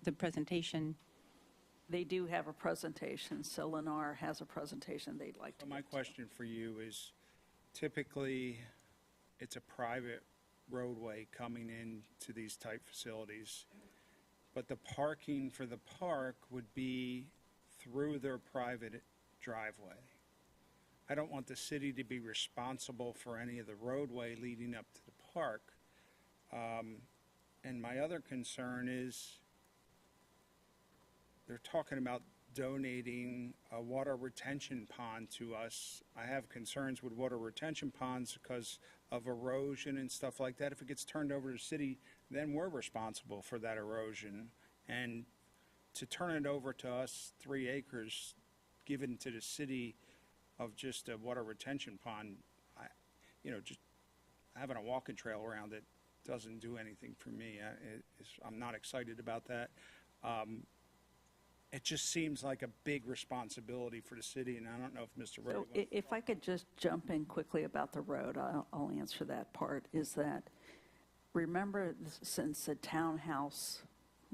S1: the presentation.
S5: They do have a presentation, so Lennar has a presentation they'd like to.
S15: So my question for you is, typically, it's a private roadway coming into these type facilities, but the parking for the park would be through their private driveway. I don't want the city to be responsible for any of the roadway leading up to the park. And my other concern is they're talking about donating a water retention pond to us. I have concerns with water retention ponds because of erosion and stuff like that. If it gets turned over to the city, then we're responsible for that erosion. And to turn it over to us, 3 acres given to the city of just a water retention pond, just having a walking trail around it doesn't do anything for me. I'm not excited about that. It just seems like a big responsibility for the city, and I don't know if Mr. Rowe.
S5: So if I could just jump in quickly about the road, I'll answer that part, is that, remember, since the townhouse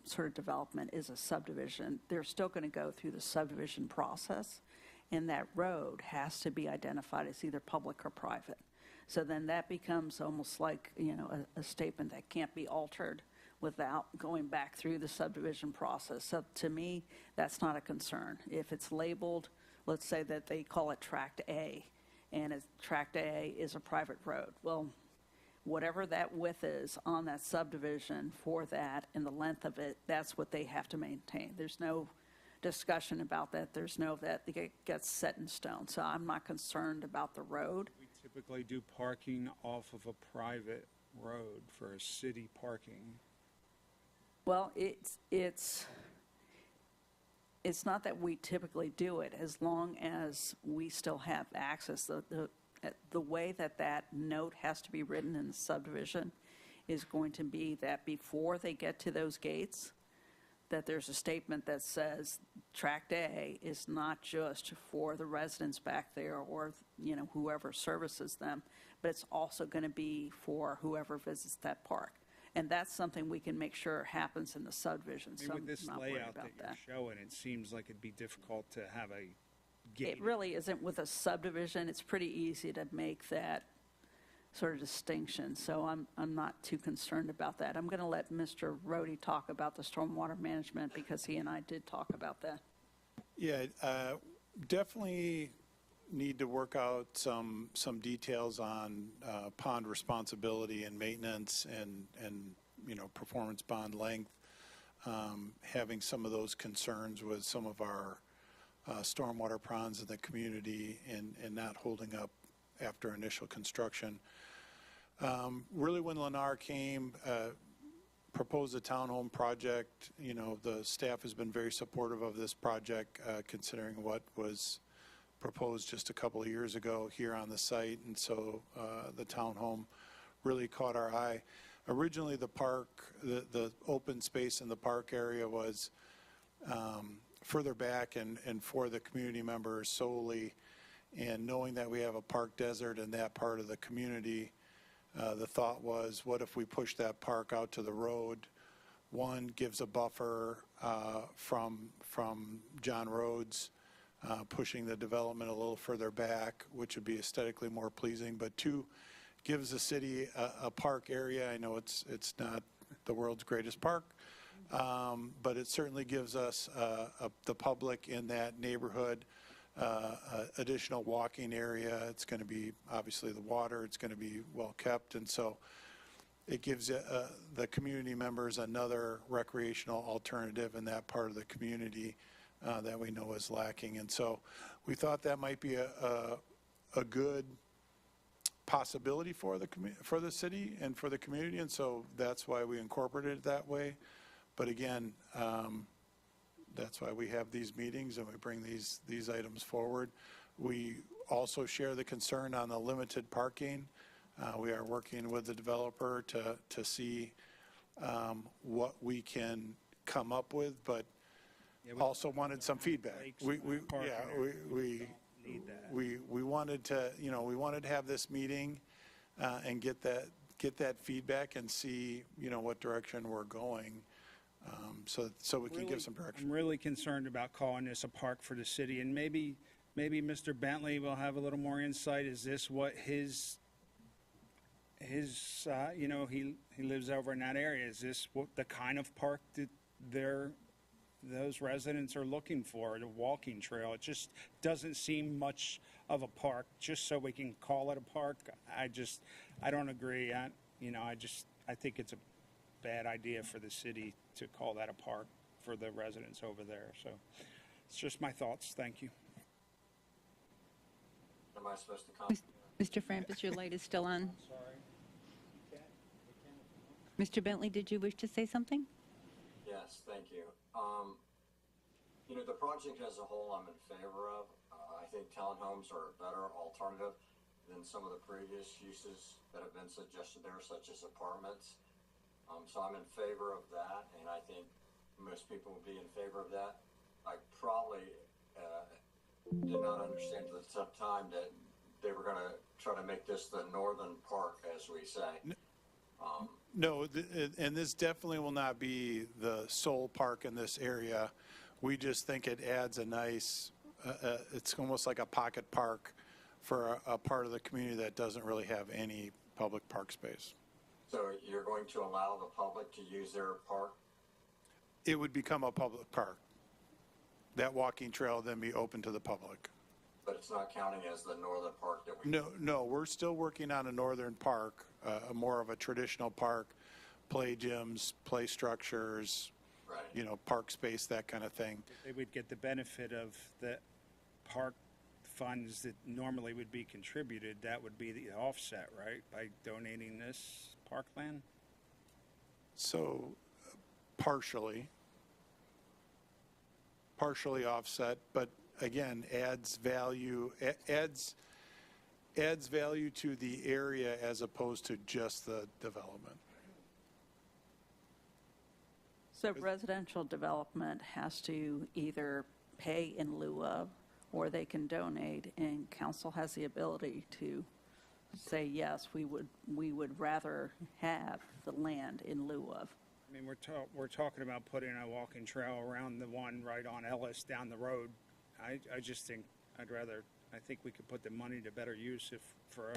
S5: sort of development is a subdivision, they're still going to go through the subdivision process, and that road has to be identified as either public or private. So then that becomes almost like, a statement that can't be altered without going back through the subdivision process. So to me, that's not a concern. If it's labeled, let's say that they call it Tract A, and Tract A is a private road. Well, whatever that width is on that subdivision for that and the length of it, that's what they have to maintain. There's no discussion about that. There's no that it gets set in stone. So I'm not concerned about the road.
S15: We typically do parking off of a private road for a city parking.
S5: Well, it's not that we typically do it, as long as we still have access. The way that note has to be written in the subdivision is going to be that before they get to those gates, that there's a statement that says Tract A is not just for the residents back there or, whoever services them, but it's also going to be for whoever visits that park. And that's something we can make sure happens in the subdivision, so
S15: With this
S5: I'm not worried
S15: layout
S5: about
S15: that
S5: that.
S15: you're showing, it seems like it'd be difficult to have a gate.
S5: It really isn't with a subdivision. It's pretty easy to make that sort of distinction, so I'm not too concerned about that. I'm going to let Mr. Rohde talk about the stormwater management because he and I did talk about that.
S6: Yeah, definitely need to work out some details on pond responsibility and maintenance and performance bond length. Having some of those concerns with some of our stormwater ponds in the community and not holding up after initial construction. Really, when Lennar came, proposed a townhome project, the staff has been very supportive of this project, considering what was proposed just a couple of years ago here on the site, and so the townhome really caught our eye. Originally, the park, the open space in the park area was further back and for the community members solely, and knowing that we have a park desert in that part of the community, the thought was, what if we push that park out to the road? One, gives a buffer from John Rhodes, pushing the development a little further back, which would be aesthetically more pleasing. But 2, gives the city a park area. I know it's not the world's greatest park, but it certainly gives us the public in that neighborhood additional walking area. It's going to be obviously the water. It's going to be well kept, and so it gives the community members another recreational alternative in that part of the community that we know is lacking. And so we thought that might be a good possibility for the city and for the community, and so that's why we incorporated it that way. But again, that's why we have these meetings and we bring these items forward. We also share the concern on the limited parking. We are working with the developer to see what we can come up with, but also wanted some feedback. We wanted to, we wanted to have this meeting and get that feedback and see, what direction we're going, so we can give some direction.
S15: I'm really concerned about calling this a park for the city, and maybe Mr. Bentley will have a little more insight. Is this what his he lives over in that area. Is this what the kind of park that those residents are looking for, a walking trail? It just doesn't seem much of a park, just so we can call it a park. I don't agree. I think it's a bad idea for the city to call that a park for the residents over there. So it's just my thoughts. Thank you.
S13: Am I supposed to comment?
S1: Mr. Frampus, your light is still on.
S15: Sorry.
S1: Mr. Bentley, did you wish to say something?
S13: Yes, thank you. The project as a whole I'm in favor of. I think townhomes are a better alternative than some of the previous uses that have been suggested there, such as apartments. So I'm in favor of that, and I think most people would be in favor of that. I probably did not understand at the time that they were going to try to make this the northern park, as we say.
S6: No, and this definitely will not be the sole park in this area. We just think it adds a nice, it's almost like a pocket park for a part of the community that doesn't really have any public park space.
S13: So you're going to allow the public to use their park?
S6: It would become a public park. That walking trail then be open to the public.
S13: But it's not counting as the northern park that we...
S6: No, we're still working on a northern park, more of a traditional park, play gyms, play structures,
S13: right.
S6: Park space, that kind of thing.
S15: They would get the benefit of the park funds that normally would be contributed. That would be the offset, right, by donating this parkland?
S6: So partially offset, but again, adds value to the area as opposed to just the development.
S5: So residential development has to either pay in lieu of, or they can donate, and council has the ability to say, yes, we would rather have the land in lieu of.
S15: I mean, we're talking about putting a walking trail around the one right on Ellis down the road. I just think I think we could put the money to better use for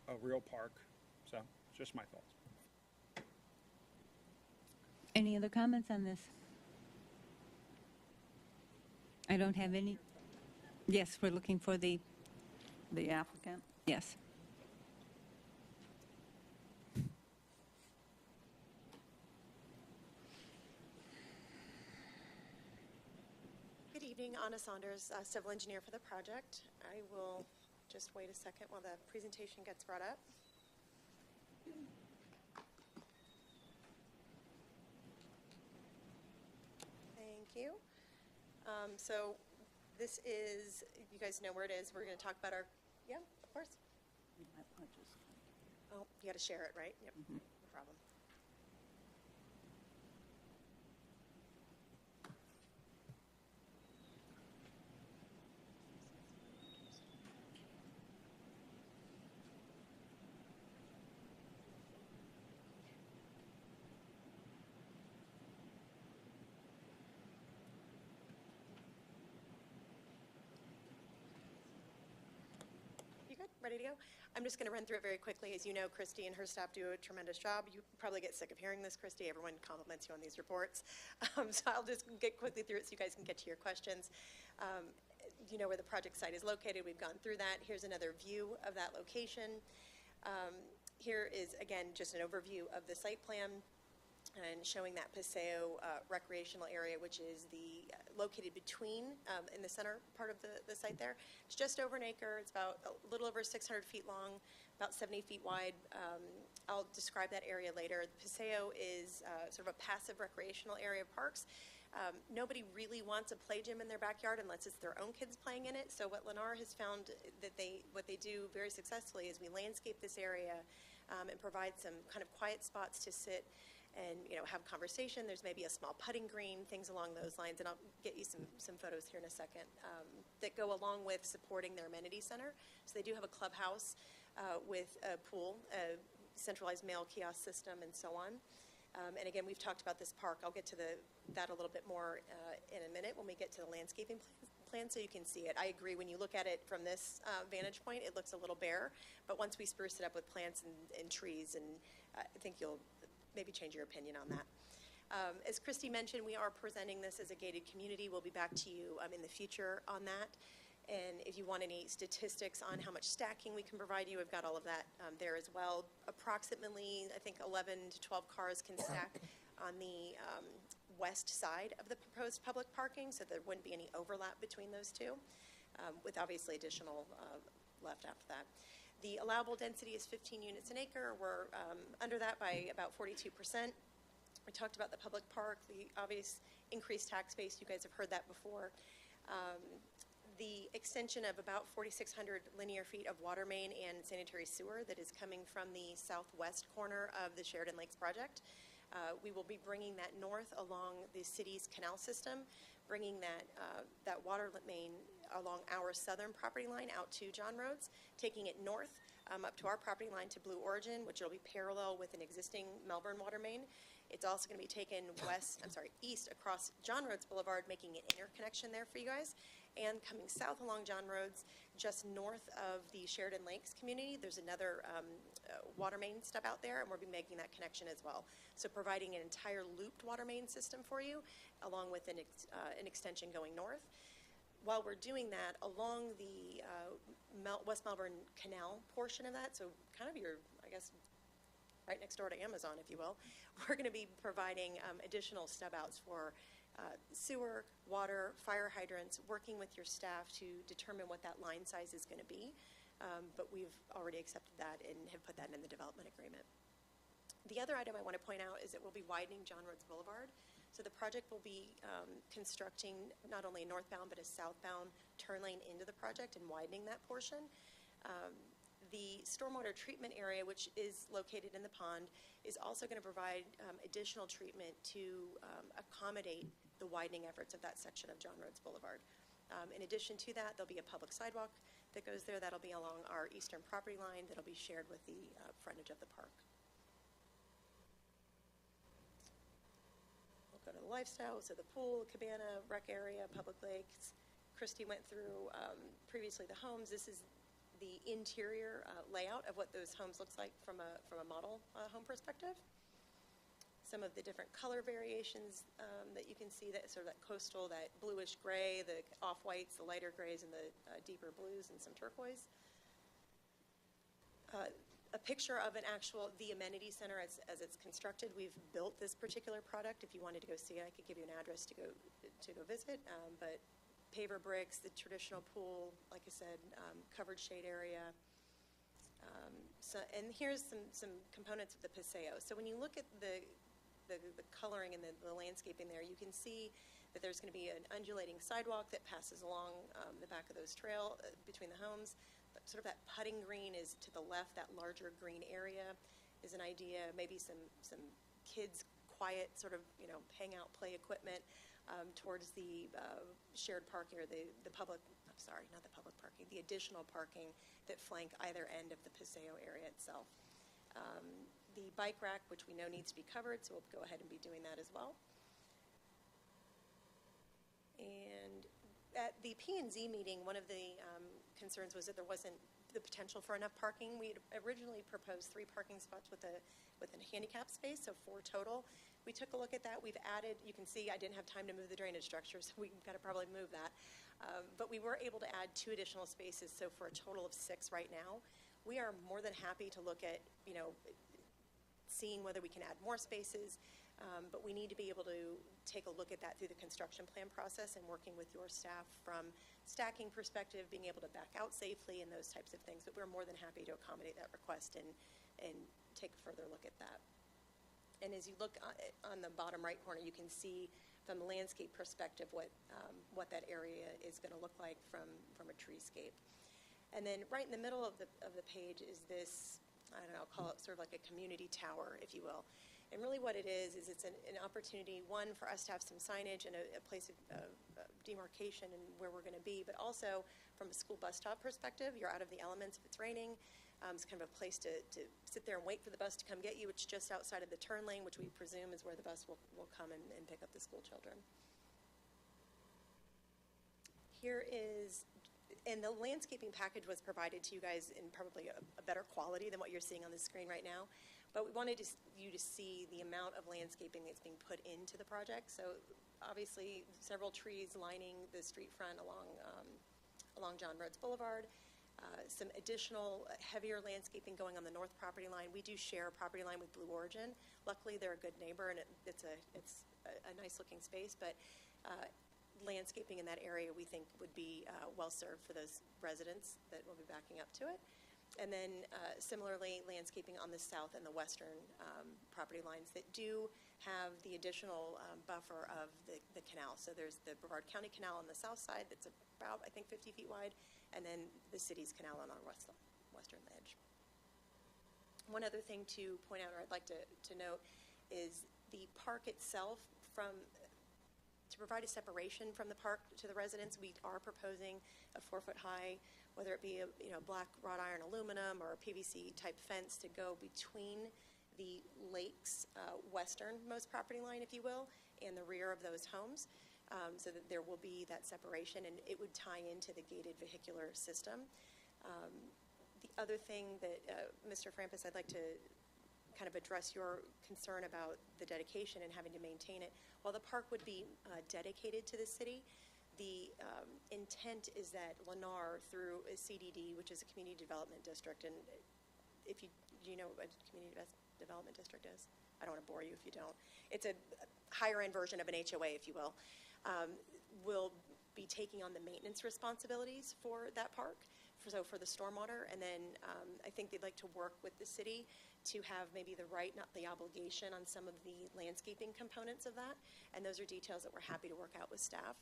S15: a real park. So, just my thoughts.
S1: Any other comments on this? I don't have any. Yes, we're looking for the
S5: applicant.
S1: Yes.
S19: Good evening, Anna Saunders, civil engineer for the project. I will just wait a second while the presentation gets brought up. Thank you. So this is, you guys know where it is. We're going to talk about our, yeah, of course. Oh, you got to share it, right? Yep, no problem. Ready to go? I'm just going to run through it very quickly. As you know, Christy and her staff do a tremendous job. You probably get sick of hearing this, Christy. Everyone compliments you on these reports. So I'll just get quickly through it so you guys can get to your questions. You know where the project site is located. We've gone through that. Here's another view of that location. Here is, again, just an overview of the site plan and showing that Paseo recreational area, which is located between, in the center part of the site there. It's just over an acre. It's about a little over 600 feet long, about 70 feet wide. I'll describe that area later. Paseo is sort of a passive recreational area of parks. Nobody really wants a play gym in their backyard unless it's their own kids playing in it. So what Lennar has found that what they do very successfully is we landscape this area and provide some kind of quiet spots to sit and have conversation. There's maybe a small putting green, things along those lines, and I'll get you some photos here in a second that go along with supporting their amenity center. So they do have a clubhouse with a pool, a centralized mail kiosk system, and so on. And again, we've talked about this park. I'll get to that a little bit more in a minute when we get to the landscaping plan so you can see it. I agree, when you look at it from this vantage point, it looks a little bare, but once we spruce it up with plants and trees, and I think you'll maybe change your opinion on that. As Christy mentioned, we are presenting this as a gated community. We'll be back to you in the future on that. And if you want any statistics on how much stacking we can provide you, we've got all of that there as well. Approximately, I think 11 to 12 cars can stack on the west side of the proposed public parking, so there wouldn't be any overlap between those two, with obviously additional left after that. The allowable density is 15 units an acre. We're under that by about 42%. We talked about the public park, the obvious increased tax base. You guys have heard that before. The extension of about 4,600 linear feet of water main and sanitary sewer that is coming from the southwest corner of the Sheridan Lakes project. We will be bringing that north along the city's canal system, bringing that water main along our southern property line out to John Roads, taking it north up to our property line to Blue Origin, which will be parallel with an existing Melbourne water main. It's also going to be taken east across John Roads Boulevard, making an interconnection there for you guys, and coming south along John Roads, just north of the Sheridan Lakes community. There's another water main stub out there, and we'll be making that connection as well. So providing an entire looped water main system for you, along with an extension going north. While we're doing that, along the West Melbourne Canal portion of that, so kind of I guess, right next door to Amazon, if you will, we're going to be providing additional stub outs for sewer, water, fire hydrants, working with your staff to determine what that line size is going to be. But we've already accepted that and have put that in the development agreement. The other item I want to point out is that we'll be widening John Roads Boulevard. So the project will be constructing not only a northbound but a southbound turn lane into the project and widening that portion. The stormwater treatment area, which is located in the pond, is also going to provide additional treatment to accommodate the widening efforts of that section of John Roads Boulevard. In addition to that, there'll be a public sidewalk that goes there. That'll be along our eastern property line that'll be shared with the frontage of the park. We'll go to the lifestyle, so the pool, cabana, rec area, public lakes. Christy went through previously the homes. This is the interior layout of what those homes looks like from a model home perspective. Some of the different color variations that you can see, that sort of that coastal, that bluish gray, the off-whites, the lighter grays, and the deeper blues, and some turquoise. A picture of the amenity center as it's constructed. We've built this particular product. If you wanted to go see it, I could give you an address to go visit. But paver bricks, the traditional pool, like I said, covered shade area. And here's some components of the Paseo. So when you look at the coloring and the landscaping there, you can see that there's going to be an undulating sidewalk that passes along the back of those between the homes. Sort of that putting green is to the left. That larger green area is an idea. Maybe some kids' quiet sort of hangout play equipment towards the shared parking, or the additional parking that flank either end of the Paseo area itself. The bike rack, which we know needs to be covered, so we'll go ahead and be doing that as well. And at the P&Z meeting, one of the concerns was that there wasn't the potential for enough parking. We had originally proposed 3 parking spots with a handicap space, so 4 total. We took a look at that. We've added, you can see I didn't have time to move the drainage structure, so we've got to probably move that. But we were able to add 2 additional spaces, so for a total of 6 right now. we are more than happy to look at, seeing whether we can add more spaces, but we need to be able to take a look at that through the construction plan process and working with your staff from stacking perspective, being able to back out safely and those types of things. But we're more than happy to accommodate that request and take a further look at that. And as you look on the bottom right corner, you can see from the landscape perspective what that area is going to look like from a treescape. And then right in the middle of the page is this, I don't know, I'll call it sort of like a community tower, if you will. And really what it is it's an opportunity, one, for us to have some signage and a place of demarcation and where we're going to be, but also from a school bus stop perspective, you're out of the elements if it's raining. It's kind of a place to sit there and wait for the bus to come get you. It's just outside of the turn lane, which we presume is where the bus will come and pick up the school children. Here is, and the landscaping package was provided to you guys in probably a better quality than what you're seeing on the screen right now. But we wanted you to see the amount of landscaping that's being put into the project. So obviously, several trees lining the street front along John Rhodes Boulevard. Some additional heavier landscaping going on the north property line. We do share a property line with Blue Origin. Luckily, they're a good neighbor, and it's a nice-looking space. But landscaping in that area, we think, would be well-served for those residents that will be backing up to it. And then similarly, landscaping on the south and the western property lines that do have the additional buffer of the canal. So there's the Brevard County Canal on the south side that's about, I think, 50 feet wide, and then the city's canal on our western edge. One other thing to point out, or I'd like to note, is the park itself to provide a separation from the park to the residents, we are proposing a 4-foot high, whether it be a black wrought iron aluminum or a PVC type fence to go between the lake's westernmost property line, if you will, and the rear of those homes, so that there will be that separation, and it would tie into the gated vehicular system. The other thing that, Mr. Frampus, I'd like to kind of address your concern about the dedication and having to maintain it. While the park would be dedicated to the city, the intent is that Lennar, through a CDD, which is a community development district, and if do you know what a community development district is? I don't want to bore you if you don't. It's a higher end version of an HOA, if you will be taking on the maintenance responsibilities for that park, so for the stormwater, and then I think they'd like to work with the city to have maybe the right, not the obligation, on some of the landscaping components of that, and those are details that we're happy to work out with staff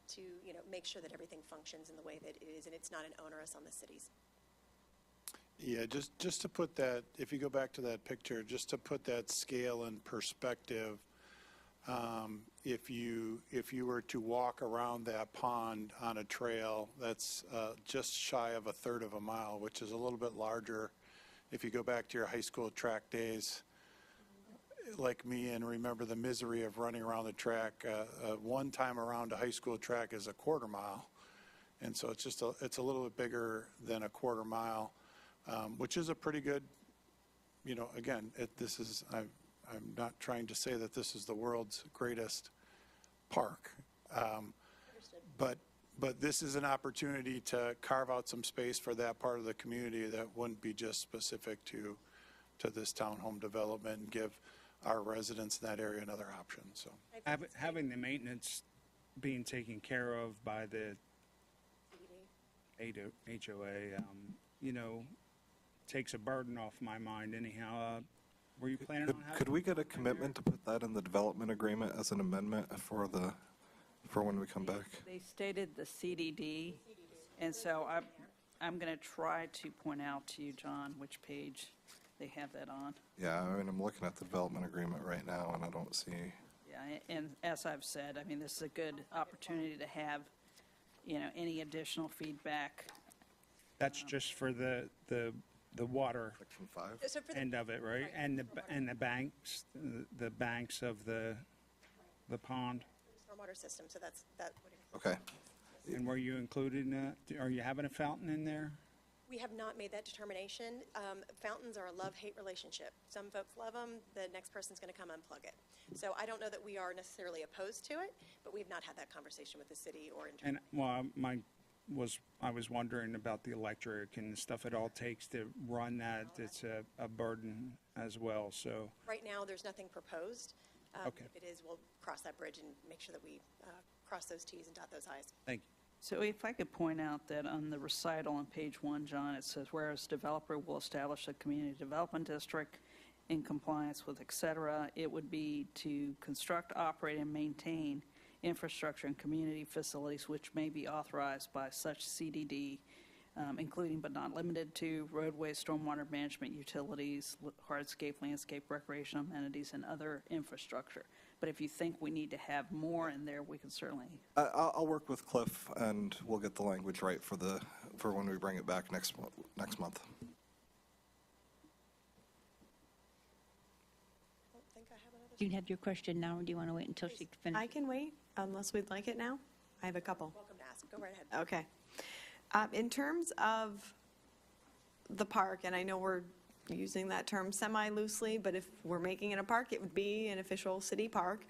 S19: to make sure that everything functions in the way that it is, and it's not an onerous on the cities.
S6: Yeah, just to put that, if you go back to that picture, just to put that scale in perspective, if you were to walk around that pond on a trail, that's just shy of 1/3 of a mile, which is a little bit larger. If you go back to your high school track days, like me, and remember the misery of running around the track, one time around a high school track is a 1/4 mile, and so it's a little bit bigger than a 1/4 mile, which is a pretty good. Again, I'm not trying to say that this is the world's greatest park, but this is an opportunity to carve out some space for that part of the community that wouldn't be just specific to this townhome development, and give our residents in that area another option. So
S15: having the maintenance being taken care of by the HOA, takes a burden off my mind anyhow. Were you planning on having?
S4: Could we get a commitment to put that in the development agreement as an amendment for when we come back?
S5: They stated the CDD, and so I'm going to try to point out to you, John, which page they have that on.
S4: Yeah, I'm looking at the development agreement right now, and I don't see.
S5: Yeah, and as I've said, this is a good opportunity to have, any additional feedback.
S15: That's just for the water
S4: Section 5.
S19: So for the,
S15: end of it, right? And the banks, the banks of the pond.
S19: stormwater system, so that's that.
S4: Okay.
S15: And were you included in that? Are you having a fountain in there?
S19: We have not made that determination. Fountains are a love-hate relationship. Some folks love them. The next person's going to come unplug it. So I don't know that we are necessarily opposed to it, but we've not had that conversation with the city or in.
S15: And well, my I was wondering about the electric and the stuff it all takes to run that. It's a burden as well, so.
S19: Right now, there's nothing proposed.
S15: Okay.
S19: If it is, we'll cross that bridge and make sure that we cross those Ts and dot those Is.
S15: Thank you.
S5: So if I could point out that on the recital on page 1, John, it says, whereas developer will establish a community development district in compliance with, et cetera, it would be to construct, operate, and maintain infrastructure and community facilities which may be authorized by such CDD, including but not limited to roadways, stormwater management, utilities, hardscape, landscape, recreational amenities, and other infrastructure. But if you think we need to have more in there, we can certainly.
S4: I'll work with Cliff, and we'll get the language right for when we bring it back next month.
S1: Do you have your question now, or do you want to wait until she finishes?
S14: I can wait, unless we'd like it now. I have a couple.
S19: Welcome to ask. Go right ahead.
S14: Okay. In terms of the park, and I know we're using that term semi-loosely, but if we're making it a park, it would be an official city park.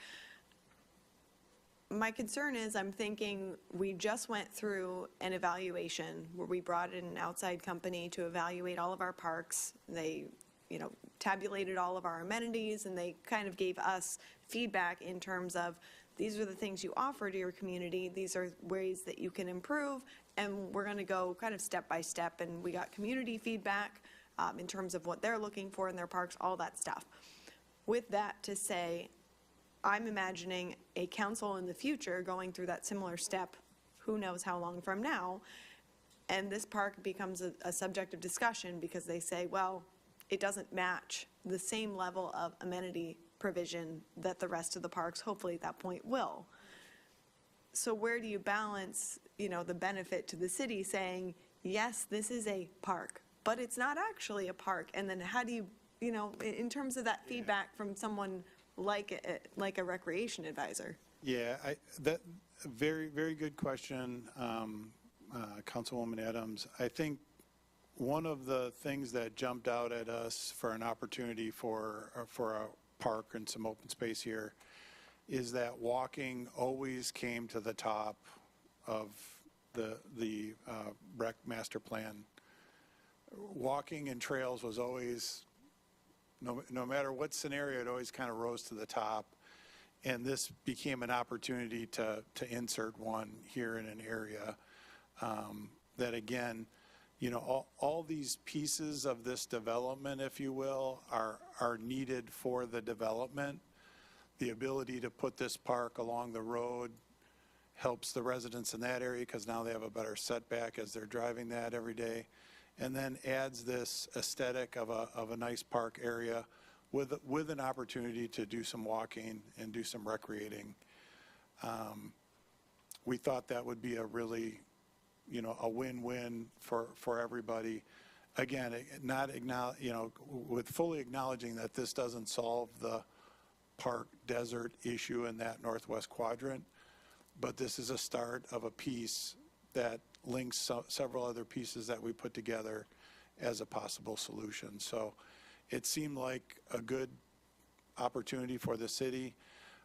S14: My concern is, I'm thinking, we just went through an evaluation where we brought in an outside company to evaluate all of our parks. They, tabulated all of our amenities, and they kind of gave us feedback in terms of, these are the things you offer to your community, these are ways that you can improve, and we're going to go kind of step by step. And we got community feedback in terms of what they're looking for in their parks, all that stuff. With that to say, I'm imagining a council in the future going through that similar step, who knows how long from now, and this park becomes a subject of discussion because they say, well, it doesn't match the same level of amenity provision that the rest of the parks, hopefully at that point, will. So where do you balance, the benefit to the city saying, yes, this is a park, but it's not actually a park? And then how do you, in terms of that feedback from someone like a recreation advisor?
S6: Yeah, that very, very good question, Councilwoman Adams. I think one of the things that jumped out at us for an opportunity for a park and some open space here is that walking always came to the top of the rec master plan. Walking and trails was always, no matter what scenario, it always kind of rose to the top. And this became an opportunity to insert one here in an area that, again, all these pieces of this development, if you will, are needed for the development. The ability to put this park along the road helps the residents in that area because now they have a better setback as they're driving that every day, and then adds this aesthetic of a nice park area with an opportunity to do some walking and do some recreating. We thought that would be a really a win-win for everybody. Again, with fully acknowledging that this doesn't solve the park desert issue in that northwest quadrant, but this is a start of a piece that links several other pieces that we put together as a possible solution. So it seemed like a good opportunity for the city.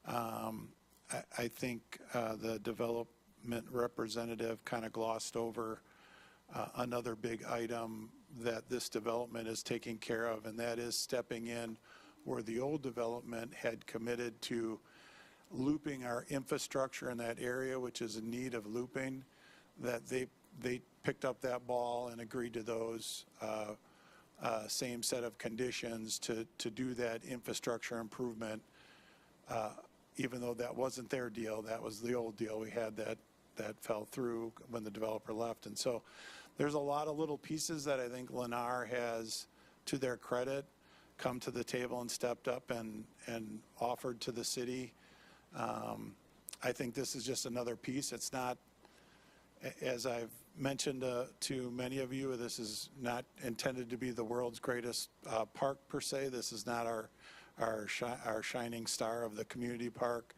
S6: I think the development representative kind of glossed over another big item that this development is taking care of, and that is stepping in where the old development had committed to looping our infrastructure in that area, which is in need of looping, that they picked up that ball and agreed to those same set of conditions to do that infrastructure improvement, even though that wasn't their deal. That was the old deal we had that fell through when the developer left. And so there's a lot of little pieces that I think Lennar has, to their credit, come to the table and stepped up and offered to the city. I think this is just another piece. It's not, as I've mentioned to many of you, this is not intended to be the world's greatest park per se. This is not our shining star of the community park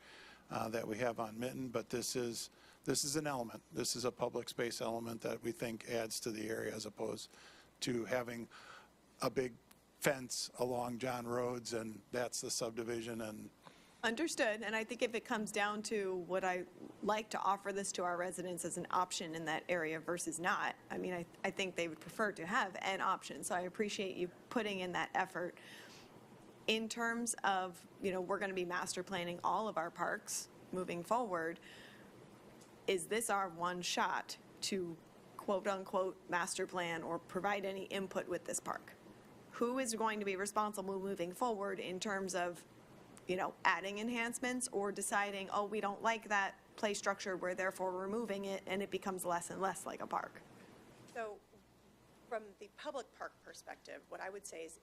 S6: that we have on Mitten, but this is an element. This is a public space element that we think adds to the area, as opposed to having a big fence along John Rhodes and that's the subdivision. And
S14: Understood, and I think if it comes down to would I like to offer this to our residents as an option in that area versus not, I mean, I think they would prefer to have an option, so I appreciate you putting in that effort. In terms of, we're going to be master planning all of our parks moving forward, is this our one shot to quote-unquote master plan or provide any input with this park? Who is going to be responsible moving forward in terms of adding enhancements or deciding, oh, we don't like that play structure, we're therefore removing it, and it becomes less and less like a park?
S19: So from the public park perspective, what I would say is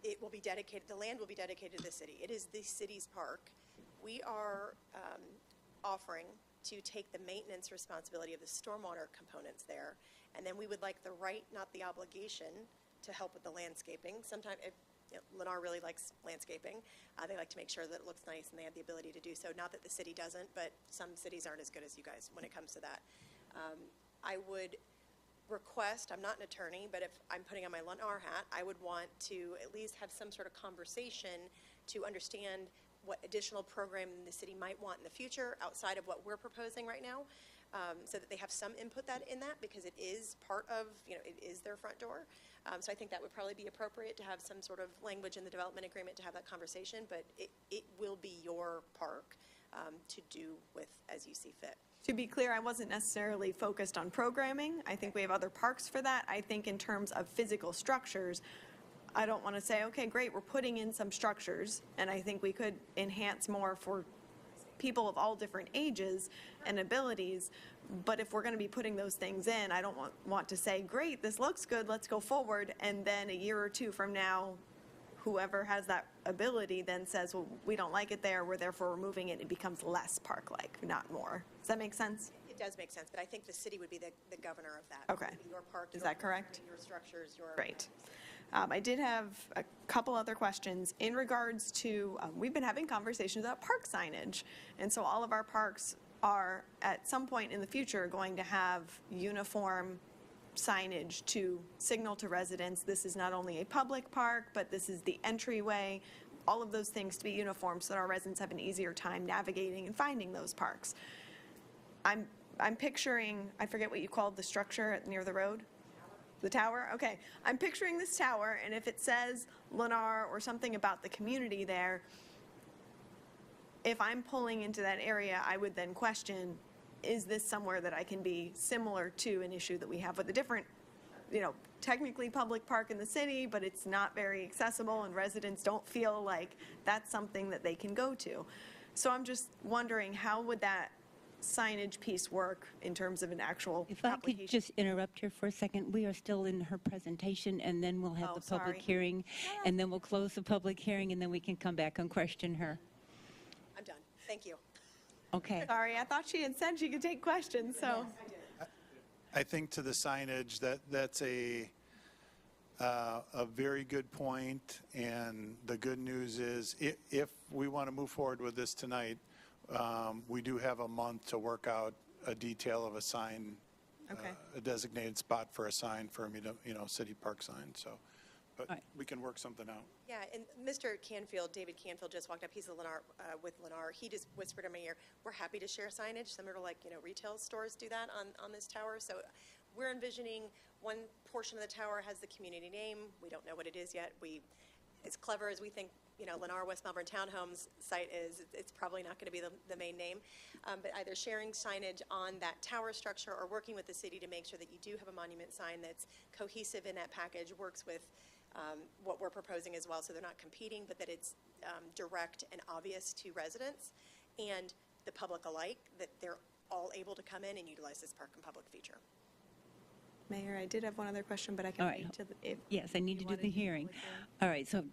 S19: it will be dedicated, the land will be dedicated to the city. It is the city's park. We are offering to take the maintenance responsibility of the stormwater components there, and then we would like the right, not the obligation, to help with the landscaping. Sometimes, Lennar really likes landscaping. They like to make sure that it looks nice, and they have the ability to do so. Not that the city doesn't, but some cities aren't as good as you guys when it comes to that. I would request, I'm not an attorney, but if I'm putting on my Lennar hat, I would want to at least have some sort of conversation to understand what additional program the city might want in the future outside of what we're proposing right now, so that they have some input in that, because it is part of, it is their front door. So I think that would probably be appropriate to have some sort of language in the development agreement to have that conversation, but it will be your park to do with as you see fit.
S14: To be clear, I wasn't necessarily focused on programming. I think we have other parks for that. I think in terms of physical structures, I don't want to say, okay, great, we're putting in some structures, and I think we could enhance more for people of all different ages and abilities. But if we're going to be putting those things in, I don't want to say, great, this looks good, let's go forward, and then a year or two from now, whoever has that ability then says, well, we don't like it there, we're therefore removing it. It becomes less park-like, not more. Does that make sense?
S19: It does make sense, but I think the city would be the governor of that.
S14: Okay.
S19: It would be your park.
S14: Is
S19: your
S14: that correct?
S19: Your structures, your.
S14: Great. I did have a couple other questions in regards to, we've been having conversations about park signage. And so all of our parks are at some point in the future going to have uniform signage to signal to residents, this is not only a public park, but this is the entryway, all of those things to be uniform so that our residents have an easier time navigating and finding those parks. I'm picturing, I forget what you called the structure near the road? The tower? Okay. I'm picturing this tower, and if it says Lennar or something about the community there, if I'm pulling into that area, I would then question, is this somewhere that I can be similar to an issue that we have with a different, technically public park in the city, but it's not very accessible and residents don't feel like that's something that they can go to. So I'm just wondering, how would that signage piece work in terms of an actual
S1: If I
S14: application?
S1: could just interrupt here for a second, we are still in her presentation, and then we'll have
S14: Oh,
S1: the public
S14: sorry.
S1: hearing, and then we'll close the public hearing, and then we can come back and question her.
S19: I'm done. Thank you.
S1: Okay.
S14: Sorry, I thought she had said she could take questions, so.
S6: I think to the signage, that's a very good point, and the good news is, if we want to move forward with this tonight, we do have a month to work out a detail of a sign,
S14: Okay.
S6: a designated spot for a sign for a city park sign, so, but
S1: All right.
S6: we can work something out.
S19: Yeah, and Mr. Canfield, David Canfield just walked up. He's Lennar, with Lennar. He just whispered in my ear, we're happy to share signage, similar to like, retail stores do that on this tower. So we're envisioning one portion of the tower has the community name. We don't know what it is yet. As clever as we think, Lennar West Melbourne Townhomes site is, it's probably not going to be the main name. But either sharing signage on that tower structure or working with the city to make sure that you do have a monument sign that's cohesive in that package, works with what we're proposing as well, so they're not competing, but that it's direct and obvious to residents and the public alike, that they're all able to come in and utilize this park and public feature.
S14: Mayor, I did have one other question, but I can
S1: All right.
S14: wait till if
S1: Yes, I need to
S14: you
S1: do
S14: wanted
S1: the
S14: to do
S1: hearing.
S14: public hearing.
S1: All right, so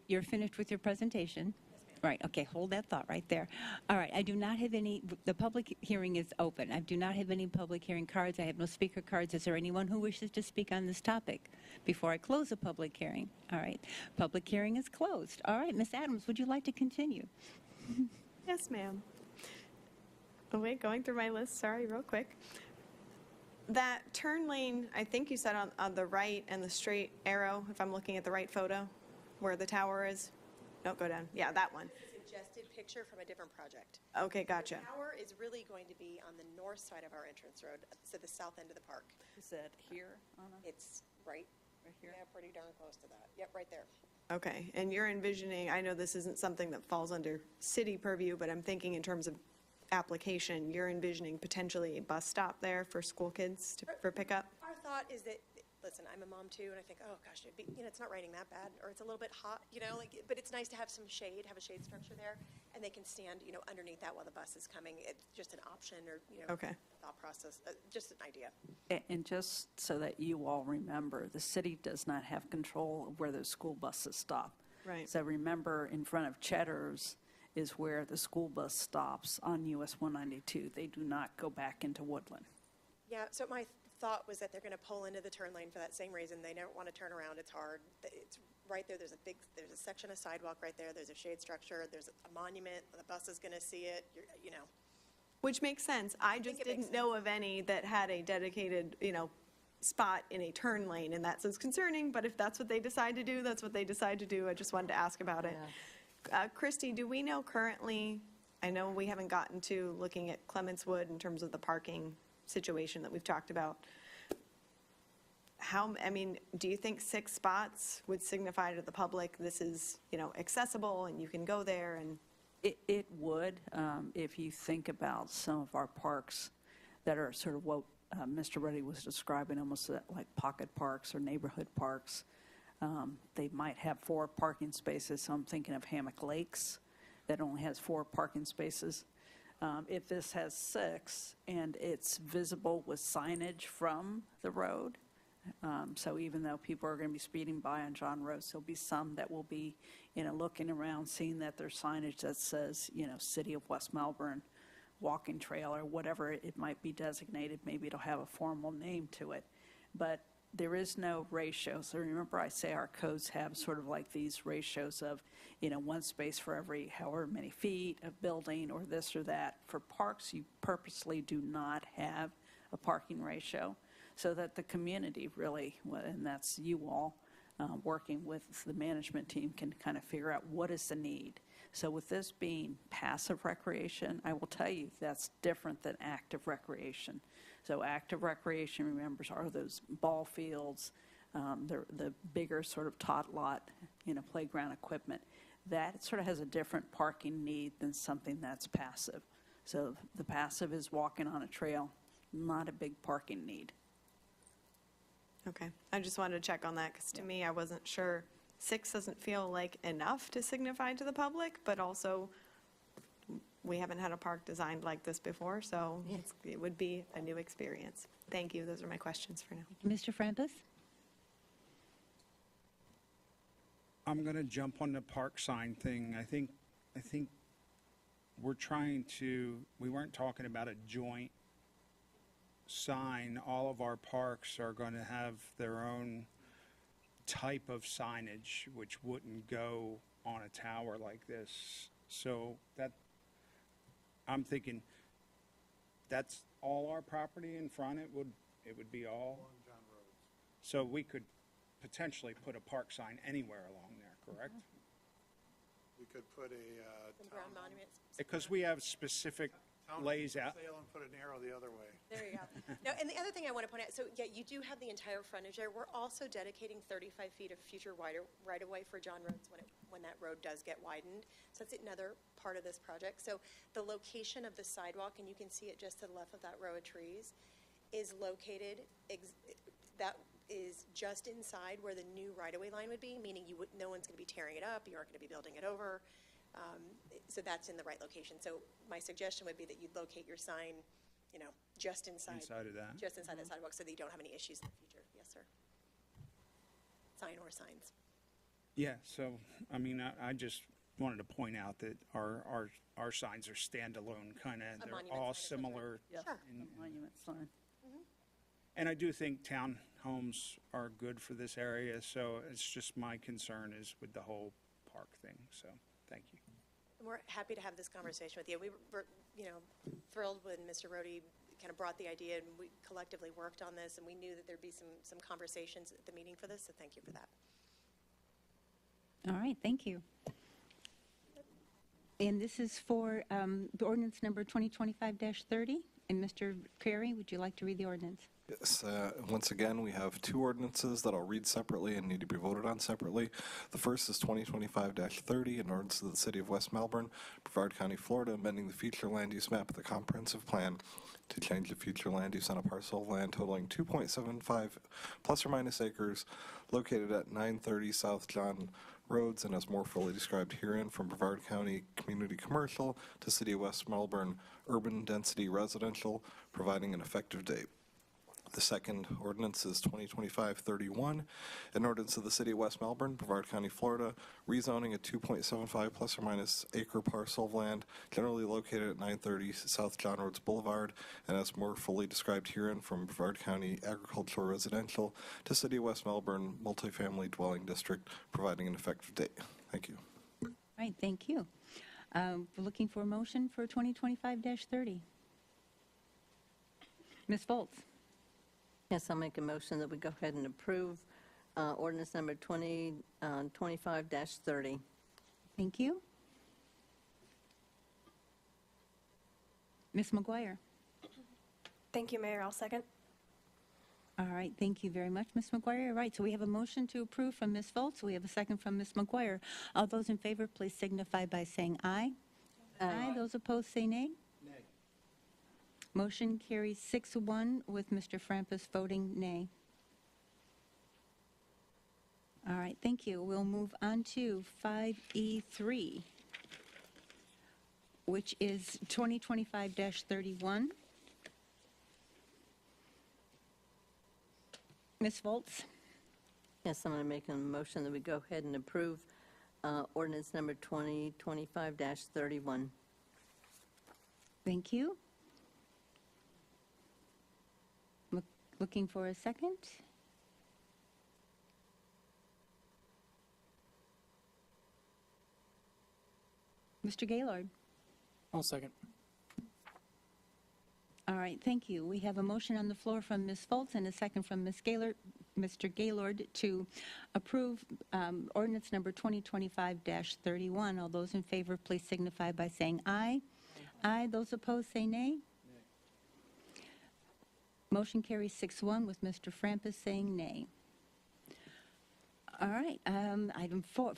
S1: you're finished with your presentation? Right, okay, hold that thought right there. All right, I do not have any, the public hearing is open. I do not have any public hearing cards. I have no speaker cards. Is there anyone who wishes to speak on this topic before I close the public hearing? All right, public hearing is closed. All right, Ms. Adams, would you like to continue?
S14: Yes, ma'am. Oh, wait, going through my list, sorry, real quick. That turn lane, I think you said on the right and the straight arrow, if I'm looking at the right photo, where the tower is. No, go down. Yeah, that one.
S19: suggested picture from a different project.
S14: Okay, gotcha.
S19: The tower is really going to be on the north side of our entrance road, so the south end of the park.
S5: Is that here, Anna?
S19: It's right
S5: here?
S19: Yeah, pretty darn close to that. Yep, right there.
S14: Okay, and you're envisioning, I know this isn't something that falls under city purview, but I'm thinking in terms of application, you're envisioning potentially a bus stop there for school kids for pickup?
S19: Our thought is that, listen, I'm a mom too, and I think, oh gosh, it'd be, it's not raining that bad, or it's a little bit hot, but it's nice to have some shade, have a shade structure there, and they can stand, underneath that while the bus is coming. It's just an option, or,
S14: Okay.
S19: thought process, just an idea.
S5: And just so that you all remember, the city does not have control of where those school buses stop.
S14: Right.
S5: So remember, in front of Cheddar's is where the school bus stops on US 192. They do not go back into Woodland.
S19: Yeah, so my thought was that they're going to pull into the turn lane for that same reason. They don't want to turn around. It's hard. It's right there. There's a section of sidewalk right there. There's a shade structure. There's a monument. The bus is going to see it.
S14: Which makes sense. I
S19: think
S14: just
S19: it makes
S14: didn't know of any that had a dedicated, spot in a turn lane, and that's concerning, but if that's what they decide to do, that's what they decide to do. I just wanted to ask about it. Christy, do we know currently, I know we haven't gotten to looking at Clements Wood in terms of the parking situation that we've talked about. Do you think 6 spots would signify to the public this is, accessible and you can go there and?
S5: It would, if you think about some of our parks that are sort of what Mr. Reddy was describing, almost like pocket parks or neighborhood parks. They might have 4 parking spaces. So I'm thinking of Hammock Lakes that only has 4 parking spaces. If this has 6 and it's visible with signage from the road, so even though people are going to be speeding by on John Rose, there'll be some that will be, looking around, seeing that there's signage that says, City of West Melbourne, walking trail, or whatever it might be designated. Maybe it'll have a formal name to it. But there is no ratio. So remember, I say our codes have sort of like these ratios of, 1 space for every however many feet of building or this or that. For parks, you purposely do not have a parking ratio so that the community really, and that's you all, working with the management team, can kind of figure out what is the need. So with this being passive recreation, I will tell you that's different than active recreation. So active recreation, remember, are those ball fields, the bigger sort of tot lot, playground equipment. That sort of has a different parking need than something that's passive. So the passive is walking on a trail, not a big parking need.
S14: Okay, I just wanted to check on that, because to me, I wasn't sure. 6 doesn't feel like enough to signify to the public, but also we haven't had a park designed like this before, so it would be a new experience. Thank you. Those are my questions for now.
S1: Mr. Francis?
S15: I'm going to jump on the park sign thing. I think we weren't talking about a joint sign. All of our parks are going to have their own type of signage, which wouldn't go on a tower like this. So that, I'm thinking, that's all our property in front. It would be all. So we could potentially put a park sign anywhere along there, correct?
S6: We could put
S19: From Brown Monuments.
S15: Because we have specific lays out.
S6: Sale and put an arrow the other way.
S19: There you go. No, and the other thing I want to point out, so yeah, you do have the entire frontage there. We're also dedicating 35 feet of future right-of-way for John Rhodes when that road does get widened. So that's another part of this project. So the location of the sidewalk, and you can see it just to the left of that row of trees, is located, that is just inside where the new right-of-way line would be, meaning no one's going to be tearing it up, you aren't going to be building it over. So that's in the right location. So my suggestion would be that you'd locate your sign, just inside.
S15: Inside of that.
S19: Just inside that sidewalk, so that you don't have any issues in the future. Yes, sir. Sign or signs.
S15: Yeah, so, I just wanted to point out that our signs are standalone, kind of, they're
S19: monument
S15: all
S19: sign,
S15: similar.
S19: Sure.
S5: A monument sign.
S15: And I do think townhomes are good for this area, so it's just my concern is with the whole park thing, so, thank you.
S19: And we're happy to have this conversation with you. We were, thrilled when Mr. Rohde kind of brought the idea, and we collectively worked on this, and we knew that there'd be some conversations at the meeting for this, so thank you for that.
S1: All right, thank you. And this is for the ordinance number 2025-30. And Mr. Carey, would you like to read the ordinance?
S4: Yes, once again, we have two ordinances that I'll read separately and need to be voted on separately. The first is 2025-30, an ordinance of the City of West Melbourne, Brevard County, Florida, amending the future land use map of the comprehensive plan to change the future land use on a parcel of land totaling 2.75 plus or minus acres located at 930 South John Roads and as more fully described herein, from Brevard County Community Commercial to City of West Melbourne Urban Density Residential, providing an effective date. The second ordinance is 2025-31, an ordinance of the City of West Melbourne, Brevard County, Florida, rezoning a 2.75 plus or minus acre parcel of land generally located at 930 South John Roads Boulevard, and as more fully described herein, from Brevard County Agricultural Residential to City of West Melbourne Multifamily Dwelling District, providing an effective date. Thank you.
S1: All right, thank you. We're looking for a motion for 2025-30. Ms. Volz?
S12: Yes, I'll make a motion that we go ahead and approve ordinance number 2025-30.
S1: Thank you. Ms. McGuire?
S19: Thank you, Mayor. I'll second.
S1: All right, thank you very much, Ms. McGuire. All right, so we have a motion to approve from Ms. Volz. We have a second from Ms. McGuire. All those in favor, please signify by saying aye. Aye. Those opposed, say nay.
S15: Nay.
S1: Motion carries 6-1 with Mr. Frampus voting nay. All right, thank you. We'll move on to 5E3, which is 2025-31. Ms. Volz?
S12: Yes, I'm going to make a motion that we go ahead and approve ordinance number 2025-31.
S1: Thank you. Looking for a second? Mr. Gaylord?
S18: I'll second.
S1: All right, thank you. We have a motion on the floor from Ms. Foltz and a second from Ms. Gaylord, Mr. Gaylord, to approve ordinance number 2025-31. All those in favor, please signify by saying aye. Aye. Those opposed, say nay. Motion carries 6-1 with Mr. Frampus saying nay. All right, item 4,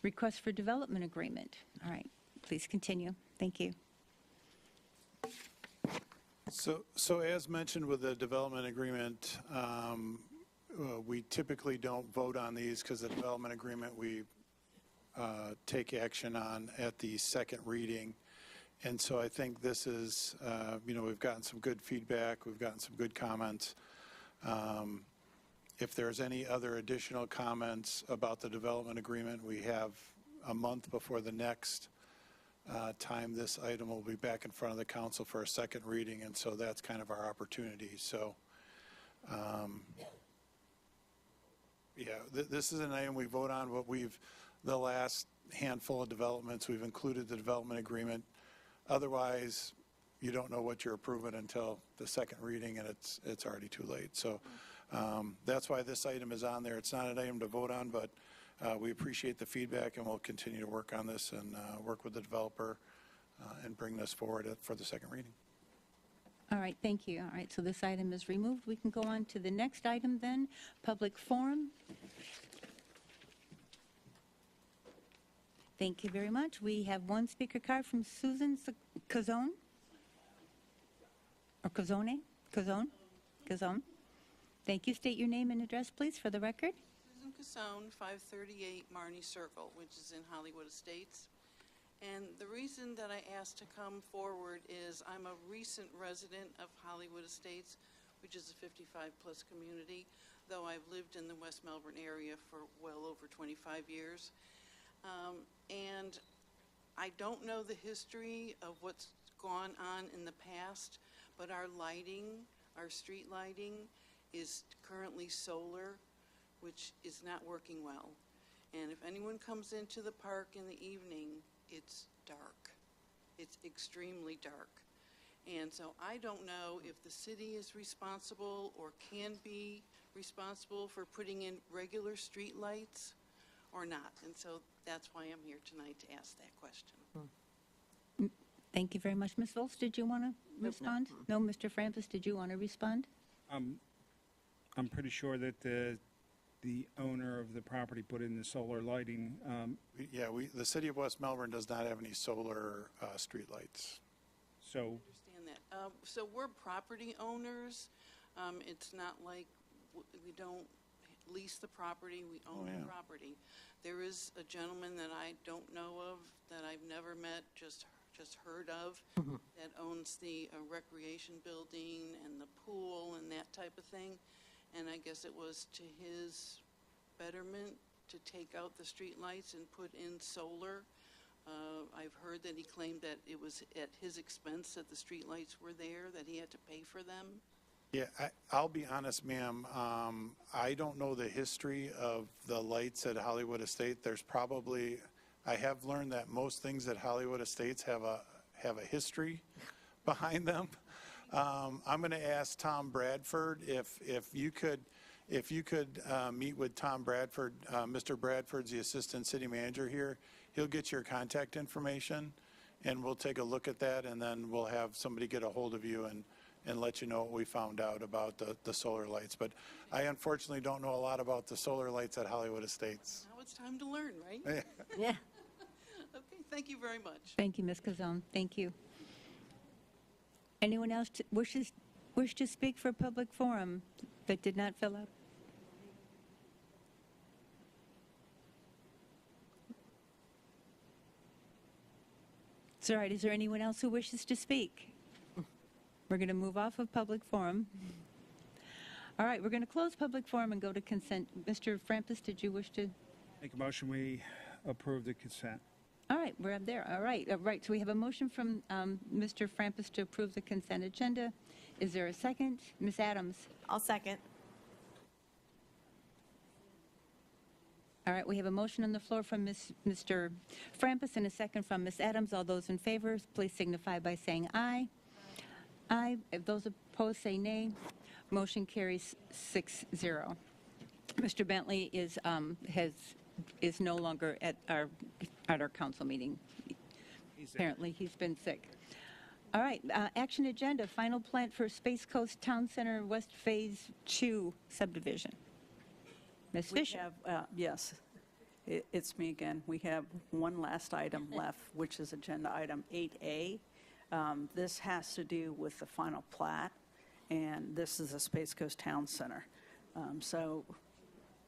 S1: request for development agreement. All right, please continue. Thank you.
S6: So as mentioned with the development agreement, we typically don't vote on these because the development agreement we take action on at the second reading. And so I think this is, we've gotten some good feedback, we've gotten some good comments. If there's any other additional comments about the development agreement, we have a month before the next time this item will be back in front of the council for a second reading, and so that's kind of our opportunity. So, this is an item we vote on, but the last handful of developments, we've included the development agreement. Otherwise, you don't know what you're approving until the second reading, and it's already too late. So that's why this item is on there. It's not an item to vote on, but we appreciate the feedback, and we'll continue to work on this and work with the developer and bring this forward for the second reading.
S1: All right, thank you. All right, so this item is removed. We can go on to the next item then, public forum. Thank you very much. We have one speaker card from Susan Cazone. Or Cazone? Cazone? Cazone. Thank you. State your name and address, please, for the record.
S20: Susan Casone, 538 Marnie Circle, which is in Hollywood Estates. And the reason that I asked to come forward is I'm a recent resident of Hollywood Estates, which is a 55-plus community, though I've lived in the West Melbourne area for well over 25 years. And I don't know the history of what's gone on in the past, but our lighting, our street lighting, is currently solar, which is not working well. And if anyone comes into the park in the evening, it's dark. It's extremely dark. And so I don't know if the city is responsible or can be responsible for putting in regular street lights, or not. And so that's why I'm here tonight to ask that question.
S1: Thank you very much. Ms. Volz, did you want to respond? No, Mr. Francis, did you want to respond?
S15: I'm pretty sure that the owner of the property put in the solar lighting.
S6: Yeah, the city of West Melbourne does not have any solar streetlights.
S15: So
S20: Understand that. So we're property owners. It's not like we don't lease the property, we own the property. There is a gentleman that I don't know of, that I've never met, just heard of, that owns the recreation building and the pool and that type of thing. And I guess it was to his betterment to take out the streetlights and put in solar. I've heard that he claimed that it was at his expense that the streetlights were there, that he had to pay for them.
S6: Yeah, I'll be honest, ma'am. I don't know the history of the lights at Hollywood Estate. There's probably, I have learned that most things at Hollywood Estates have a history behind them. I'm going to ask Tom Bradford if you could meet with Tom Bradford. Mr. Bradford's the assistant city manager here. He'll get your contact information, and we'll take a look at that, and then we'll have somebody get a hold of you and let you know what we found out about the solar lights. But I unfortunately don't know a lot about the solar lights at Hollywood Estates.
S20: Now it's time to learn, right?
S12: Yeah.
S20: Okay, thank you very much.
S1: Thank you, Ms. Cazone. Thank you. Anyone else wish to speak for public forum that did not fill up? It's all right. Is there anyone else who wishes to speak? We're going to move off of public forum. All right, we're going to close public forum and go to consent. Mr. Frampus, did you wish to?
S15: make a motion, we approve the consent.
S1: All right, we're up there. All right, so we have a motion from Mr. Frampus to approve the consent agenda. Is there a second? Ms. Adams?
S14: I'll second.
S1: All right, we have a motion on the floor from Mr. Frampus and a second from Ms. Adams. All those in favor, please signify by saying aye. Aye. If those opposed say nay. Motion carries 6-0. Mr. Bentley is no longer at our council meeting. Apparently, he's been sick. All right, action agenda, final plat for Space Coast Town Center West Phase 2 subdivision. Ms. Fisher?
S5: Yes, it's me again. We have one last item left, which is agenda item 8A. This has to do with the final plat, and this is the Space Coast Town Center. So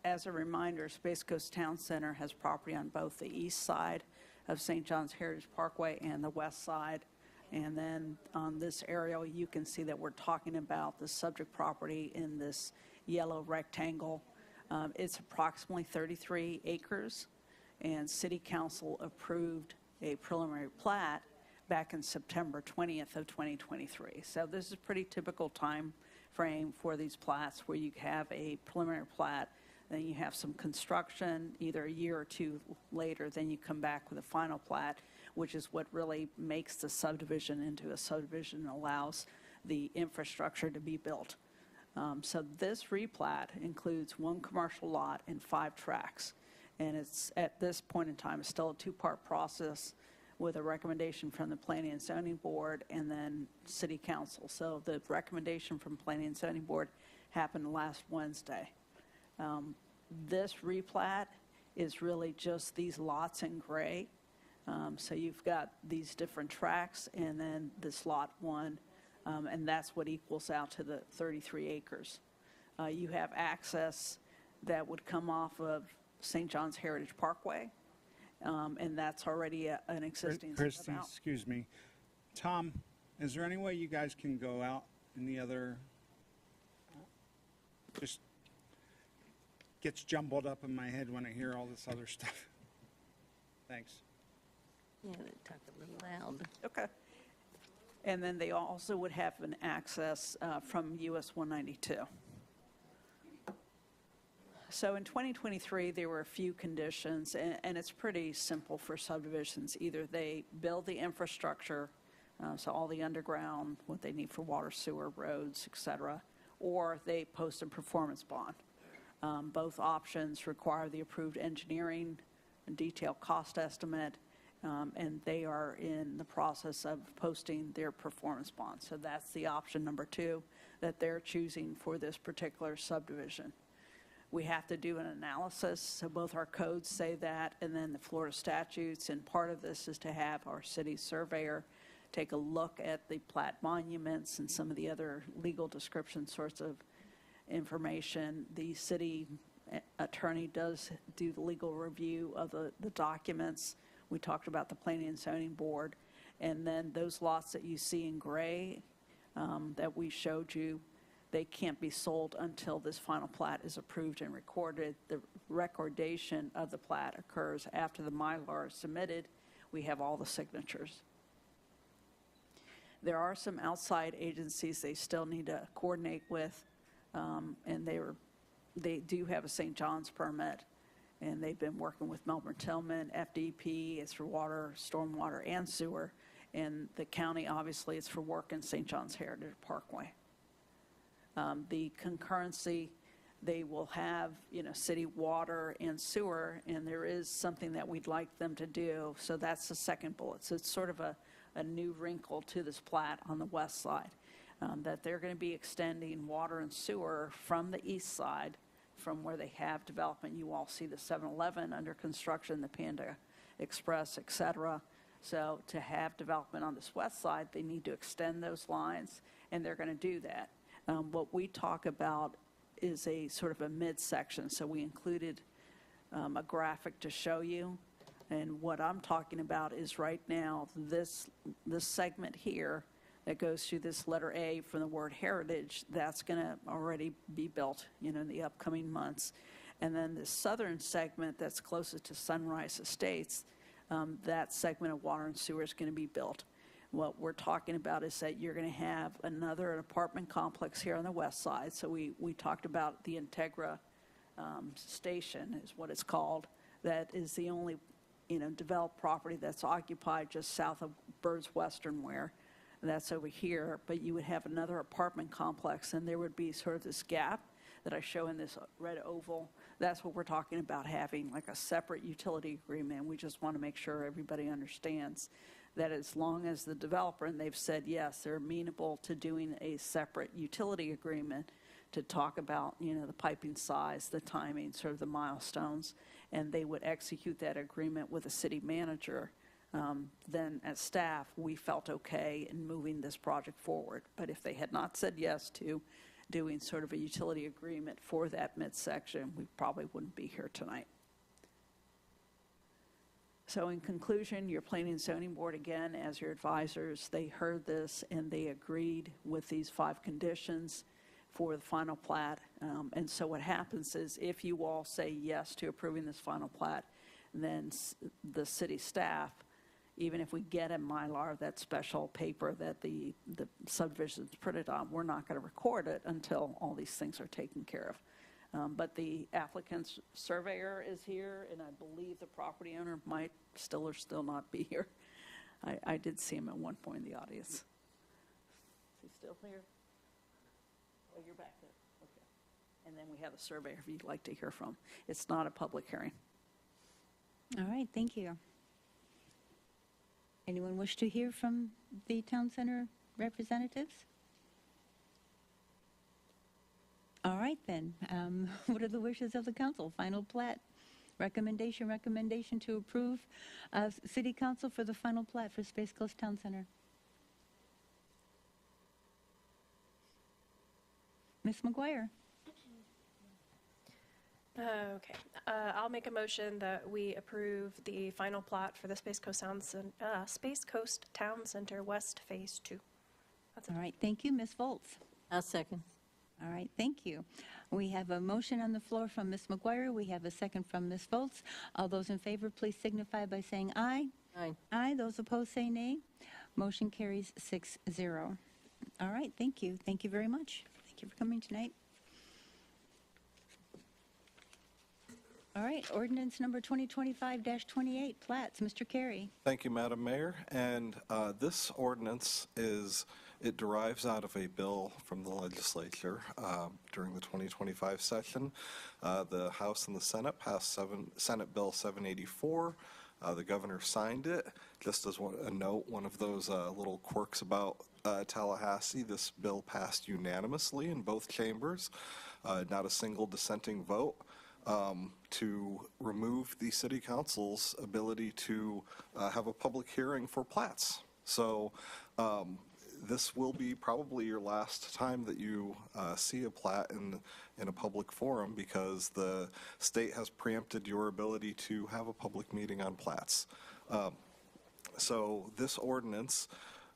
S5: as a reminder, Space Coast Town Center has property on both the east side of St. John's Heritage Parkway and the west side. And then on this aerial, you can see that we're talking about the subject property in this yellow rectangle. It's approximately 33 acres, and City Council approved a preliminary plat back in September 20th of 2023. So this is a pretty typical time frame for these plats, where you have a preliminary plat, then you have some construction, either a year or two later, then you come back with a final plat, which is what really makes the subdivision into a subdivision and allows the infrastructure to be built. So this replat includes one commercial lot and 5 tracks. And it's, at this point in time, it's still a 2-part process with a recommendation from the Planning and Zoning Board and then City Council. So the recommendation from Planning and Zoning Board happened last Wednesday. This replat is really just these lots in gray. So you've got these different tracks and then this lot 1. And that's what equals out to the 33 acres. You have access that would come off of St. John's Heritage Parkway, and that's already an existing
S15: Christie,
S5: setup.
S15: excuse me. Tom, is there any way you guys can go out in the other, just gets jumbled up in my head when I hear all this other stuff. Thanks.
S12: Yeah, they talk a little loud.
S5: Okay. And then they also would have an access from US 192. So in 2023, there were a few conditions, and it's pretty simple for subdivisions. Either they build the infrastructure, so all the underground, what they need for water, sewer, roads, et cetera, or they post a performance bond. Both options require the approved engineering and detailed cost estimate, and they are in the process of posting their performance bond. So that's the option number 2 that they're choosing for this particular subdivision. We have to do an analysis, so both our codes say that, and then the Florida statutes, and part of this is to have our city surveyor take a look at the plat monuments and some of the other legal description sorts of information. The city attorney does do the legal review of the documents. We talked about the Planning and Zoning Board, and then those lots that you see in gray that we showed you, they can't be sold until this final plat is approved and recorded. The recordation of the plat occurs after the Mylar is submitted. We have all the signatures. There are some outside agencies they still need to coordinate with, and they do have a St. John's permit, and they've been working with Melbourne Tillman, FDP, it's for water, stormwater, and sewer, and the county, obviously, it's for work in St. John's Heritage Parkway. The concurrency, they will have, city water and sewer, and there is something that we'd like them to do. So that's the second bullet. So it's sort of a new wrinkle to this plat on the west side, that they're going to be extending water and sewer from the east side, from where they have development. You all see the 7-Eleven under construction, the Panda Express, et cetera. So to have development on this west side, they need to extend those lines, and they're going to do that. What we talk about is a sort of a midsection, so we included a graphic to show you. And what I'm talking about is right now, this segment here that goes through this letter A from the word heritage, that's going to already be built, in the upcoming months. And then the southern segment that's closest to Sunrise Estates, that segment of water and sewer is going to be built. What we're talking about is that you're going to have an apartment complex here on the west side. So we talked about the Integra station is what it's called. That is the only, developed property that's occupied just south of Bird's Western Wear. That's over here. But you would have another apartment complex, and there would be sort of this gap that I show in this red oval. That's what we're talking about, having like a separate utility agreement. We just want to make sure everybody understands that as long as the developer, and they've said yes, they're amenable to doing a separate utility agreement to talk about, the piping size, the timing, sort of the milestones, and they would execute that agreement with the city manager. Then as staff, we felt okay in moving this project forward. But if they had not said yes to doing sort of a utility agreement for that midsection, we probably wouldn't be here tonight. So in conclusion, your Planning and Zoning Board, again, as your advisors, they heard this and they agreed with these 5 conditions for the final plat. And so what happens is if you all say yes to approving this final plat, then the city staff, even if we get a Mylar, that special paper that the subdivision is printed on, we're not going to record it until all these things are taken care of. But the applicant's surveyor is here, and I believe the property owner might still or still not be here. I did see him at one point in the audience. Is he still here? Oh, you're back there. Okay. And then we have a surveyor if you'd like to hear from. It's not a public hearing.
S1: All right, thank you. Anyone wish to hear from the town center representatives? All right, then. What are the wishes of the council? Final plat. Recommendation to approve city council for the final plat for Space Coast Town Center. Ms. McGuire.
S2: Okay. I'll make a motion that we approve the final plat for the Space Coast Town Center West Phase 2. That's it.
S1: All right, thank you. Ms. Volz.
S12: I'll second.
S1: All right, thank you. We have a motion on the floor from Ms. McGuire. We have a second from Ms. Volz. All those in favor, please signify by saying aye.
S12: Aye.
S1: Aye. Those opposed say nay. Motion carries 6-0. All right, thank you. Thank you very much. Thank you for coming tonight. All right, ordinance number 2025-28, plats. Mr. Carey.
S4: Thank you, Madam Mayor. And this ordinance it derives out of a bill from the legislature during the 2025 session. The House and the Senate passed Senate Bill 784. The governor signed it. Just as a note, one of those little quirks about Tallahassee, this bill passed unanimously in both chambers, not a single dissenting vote. To remove the city council's ability to have a public hearing for plats. So this will be probably your last time that you see a plat in a public forum, because the state has preempted your ability to have a public meeting on plats. So this ordinance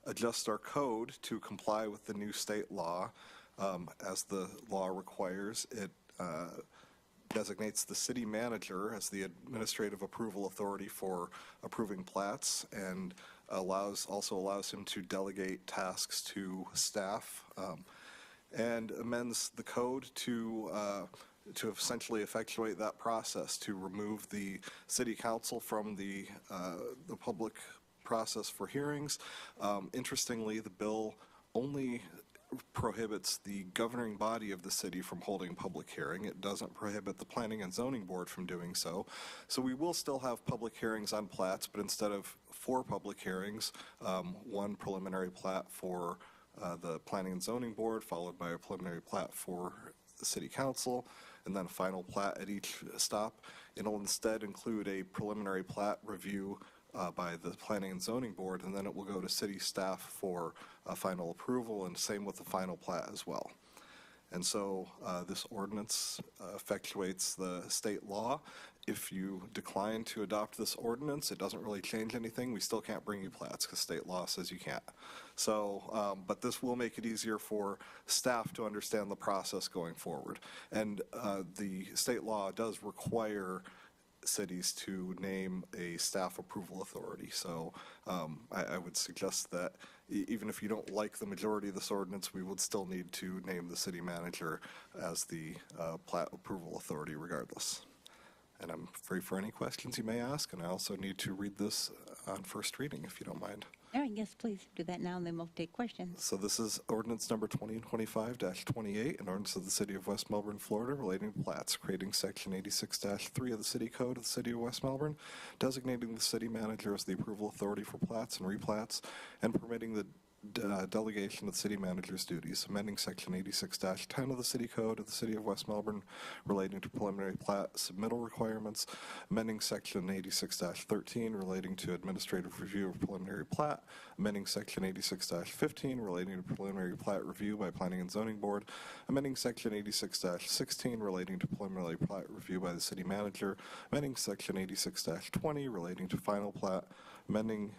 S4: adjusts our code to comply with the new state law. As the law requires, it designates the city manager as the administrative approval authority for approving plats, and also allows him to delegate tasks to staff, and amends the code to essentially effectuate that process, to remove the city council from the public process for hearings. Interestingly, the bill only prohibits the governing body of the city from holding a public hearing. It doesn't prohibit the Planning and Zoning Board from doing so. So we will still have public hearings on plats, but instead of 4 public hearings, 1 preliminary plat for the Planning and Zoning Board, followed by a preliminary plat for the City Council, and then a final plat at each stop. It'll instead include a preliminary plat review by the Planning and Zoning Board, and then it will go to city staff for final approval, and same with the final plat as well. And so this ordinance effectuates the state law. If you decline to adopt this ordinance, it doesn't really change anything. We still can't bring you plats because state law says you can't. So, but this will make it easier for staff to understand the process going forward. And the state law does require cities to name a staff approval authority. So I would suggest that even if you don't like the majority of this ordinance, we would still need to name the city manager as the plat approval authority regardless. And I'm free for any questions you may ask, and I also need to read this on first reading, if you don't mind.
S1: All right, yes, please do that now, and then we'll take questions.
S4: So this is ordinance number 2025-28, an ordinance of the City of West Melbourne, Florida, relating to plats, creating Section 86-3 of the City Code of the City of West Melbourne, designating the city manager as the approval authority for plats and replats, and permitting the delegation of the city manager's duties, amending Section 86-10 of the City Code of the City of West Melbourne relating to preliminary plat submittal requirements, amending Section 86-13 relating to administrative review of preliminary plat, amending Section 86-15 relating to preliminary plat review by Planning and Zoning Board, amending Section 86-16 relating to preliminary plat review by the city manager, amending Section 86-20 relating to final plat, amending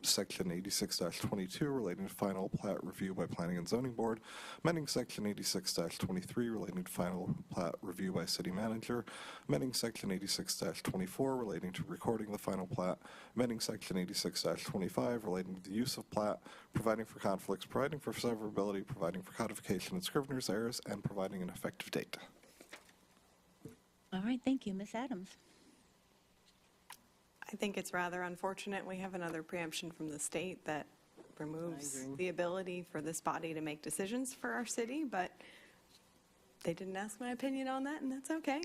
S4: Section 86-22 relating to final plat review by Planning and Zoning Board, amending Section 86-23 relating to final plat review by City Manager, amending Section 86-24 relating to recording the final plat, amending Section 86-25 relating to the use of plat, providing for conflicts, providing for severability, providing for codification and scrivener's errors, and providing an effective date.
S1: All right, thank you. Ms. Adams.
S14: I think it's rather unfortunate we have another preemption from the state that removes
S1: agree.
S14: the ability for this body to make decisions for our city, but they didn't ask my opinion on that, and that's okay.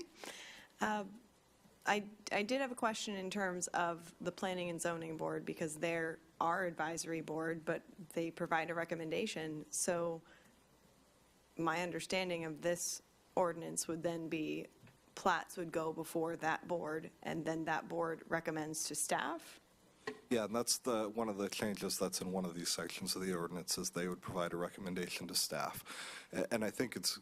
S14: I did have a question in terms of the Planning and Zoning Board, because they're our advisory board, but they provide a recommendation. So my understanding of this ordinance would then be plats would go before that board, and then that board recommends to staff?
S4: Yeah, and that's one of the changes that's in one of these sections of the ordinance, is they would provide a recommendation to staff. And I think it's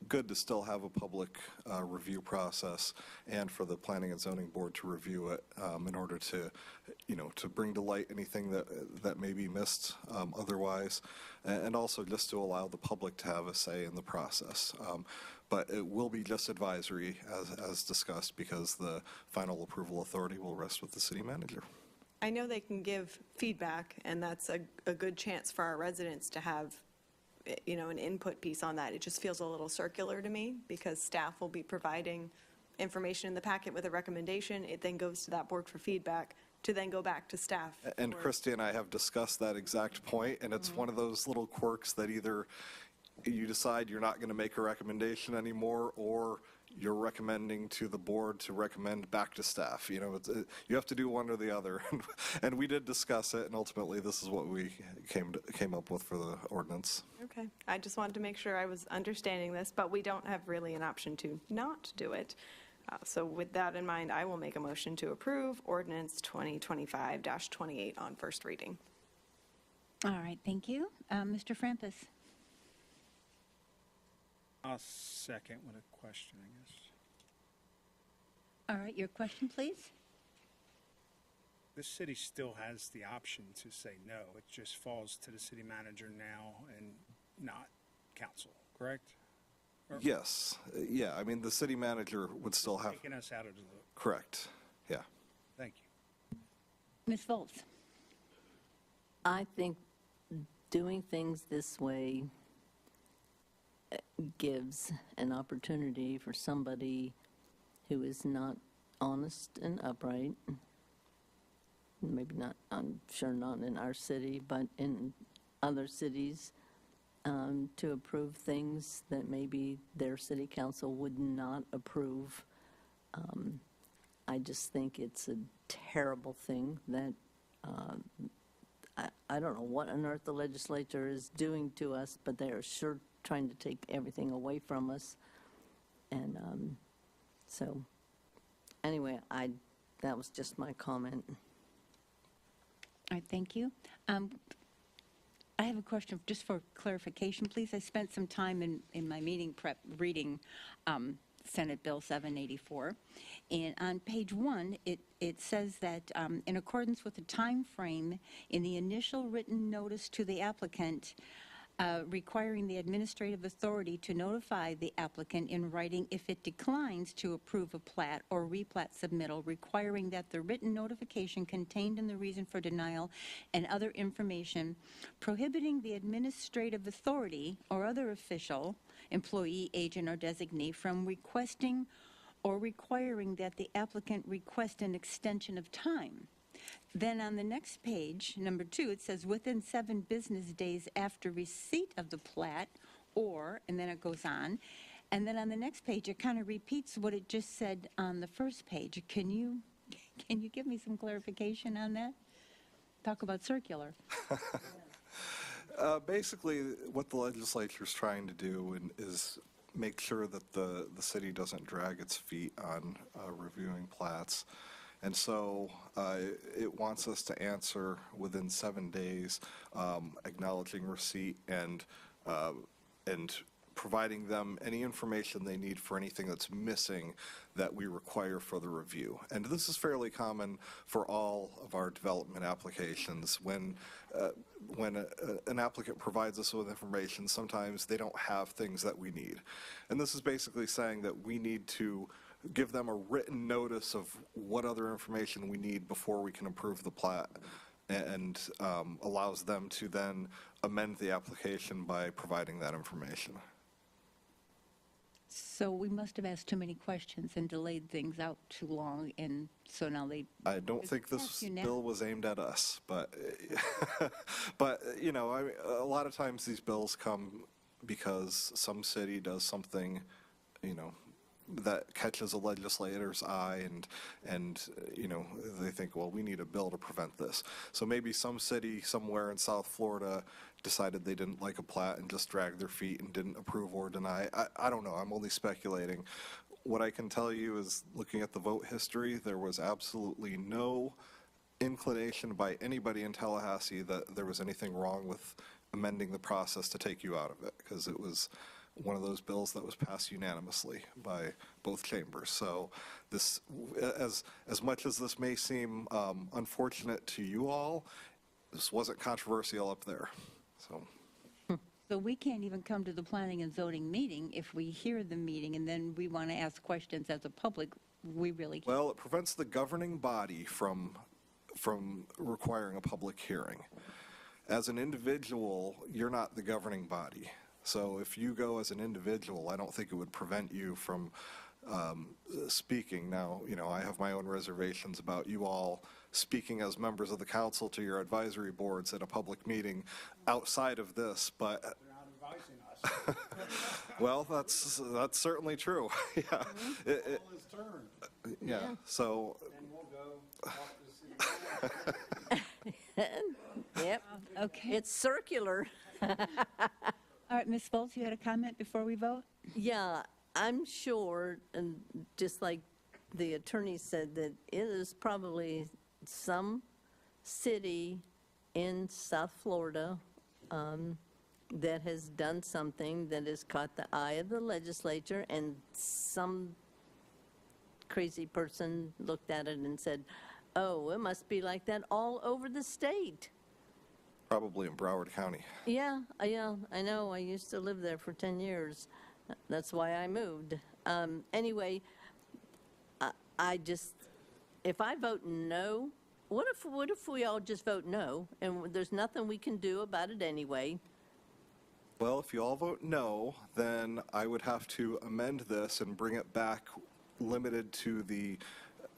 S4: good to still have a public review process, and for the Planning and Zoning Board to review it in order to, to bring to light anything that may be missed otherwise, and also just to allow the public to have a say in the process. But it will be just advisory, as discussed, because the final approval authority will rest with the city manager.
S14: I know they can give feedback, and that's a good chance for our residents to have, an input piece on that. It just feels a little circular to me, because staff will be providing information in the packet with a recommendation. It then goes to that board for feedback, to then go back to staff.
S4: And
S14: for-
S4: Christy and I have discussed that exact point, and it's one of those little quirks that either you decide you're not going to make a recommendation anymore, or you're recommending to the board to recommend back to staff. You know, you have to do one or the other. And we did discuss it, and ultimately this is what we came up with for the ordinance.
S14: Okay, I just wanted to make sure I was understanding this, but we don't have really an option to not do it. So with that in mind, I will make a motion to approve ordinance 2025-28 on first reading.
S1: All right, thank you. Mr. Frampus?
S15: I'll second with a question, I guess.
S1: All right, your question, please?
S15: This city still has the option to say no. It just falls to the city manager now and not council, correct?
S4: Yes, yeah, I mean, the city manager would still have,
S15: Taking us out of the loop.
S4: correct, yeah.
S15: Thank you.
S1: Ms. Volz?
S12: I think doing things this way gives an opportunity for somebody who is not honest and upright, maybe not, I'm sure not in our city, but in other cities, to approve things that maybe their city council would not approve. I just think it's a terrible thing that I don't know what on earth the legislature is doing to us, but they are sure trying to take everything away from us. And so, anyway, that was just my comment.
S1: All right, thank you. I have a question just for clarification, please. I spent some time in my meeting prep reading Senate Bill 784. And on page 1, it says that in accordance with the time frame in the initial written notice to the applicant, requiring the administrative authority to notify the applicant in writing if it declines to approve a plat or replat submittal, requiring that the written notification contained in the reason for denial and other information prohibiting the administrative authority or other official, employee, agent, or designee from requesting or requiring that the applicant request an extension of time. Then on the next page, number 2, it says within 7 business days after receipt of the plat, or, and then it goes on. And then on the next page, it kind of repeats what it just said on the first page. Can you give me some clarification on that? Talk about circular.
S4: Basically, what the legislature is trying to do is make sure that the city doesn't drag its feet on reviewing plats. And so it wants us to answer within 7 days, acknowledging receipt and providing them any information they need for anything that's missing that we require for the review. And this is fairly common for all of our development applications. When an applicant provides us with information, sometimes they don't have things that we need. And this is basically saying that we need to give them a written notice of what other information we need before we can approve the plat, and allows them to then amend the application by providing that information.
S1: So we must have asked too many questions and delayed things out too long, and so now they...
S4: I don't think this bill was aimed at us, but, but you know, a lot of times these bills come because some city does something, you know, that catches a legislator's eye, and you know, they think, well, we need a bill to prevent this. So maybe some city somewhere in South Florida decided they didn't like a plat and just dragged their feet and didn't approve or deny. I don't know. I'm only speculating. What I can tell you is, looking at the vote history, there was absolutely no inclination by anybody in Tallahassee that there was anything wrong with amending the process to take you out of it, because it was one of those bills that was passed unanimously by both chambers. So this, as much as this may seem unfortunate to you all, this wasn't controversial up there.
S1: So we can't even come to the planning and zoning meeting if we hear the meeting and then we want to ask questions as a public. We really can't.
S4: Well, it prevents the governing body from requiring a public hearing. As an individual, you're not the governing body. So if you go as an individual, I don't think it would prevent you from speaking. Now, I have my own reservations about you all speaking as members of the council to your advisory boards at a public meeting outside of this, but
S15: They're not advising us.
S4: well, that's certainly true. Yeah.
S15: All is turned.
S4: Yeah. So.
S15: And we'll go talk to the city.
S12: Yep.
S1: Okay.
S12: It's circular.
S1: All right, Ms. Foltz, you had a comment before we vote?
S12: Yeah, I'm sure, and just like the attorney said, that it is probably some city in South Florida that has done something that has caught the eye of the legislature, and some crazy person looked at it and said, oh, it must be like that all over the state.
S4: Probably in Broward County.
S12: Yeah, I know. I used to live there for 10 years. That's why I moved. Anyway, I just, if I vote no, what if we all just vote no, and there's nothing we can do about it anyway?
S4: Well, if you all vote no, then I would have to amend this and bring it back limited to the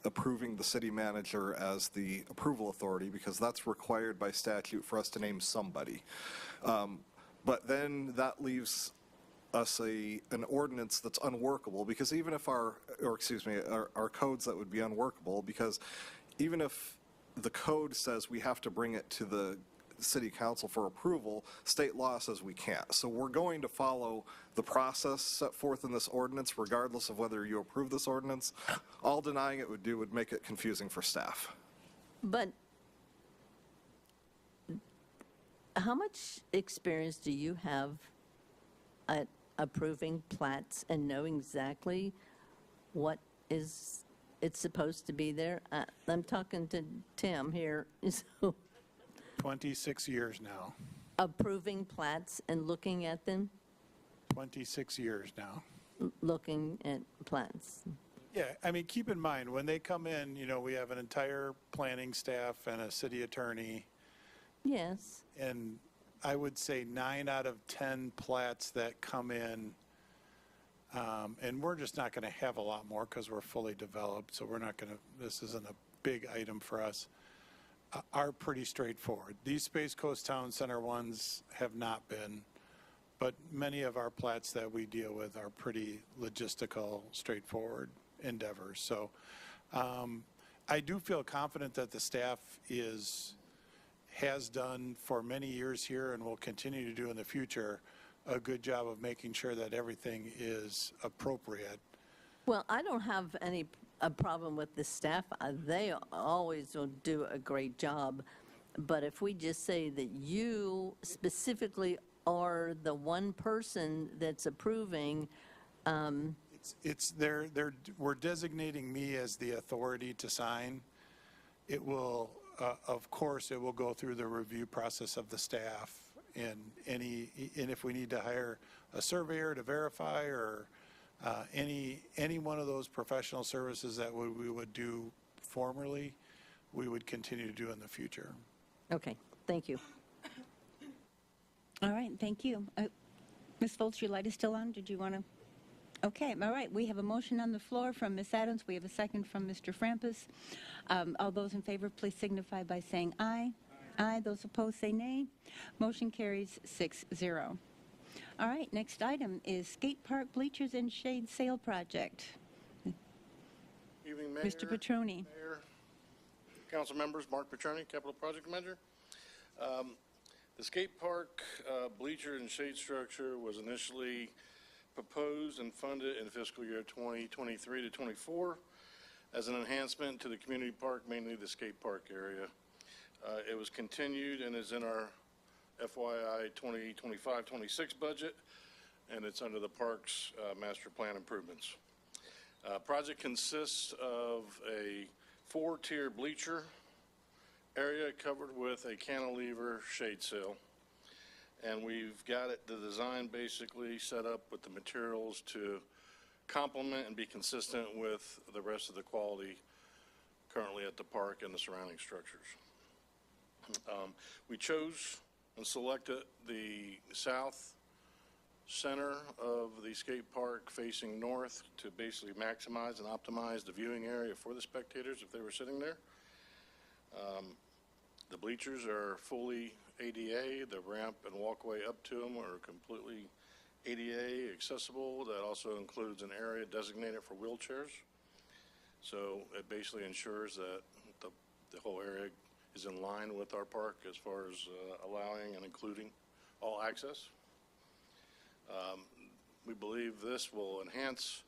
S4: approving the city manager as the approval authority, because that's required by statute for us to name somebody. But then that leaves us an ordinance that's unworkable, because even if our codes that would be unworkable, because even if the code says we have to bring it to the city council for approval, state law says we can't. So we're going to follow the process set forth in this ordinance, regardless of whether you approve this ordinance. All denying it would make it confusing for staff.
S12: But how much experience do you have at approving plats and knowing exactly what it's supposed to be there? I'm talking to Tim here. So
S6: 26 years now.
S12: approving plats and looking at them,
S6: 26 years now.
S12: looking at plats.
S6: Yeah, I mean, keep in mind, when they come in, we have an entire planning staff and a city attorney,
S12: Yes.
S6: and I would say 9 out of 10 plats that come in, and we're just not going to have a lot more because we're fully developed, so this isn't a big item for us, are pretty straightforward. These Space Coast Town Center ones have not been, but many of our plats that we deal with are pretty logistical, straightforward endeavors. So I do feel confident that the staff has done for many years here and will continue to do in the future a good job of making sure that everything is appropriate.
S12: Well, I don't have a problem with the staff. They always will do a great job. But if we just say that you specifically are the one person that's approving,
S6: We're designating me as the authority to sign. It will, of course, it will go through the review process of the staff, and if we need to hire a surveyor to verify, or any one of those professional services that we would do formerly, we would continue to do in the future.
S12: okay, thank you.
S1: All right, thank you. Ms. Foltz, your light is still on. Did you want to? Okay, all right. We have a motion on the floor from Ms. Adams. We have a second from Mr. Frampus. All those in favor, please signify by saying aye. Aye. Those opposed, say nay. Motion carries 6-0. All right, next item is skate park bleachers and shade sale project.
S21: Evening, Mayor.
S1: Mr. Petroni.
S21: Mayor, council members, Mark Petroni, Capital Project Manager. The skate park bleacher and shade structure was initially proposed and funded in fiscal year 2023 to 24 as an enhancement to the community park, mainly the skate park area. It was continued and is in our FYI 2025-26 budget, and it's under the parks master plan improvements. Project consists of a 4-tier bleacher area covered with a cantilever shade sail, and we've got the design basically set up with the materials to complement and be consistent with the rest of the quality currently at the park and the surrounding structures. We chose and selected the south center of the skate park facing north to basically maximize and optimize the viewing area for the spectators if they were sitting there. The bleachers are fully ADA. The ramp and walkway up to them are completely ADA accessible. That also includes an area designated for wheelchairs. So it basically ensures that the whole area is in line with our park as far as allowing and including all access. We believe this will enhance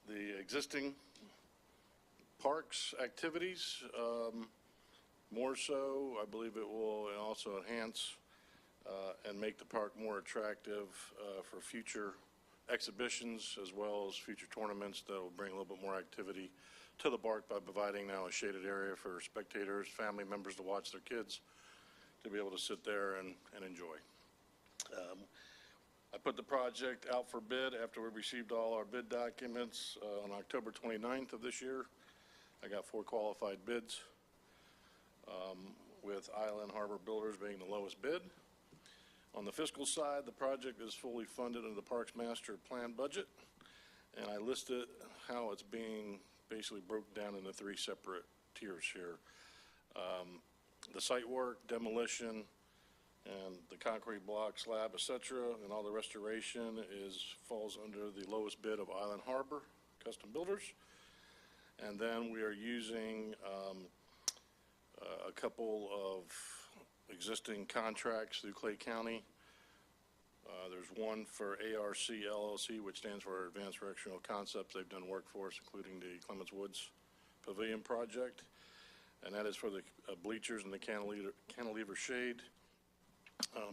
S21: the existing parks activities. More so, I believe it will also enhance and make the park more attractive for future exhibitions as well as future tournaments that will bring a little bit more activity to the park by providing now a shaded area for spectators, family members to watch their kids, to be able to sit there and enjoy. I put the project out for bid after we received all our bid documents on October 29th of this year. I got 4 qualified bids, with Island Harbor Builders being the lowest bid. On the fiscal side, the project is fully funded under the Parks Master Plan budget, and I listed how it's being basically broken down into 3 separate tiers here. The site work, demolition, and the concrete block, slab, etc., and all the restoration falls under the lowest bid of Island Harbor Custom Builders. And then we are using a couple of existing contracts through Clay County. There's one for ARC LLC, which stands for Advanced Recreational Concepts. They've done work for us, including the Clements Woods Pavilion project, and that is for the bleachers and the cantilever shade.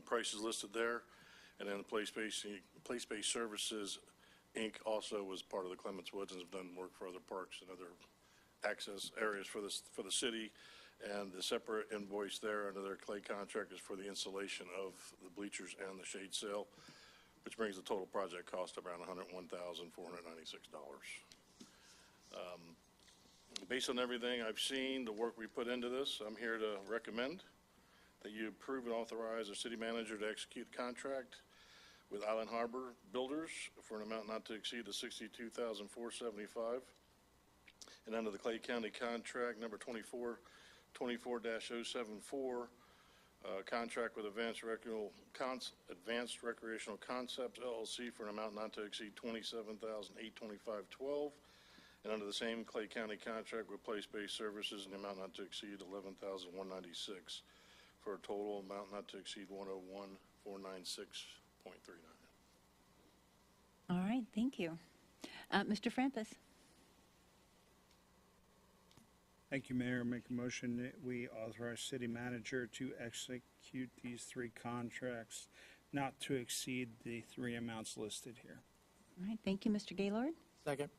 S21: Price is listed there, and then the Place-Based Services Inc. also was part of the Clements Woods and has done work for other parks and other access areas for the city. And the separate invoice there under their Clay contract is for the installation of the bleachers and the shade sail, which brings the total project cost around $101,496. Based on everything I've seen, the work we put into this, I'm here to recommend that you approve and authorize the city manager to execute the contract with Island Harbor Builders for an amount not to exceed the $62,475. And under the Clay County contract number 24-074, contract with Advanced Recreational Concepts LLC for an amount not to exceed $27,825.12. And under the same Clay County contract with Place-Based Services in the amount not to exceed $11,196 for a total amount not to exceed $101,496.39.
S1: All right, thank you. Mr. Frampus.
S15: Thank you, Mayor. Make a motion that we authorize city manager to execute these 3 contracts not to exceed the 3 amounts listed here.
S1: All right, thank you, Mr. Gaylord.
S18: Second.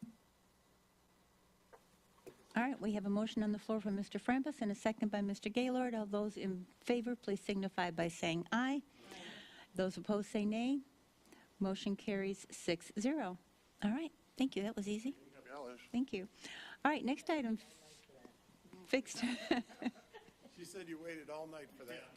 S1: All right, we have a motion on the floor from Mr. Frampus and a second by Mr. Gaylord. All those in favor, please signify by saying aye. Those opposed say nay. Motion carries 6-0. All right, thank you. That was easy. Thank you. All right, next item. Fixed.
S6: She said you waited all night for that.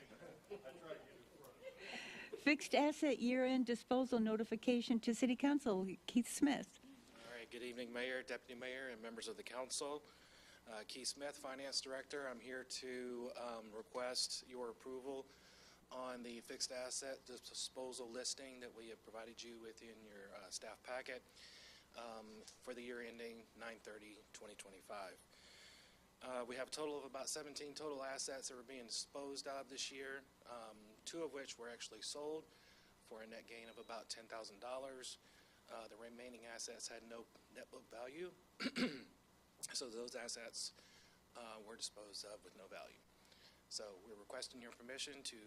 S1: Fixed asset year-end disposal notification to City Council. Keith Smith.
S3: All right, good evening, Mayor, Deputy Mayor, and members of the council. Keith Smith, Finance Director. I'm here to request your approval on the fixed asset disposal listing that we have provided you with in your staff packet for the year ending 9/30/2025. We have a total of about 17 total assets that were being disposed of this year, 2 of which were actually sold for a net gain of about $10,000. The remaining assets had no net book value, so those assets were disposed of with no value. So we're requesting your permission to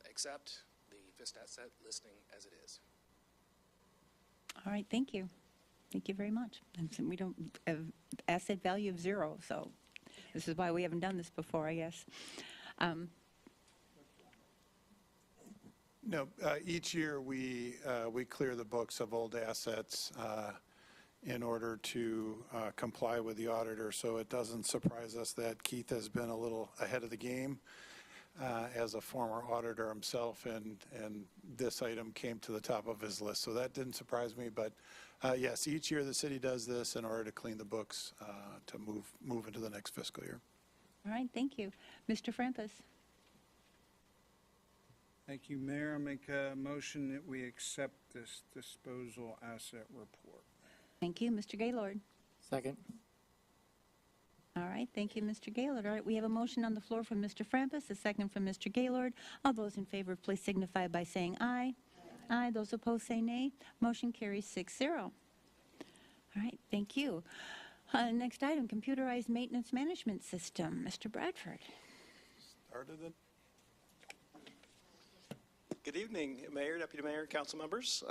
S3: accept the fixed asset listing as it is.
S1: All right, thank you. Thank you very much. And so we don't have asset value of 0, so this is why we haven't done this before, I guess.
S6: No, each year we clear the books of old assets in order to comply with the auditor, so it doesn't surprise us that Keith has been a little ahead of the game. as a former auditor himself, and this item came to the top of his list. So that didn't surprise me, but yes, each year the city does this in order to clean the books to move into the next fiscal year.
S1: All right, thank you. Mr. Frampus?
S15: Thank you, Mayor. I make a motion that we accept this disposal asset report.
S1: Thank you. Mr. Gaylord?
S18: Second.
S1: All right, thank you, Mr. Gaylord. All right, we have a motion on the floor from Mr. Frampus, a second from Mr. Gaylord. All those in favor, please signify by saying aye. Aye. Those opposed say nay. Motion carries 6-0. All right, thank you. Next item, computerized maintenance management system. Mr. Bradford.
S6: Started it.
S16: Good evening, Mayor, Deputy Mayor, council members.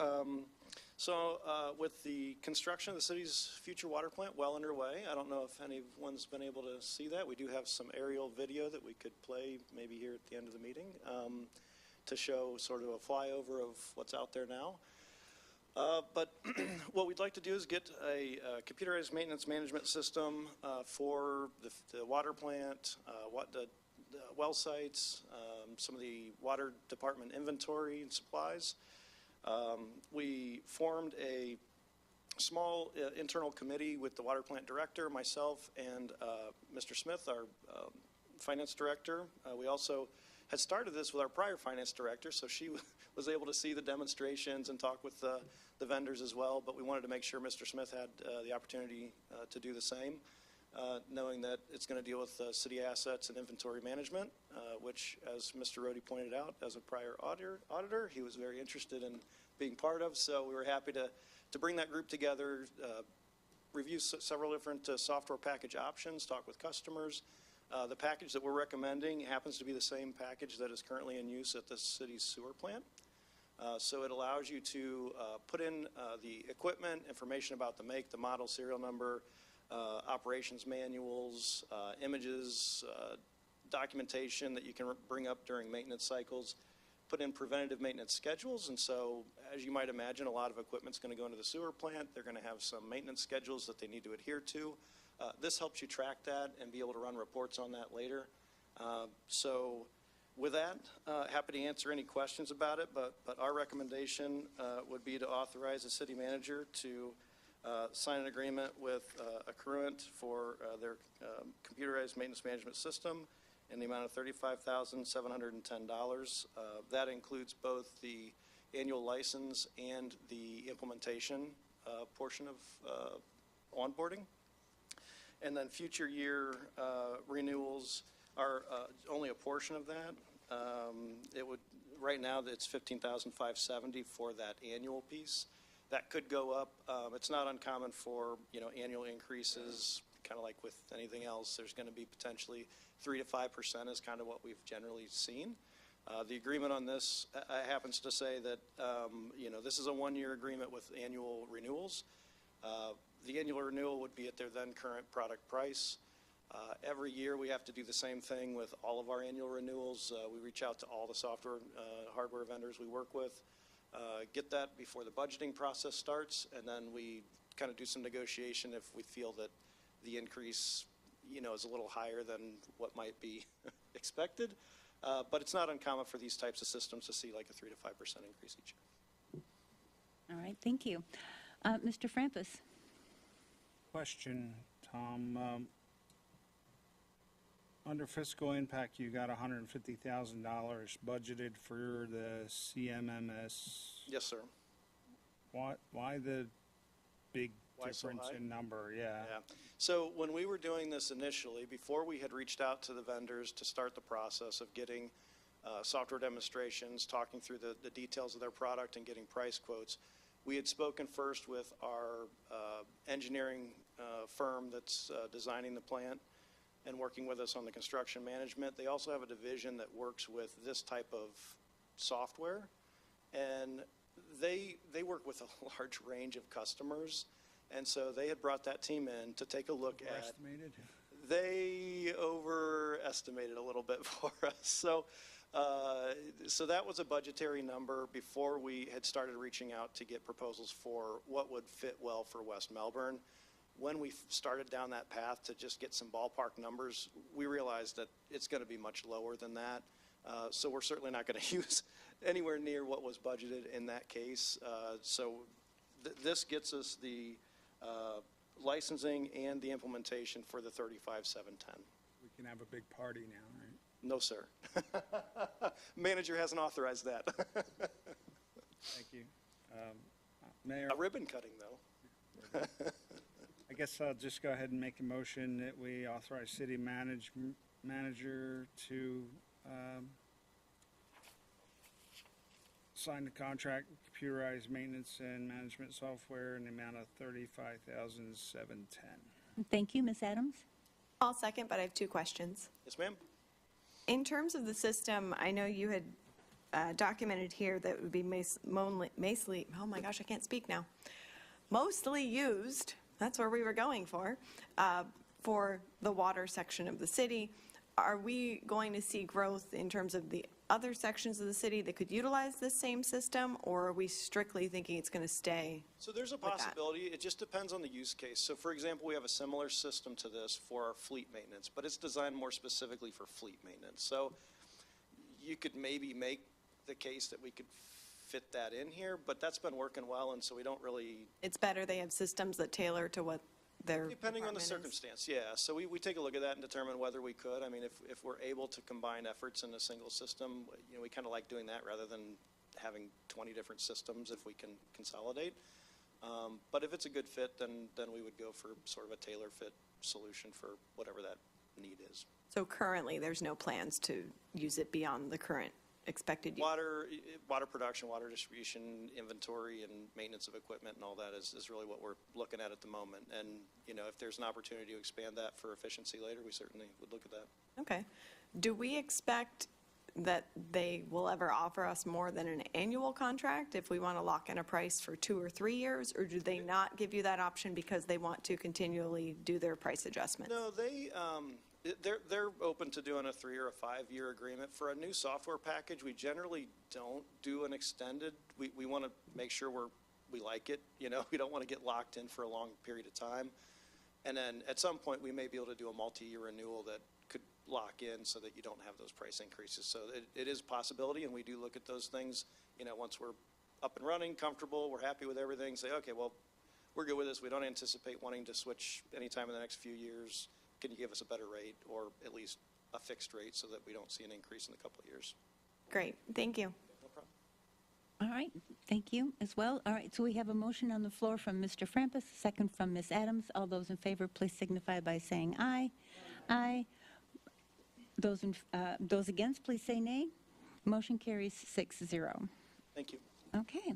S16: With the construction of the city's future water plant well underway, I don't know if anyone's been able to see that. We do have some aerial video that we could play maybe here at the end of the meeting to show sort of a flyover of what's out there now. But what we'd like to do is get a computerized maintenance management system for the water plant, the well sites, some of the water department inventory and supplies. We formed a small internal committee with the water plant director, myself, and Mr. Smith, our finance director. We also had started this with our prior finance director, so she was able to see the demonstrations and talk with the vendors as well, but we wanted to make sure Mr. Smith had the opportunity to do the same, knowing that it's going to deal with city assets and inventory management, which, as Mr. Rohde pointed out, as a prior auditor, he was very interested in being part of, so we were happy to bring that group together, review several different software package options, talk with customers. The package that we're recommending happens to be the same package that is currently in use at the city's sewer plant. So it allows you to put in the equipment, information about the make, the model, serial number, operations manuals, images, documentation that you can bring up during maintenance cycles, put in preventative maintenance schedules. And so, as you might imagine, a lot of equipment's going to go into the sewer plant. They're going to have some maintenance schedules that they need to adhere to. This helps you track that and be able to run reports on that later. So with that, happy to answer any questions about it, but our recommendation would be to authorize the city manager to sign an agreement with Accruent for their computerized maintenance management system in the amount of $35,710. That includes both the annual license and the implementation portion of onboarding. And then future year renewals are only a portion of that. It would, right now, it's $15,570 for that annual piece. That could go up. It's not uncommon for, annual increases, kind of like with anything else. There's going to be potentially 3 to 5% is kind of what we've generally seen. The agreement on this happens to say that, this is a one-year agreement with annual renewals. The annual renewal would be at their then current product price. Every year we have to do the same thing with all of our annual renewals. We reach out to all the software hardware vendors we work with, get that before the budgeting process starts, and then we kind of do some negotiation if we feel that the increase is a little higher than what might be expected. But it's not uncommon for these types of systems to see like a 3 to 5% increase each year.
S1: All right, thank you. Mr. Frampus.
S15: Question, Tom. Under fiscal impact, you got $150,000 budgeted for the CMMS.
S16: Yes, sir.
S15: Why the big
S16: Why so
S15: difference
S16: high?
S15: in number? Yeah.
S16: So when we were doing this initially, before we had reached out to the vendors to start the process of getting software demonstrations, talking through the details of their product and getting price quotes, we had spoken first with our engineering firm that's designing the plant and working with us on the construction management. They also have a division that works with this type of software, and they work with a large range of customers, and so they had brought that team in to take a look at.
S15: Overestimated?
S16: They overestimated a little bit for us. So that was a budgetary number before we had started reaching out to get proposals for what would fit well for West Melbourne. When we started down that path to just get some ballpark numbers, we realized that it's going to be much lower than that.
S8: So we're certainly not going to use anywhere near what was budgeted in that case. So this gets us the licensing and the implementation for the 35,710.
S15: We can have a big party now, right?
S8: No, sir. Manager hasn't authorized that.
S15: Thank you. Mayor,
S8: A ribbon cutting, though.
S15: I guess I'll just go ahead and make a motion that we authorize city manager to sign the contract, computerized maintenance and management software in the amount of $35,710.
S1: Thank you, Ms. Adams.
S14: I'll second, but I have two questions.
S8: Yes, ma'am.
S14: In terms of the system, I know you had documented here that it would be mostly, oh my gosh, I can't speak now, mostly used, that's where we were going for the water section of the city. Are we going to see growth in terms of the other sections of the city that could utilize this same system, or are we strictly thinking it's going to stay?
S8: So there's a possibility. It just depends on the use case. So for example, we have a similar system to this for our fleet maintenance, but it's designed more specifically for fleet maintenance. So you could maybe make the case that we could fit that in here, but that's been working well, and so we don't really.
S14: It's better they have systems that tailor to what their
S8: Depending on the
S14: department is.
S8: circumstance, yeah. So we take a look at that and determine whether we could. I mean, if we're able to combine efforts in a single system, you know, we kind of like doing that rather than having 20 different systems if we can consolidate. But if it's a good fit, then we would go for sort of a tailor-fit solution for whatever that need is.
S14: So currently, there's no plans to use it beyond the current expected use?
S8: Water production, water distribution, inventory, and maintenance of equipment and all that is really what we're looking at the moment. And, you know, if there's an opportunity to expand that for efficiency later, we certainly would look at that.
S14: Okay. Do we expect that they will ever offer us more than an annual contract if we want to lock in a price for 2 or 3 years? Or do they not give you that option because they want to continually do their price adjustments?
S8: No, they're open to doing a 3 or a 5 year agreement. For a new software package, we generally don't do an extended. We want to make sure we like it. You know, we don't want to get locked in for a long period of time. And then at some point, we may be able to do a multi-year renewal that could lock in so that you don't have those price increases. So it is a possibility, and we do look at those things, you know, once we're up and running, comfortable, we're happy with everything, say, okay, well, we're good with this. We don't anticipate wanting to switch anytime in the next few years. Can you give us a better rate or at least a fixed rate so that we don't see an increase in a couple of years?
S14: Great, thank you.
S8: No problem.
S1: All right, thank you as well. All right, so we have a motion on the floor from Mr. Frampus, a second from Ms. Adams. All those in favor, please signify by saying aye. Aye. Those against, please say nay. Motion carries 6-0.
S8: Thank you.
S1: Okay.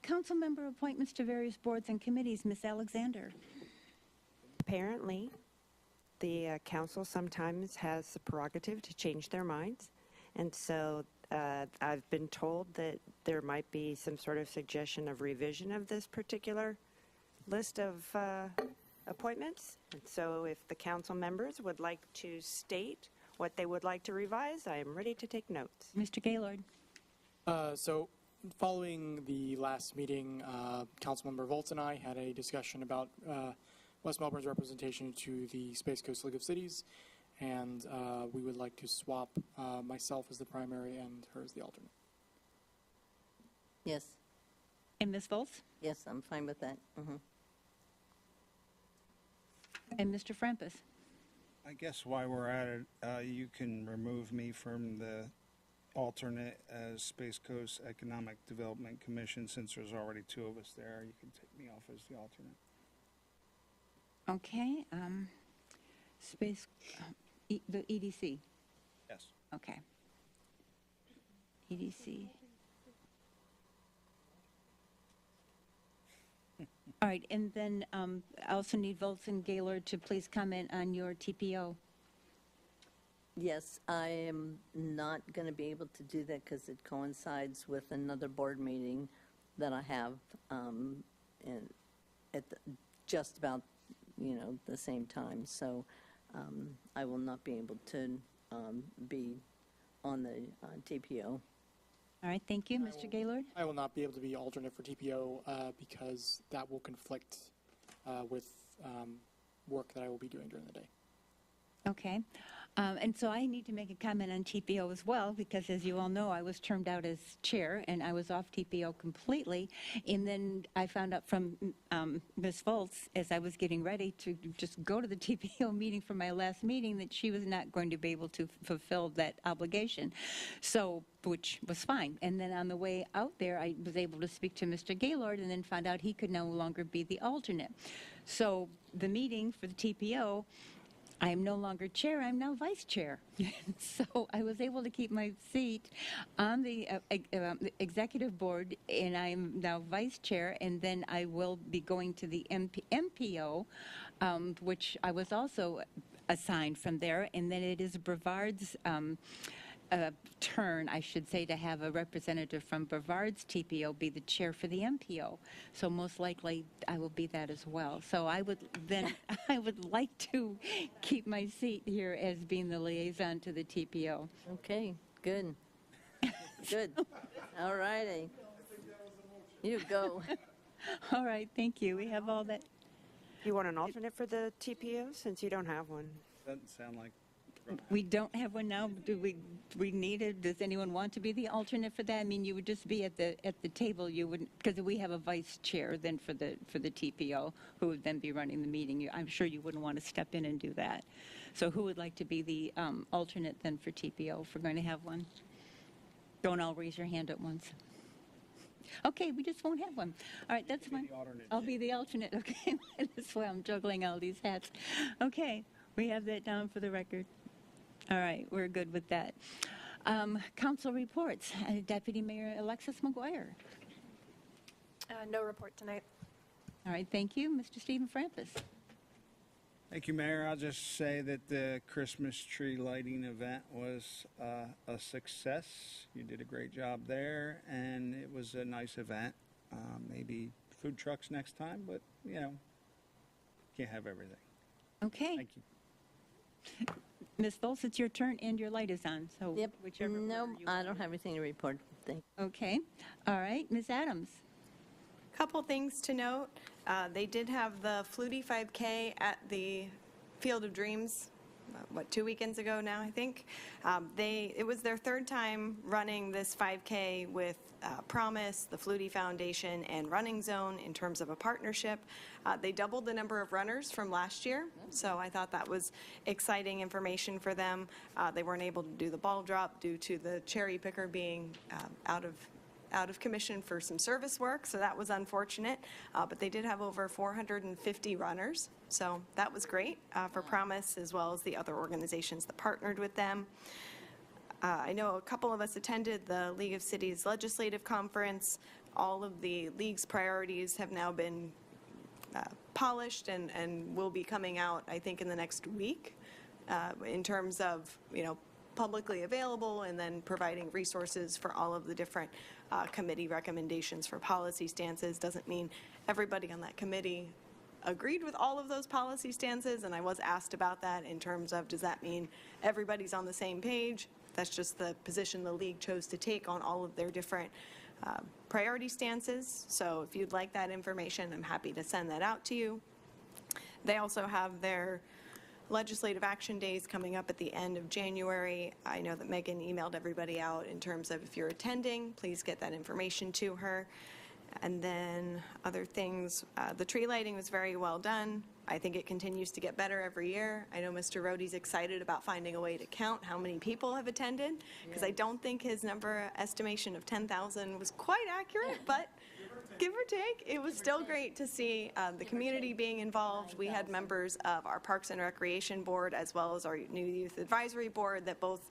S1: Council member appointments to various boards and committees. Ms. Alexander.
S22: Apparently, the council sometimes has the prerogative to change their minds. And so I've been told that there might be some sort of suggestion of revision of this particular list of appointments. And so if the council members would like to state what they would like to revise, I am ready to take notes.
S1: Mr. Gaylord.
S18: So following the last meeting, Councilmember Volt and I had a discussion about West Melbourne's representation to the Space Coast League of Cities, and we would like to swap myself as the primary and her as the alternate.
S12: Yes.
S1: And Ms. Volz?
S12: Yes, I'm fine with that. Mm-hmm.
S1: And Mr. Frampus?
S15: I guess while we're at it, you can remove me from the alternate as Space Coast Economic Development Commission, since there's already 2 of us there. You can take me off as the alternate.
S1: Okay. The EDC?
S15: Yes.
S1: Okay. EDC. All right, and then I also need Volz and Gaylord to please comment on your TPO.
S12: Yes, I am not going to be able to do that because it coincides with another board meeting that I have just about, the same time. So I will not be able to be on the TPO.
S1: All right, thank you. Mr. Gaylord?
S18: I will not be able to be alternate for TPO because that will conflict with work that I will be doing during the day.
S1: Okay. And so I need to make a comment on TPO as well, because as you all know, I was termed out as chair, and I was off TPO completely. And then I found out from Ms. Foltz, as I was getting ready to just go to the TPO meeting for my last meeting, that she was not going to be able to fulfill that obligation, so, which was fine. And then on the way out there, I was able to speak to Mr. Gaylord and then found out he could no longer be the alternate. So the meeting for the TPO, I am no longer chair, I'm now vice chair. So I was able to keep my seat on the executive board, and I am now vice chair, and then I will be going to the MPO, which I was also assigned from there, and then it is Brevard's turn, I should say, to have a representative from Brevard's TPO be the chair for the MPO. So most likely I will be that as well. So I would then, I would like to keep my seat here as being the liaison to the TPO.
S12: Okay, good. Good. All righty. You go.
S1: All right, thank you. We have all that.
S22: You want an alternate for the TPO since you don't have one?
S15: Doesn't sound like.
S1: We don't have one now. Do we need it? Does anyone want to be the alternate for that? I mean, you would just be at the table. You wouldn't, because we have a vice chair then for the TPO who would then be running the meeting. I'm sure you wouldn't want to step in and do that. So who would like to be the alternate then for TPO if we're going to have one? Don't all raise your hand at once. Okay, we just won't have one. All right, that's fine. I'll be the alternate. Okay, that's why I'm juggling all these hats. Okay, we have that down for the record. All right, we're good with that. Council reports. Deputy Mayor Alexis McGuire.
S2: No report tonight.
S1: All right, thank you. Mr. Stephen Frampus.
S15: Thank you, Mayor. I'll just say that the Christmas tree lighting event was a success. You did a great job there, and it was a nice event. Maybe food trucks next time, but, you know, can't have everything.
S1: Okay.
S15: Thank you.
S1: Ms. Volz, it's your turn, and your light is on, so
S12: Yep.
S1: whichever.
S12: No, I don't have anything to report. Thank you.
S1: Okay. All right, Ms. Adams.
S14: Couple things to note. They did have the Flutie 5K at the Field of Dreams, 2 weekends ago now, I think. It was their third time running this 5K with Promise, the Flutie Foundation, and Running Zone in terms of a partnership. They doubled the number of runners from last year, so I thought that was exciting information for them. They weren't able to do the ball drop due to the cherry picker being out of commission for some service work, so that was unfortunate. But they did have over 450 runners, so that was great for Promise as well as the other organizations that partnered with them. I know a couple of us attended the League of Cities Legislative Conference. All of the league's priorities have now been polished and will be coming out, I think, in the next week in terms of, publicly available and then providing resources for all of the different committee recommendations for policy stances. Doesn't mean everybody on that committee agreed with all of those policy stances, and I was asked about that in terms of, does that mean everybody's on the same page? That's just the position the league chose to take on all of their different priority stances. So if you'd like that information, I'm happy to send that out to you. They also have their legislative action days coming up at the end of January. I know that Megan emailed everybody out in terms of if you're attending, please get that information to her. And then other things, the tree lighting was very well done. I think it continues to get better every year. I know Mr. Rohde's excited about finding a way to count how many people have attended, because I don't think his estimation of 10,000 was quite accurate, but give or take, it was still great to see the community being involved. We had members of our Parks and Recreation Board as well as our New Youth Advisory Board that both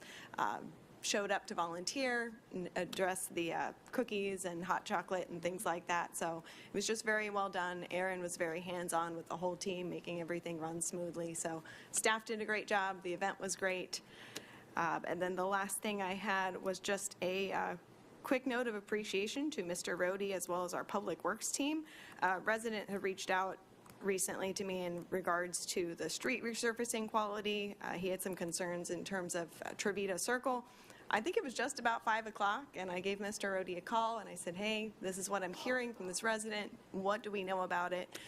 S14: showed up to volunteer and address the cookies and hot chocolate and things like that. So it was just very well done. Aaron was very hands-on with the whole team, making everything run smoothly. So staff did a great job. The event was great. And then the last thing I had was just a quick note of appreciation to Mr. Rohde as well as our Public Works team. A resident had reached out recently to me in regards to the street resurfacing quality. He had some concerns in terms of Trevita Circle. I think it was just about 5 o'clock, and I gave Mr. Rohde a call, and I said, hey, this is what I'm hearing from this resident. What do we know about it?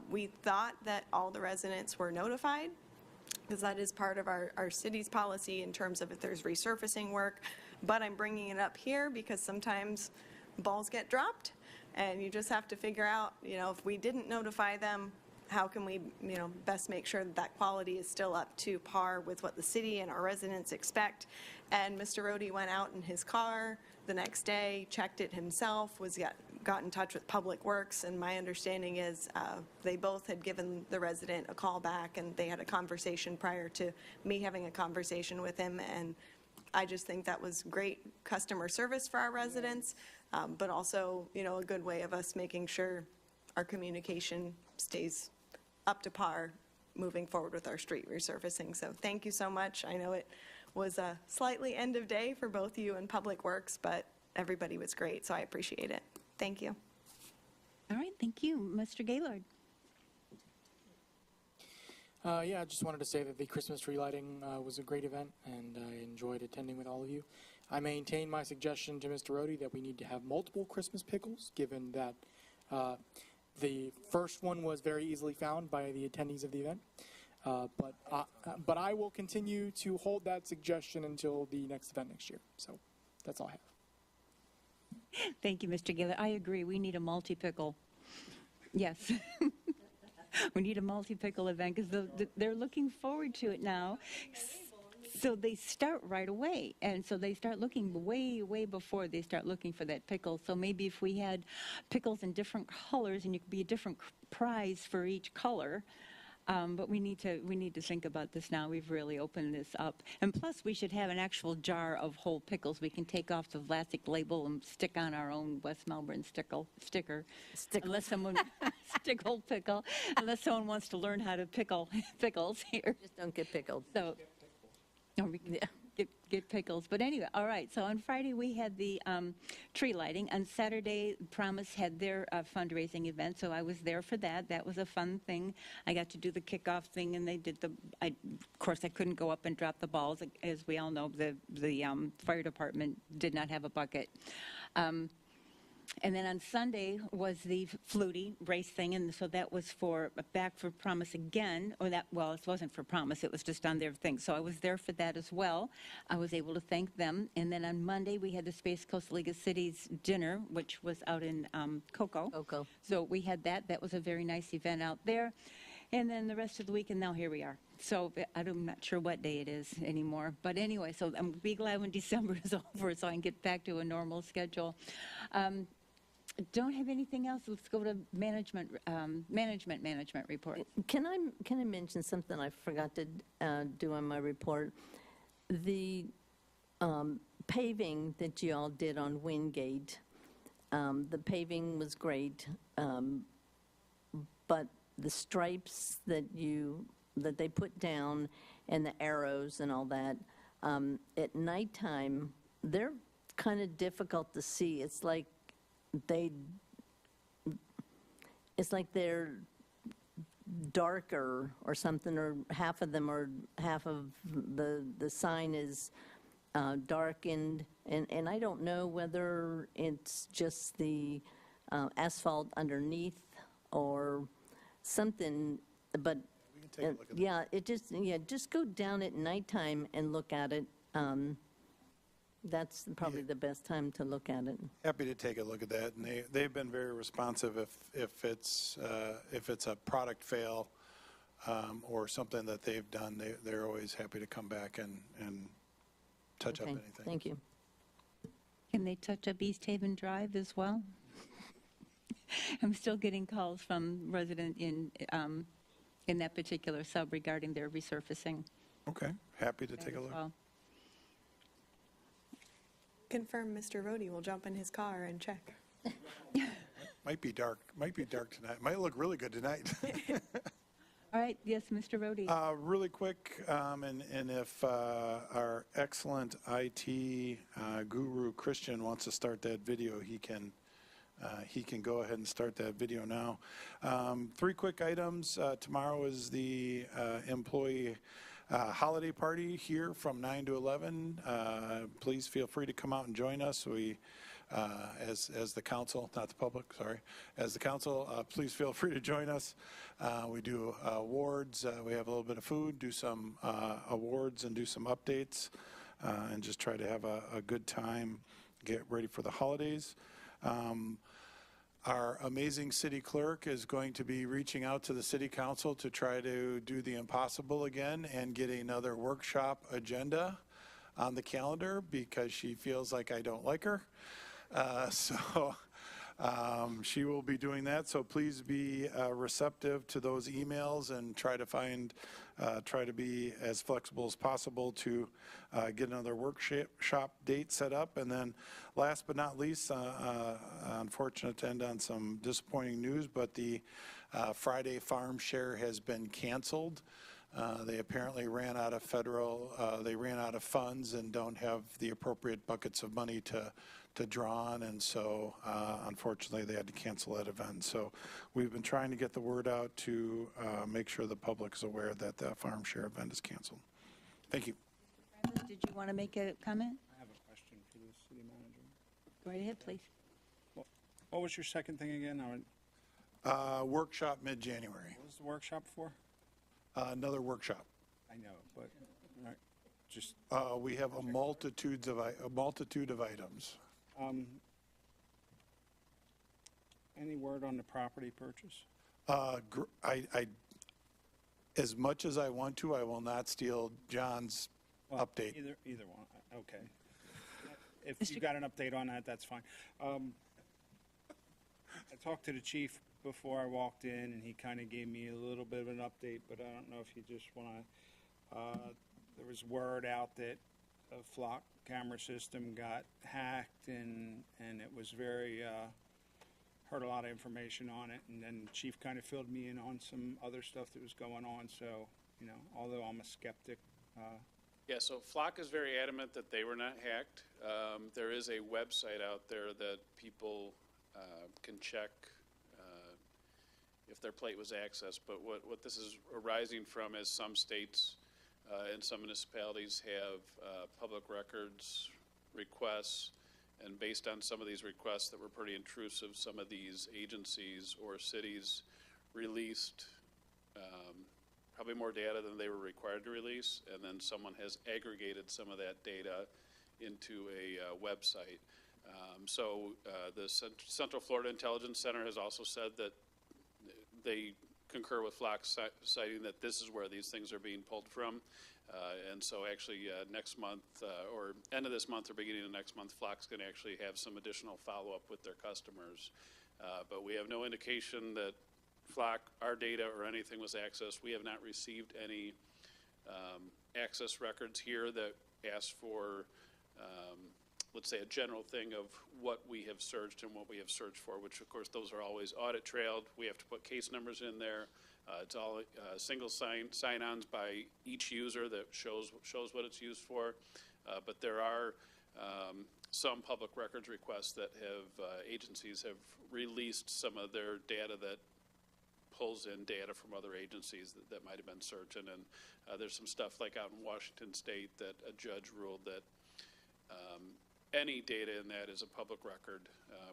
S14: We thought that all the residents were notified. because that is part of our city's policy in terms of if there's resurfacing work. But I'm bringing it up here because sometimes balls get dropped, and you just have to figure out, if we didn't notify them, how can we, best make sure that that quality is still up to par with what the city and our residents expect. And Mr. Rohde went out in his car the next day, checked it himself, got in touch with Public Works, and my understanding is they both had given the resident a call back, and they had a conversation prior to me having a conversation with him. And I just think that was great customer service for our residents, but also, a good way of us making sure our communication stays up to par moving forward with our street resurfacing. So thank you so much. I know it was a slightly end of day for both you and Public Works, but everybody was great, so I appreciate it. Thank you.
S1: All right, thank you. Mr. Gaylord.
S18: Yeah, I just wanted to say that the Christmas tree lighting was a great event, and I enjoyed attending with all of you. I maintain my suggestion to Mr. Rohde that we need to have multiple Christmas pickles, given that the first one was very easily found by the attendees of the event. But I will continue to hold that suggestion until the next event next year. So that's all I have.
S1: Thank you, Mr. Gaylor. I agree. We need a multi-pickle. Yes. We need a multi-pickle event because they're looking forward to it now. So they start right away. And so they start looking way, way before they start looking for that pickle. So maybe if we had pickles in different colors and you could be a different prize for each color. But we need to think about this now. We've really opened this up. And plus, we should have an actual jar of whole pickles. We can take off the plastic label and stick on our own West Melbourne sticker. Unless someone, stickle pickle, unless someone wants to learn how to pickle pickles here.
S12: Just don't get pickled.
S1: So, we can get pickles. But anyway, all right. So on Friday, we had the tree lighting. On Saturday, Promise had their fundraising event, so I was there for that. That was a fun thing. I got to do the kickoff thing, and they did of course, I couldn't go up and drop the balls. As we all know, the fire department did not have a bucket. And then on Sunday was the Flutie race thing, and so that was back for Promise again, it wasn't for Promise, it was just on their thing. So I was there for that as well. I was able to thank them. And then on Monday, we had the Space Coast League of Cities dinner, which was out in Cocoa. So we had that. That was a very nice event out there. And then the rest of the week, and now here we are. So I'm not sure what day it is anymore. But anyway, so I'm be glad when December is over so I can get back to a normal schedule. Don't have anything else. Let's go to management report.
S12: Can I mention something I forgot to do on my report? The paving that you all did on Wingate, the paving was great, but the stripes that they put down and the arrows and all that, at nighttime, they're kind of difficult to see. It's like they're darker or something, or half of the sign is darkened, and I don't know whether it's just the asphalt underneath or something, but
S6: We can take a look at that.
S12: just go down at nighttime and look at it. That's probably the best time to look at it.
S6: Happy to take a look at that, and they've been very responsive if it's a product fail or something that they've done. They're always happy to come back and touch up anything.
S12: Thank you.
S1: Can they touch up East Haven Drive as well? I'm still getting calls from residents in that particular sub regarding their resurfacing.
S6: Okay, happy to take a look.
S1: Well,
S14: Confirm Mr. Rohde will jump in his car and check.
S6: Might be dark tonight. Might look really good tonight.
S1: all right, yes, Mr. Rohde.
S6: Really quick, and if our excellent IT guru Christian wants to start that video, he can go ahead and start that video now. 3 quick items. Tomorrow is the employee holiday party here from 9 to 11. Please feel free to come out and join us. We, as the council, not the public, sorry, as the council, please feel free to join us. We do awards. We have a little bit of food, do some awards and do some updates, and just try to have a good time, get ready for the holidays. Our amazing city clerk is going to be reaching out to the city council to try to do the impossible again and get another workshop agenda on the calendar because she feels like I don't like her. She will be doing that. So please be receptive to those emails and try to be as flexible as possible to get another workshop date set up. And then last but not least, unfortunate to end on some disappointing news, but the Friday Farm Share has been canceled. They apparently ran out of they ran out of funds and don't have the appropriate buckets of money to draw on, and so unfortunately they had to cancel that event. So we've been trying to get the word out to make sure the public is aware that the Farm Share event is canceled. Thank you.
S1: Did you want to make a comment?
S15: I have a question for the city manager.
S1: Go right ahead, please.
S15: What was your second thing again?
S6: Workshop mid-January.
S15: What was the workshop for?
S6: Another workshop.
S15: I know, but just.
S6: We have a multitude of items.
S15: Any word on the property purchase?
S6: As much as I want to, I will not steal John's update.
S15: Either one. Okay. If you got an update on that, that's fine. I talked to the chief before I walked in, and he kind of gave me a little bit of an update, but I don't know if you just want to. There was word out that a flock camera system got hacked, and it was very. Heard a lot of information on it, and then the chief kind of filled me in on some other stuff that was going on. So, although I'm a skeptic.
S7: Yeah, so Flock is very adamant that they were not hacked. There is a website out there that people can check if their plate was accessed. But what this is arising from is some states and some municipalities have public records requests. And based on some of these requests that were pretty intrusive, some of these agencies or cities released probably more data than they were required to release, and then someone has aggregated some of that data into a website. So the Central Florida Intelligence Center has also said that they concur with Flock citing that this is where these things are being pulled from. And so actually next month or end of this month or beginning of next month, Flock's going to actually have some additional follow-up with their customers. But we have no indication that Flock, our data, or anything was accessed. We have not received any access records here that ask for, let's say, a general thing of what we have searched and what we have searched for, which, of course, those are always audit trailed. We have to put case numbers in there. It's all single sign-ons by each user that shows what it's used for. But there are some public records requests that have agencies have released some of their data that pulls in data from other agencies that might have been searching. And there's some stuff like out in Washington State that a judge ruled that any data in that is a public record,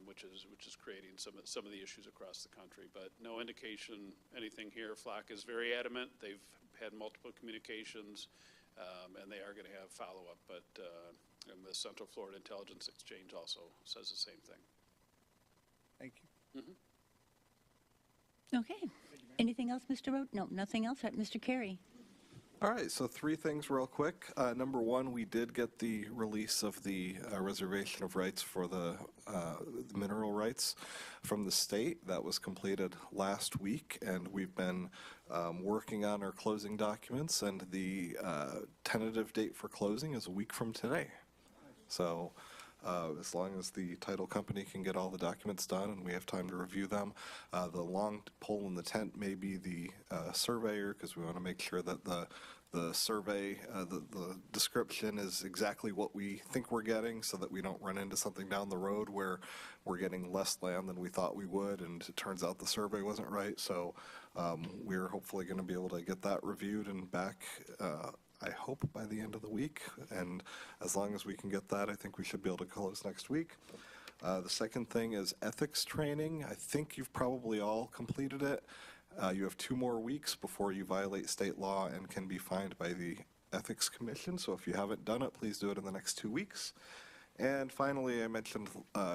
S7: which is creating some of the issues across the country. But no indication anything here. Flock is very adamant. They've had multiple communications, and they are going to have follow-up. But and the Central Florida Intelligence Exchange also says the same thing.
S15: Thank you.
S7: Mm-hmm.
S1: Okay. Anything else, Mr. Rote? No, nothing else. Mr. Carey.
S4: All right, so three things real quick. Number one, we did get the release of the reservation of rights for the mineral rights from the state. That was completed last week, and we've been working on our closing documents, and the tentative date for closing is a week from today. So as long as the title company can get all the documents done and we have time to review them, the long pole in the tent may be the surveyor, because we want to make sure that the survey, the description is exactly what we think we're getting, so that we don't run into something down the road where we're getting less land than we thought we would, and it turns out the survey wasn't right. So we're hopefully going to be able to get that reviewed and back I hope, by the end of the week. And as long as we can get that, I think we should be able to close next week. The second thing is ethics training. I think you've probably all completed it. You have 2 more weeks before you violate state law and can be fined by the Ethics Commission. So if you haven't done it, please do it in the next 2 weeks. And finally, I mentioned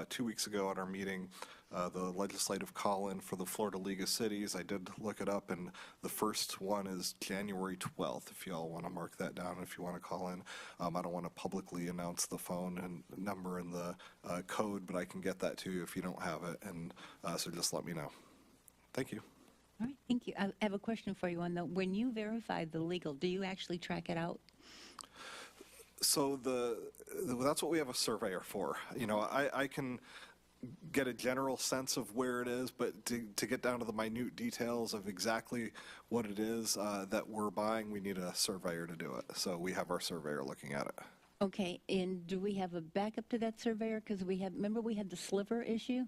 S4: 2 weeks ago at our meeting the legislative call-in for the Florida League of Cities. I did look it up, and the first one is January 12th, if you all want to mark that down, if you want to call in. I don't want to publicly announce the phone and number and the code, but I can get that to you if you don't have it, and so just let me know. Thank you.
S1: All right, thank you. I have a question for you on the, when you verify the legal, do you actually track it out?
S4: So that's what we have a surveyor for. You know, I can get a general sense of where it is, but to get down to the minute details of exactly what it is that we're buying, we need a surveyor to do it. So we have our surveyor looking at it.
S1: Okay, and do we have a backup to that surveyor? Because we had, remember we had the sliver issue?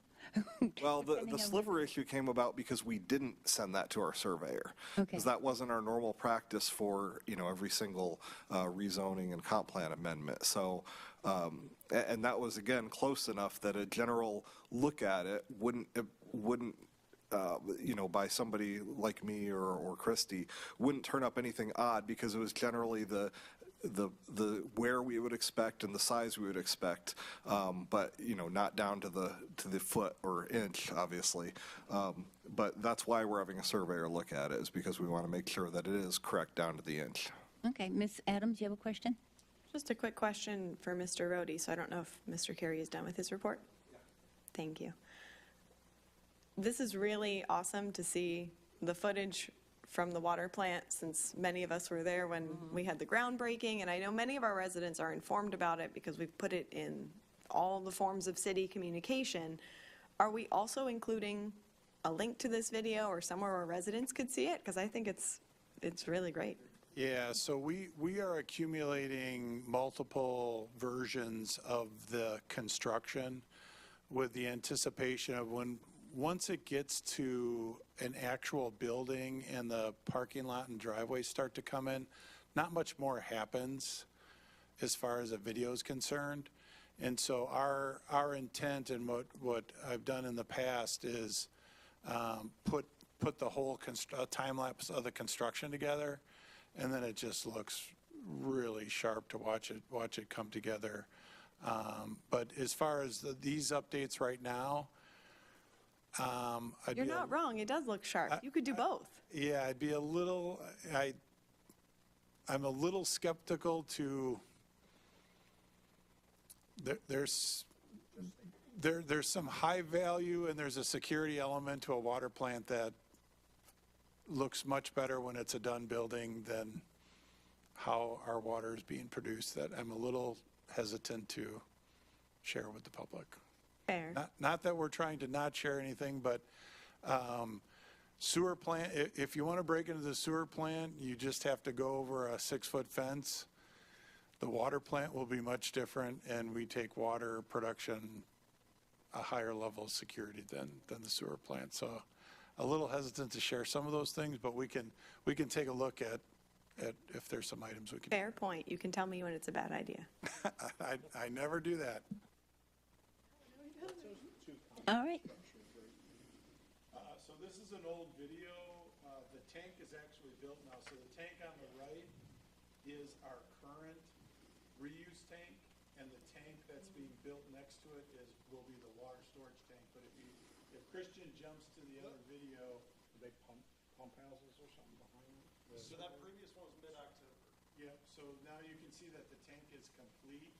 S4: Well, the sliver issue came about because we didn't send that to our surveyor.
S1: Okay.
S4: Because that wasn't our normal practice for, you know, every single rezoning and comp plan amendment. So, and that was, again, close enough that a general look at it wouldn't you know, by somebody like me or Christie, wouldn't turn up anything odd, because it was generally the where we would expect and the size we would expect, but, you know, not down to the foot or inch, obviously. But that's why we're having a surveyor look at it, is because we want to make sure that it is correct down to the inch.
S1: Okay, Ms. Adams, you have a question?
S14: Just a quick question for Mr. Rhodey, so I don't know if Mr. Carey is done with his report. Yeah. Thank you. This is really awesome to see the footage from the water plant, since many of us were there when we had the groundbreaking, and I know many of our residents are informed about it because we've put it in all the forms of city communication. Are we also including a link to this video or somewhere where residents could see it? Because I think it's really great.
S6: Yeah, so we are accumulating multiple versions of the construction with the anticipation of once it gets to an actual building and the parking lot and driveways start to come in, not much more happens as far as a video is concerned. And so our intent and what I've done in the past is put the whole time lapse of the construction together, and then it just looks really sharp to watch it come together. But as far as these updates right now,
S14: You're not wrong. It does look sharp. You could do both.
S6: Yeah, I'd be a little. I'm a little skeptical to. There's some high value and there's a security element to a water plant that looks much better when it's a done building than how our water is being produced, that I'm a little hesitant to share with the public.
S14: Fair.
S6: Not that we're trying to not share anything, but sewer plant, if you want to break into the sewer plant, you just have to go over a 6-foot fence. The water plant will be much different, and we take water production a higher level of security than the sewer plant. So a little hesitant to share some of those things, but we can take a look at if there's some items we can.
S14: Fair point. You can tell me when it's a bad idea.
S6: I never do that.
S1: All right.
S6: So this is an old video. The tank is actually built now. So the tank on the right is our current reuse tank, and the tank that's being built next to it will be the water storage tank. But if Christian jumps to the other video,
S15: Are they pump houses or something behind them?
S8: So that previous one was mid-October.
S6: Yep, so now you can see that the tank is complete.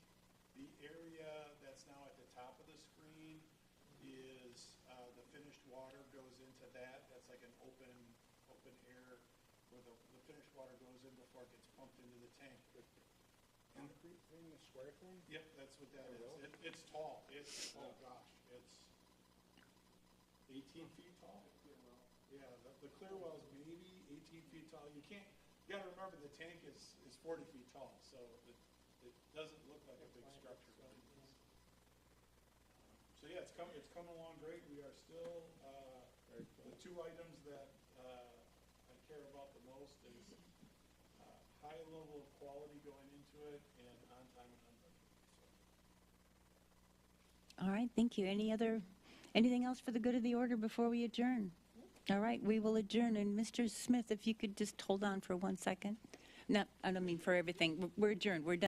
S6: The area that's now at the top of the screen is the finished water goes into that. That's like an open air where the finished water goes in before it gets pumped into the tank.
S15: Concrete thing, the square thing?
S6: Yep, that's what that is. It's tall. Oh gosh, it's 18 feet tall. Yeah, the clear well is maybe 18 feet tall. You got to remember the tank is 40 feet tall, so it doesn't look like a big structure. But it is. So yeah, it's coming along great. We are still the 2 items that I care about the most is
S15: high level of quality going into it and on time and on budget.
S1: All right, thank you. Anything else for the good of the order before we adjourn? All right, we will adjourn. And Mr. Smith, if you could just hold on for 1 second. No, I don't mean for everything. We're adjourned. We're done.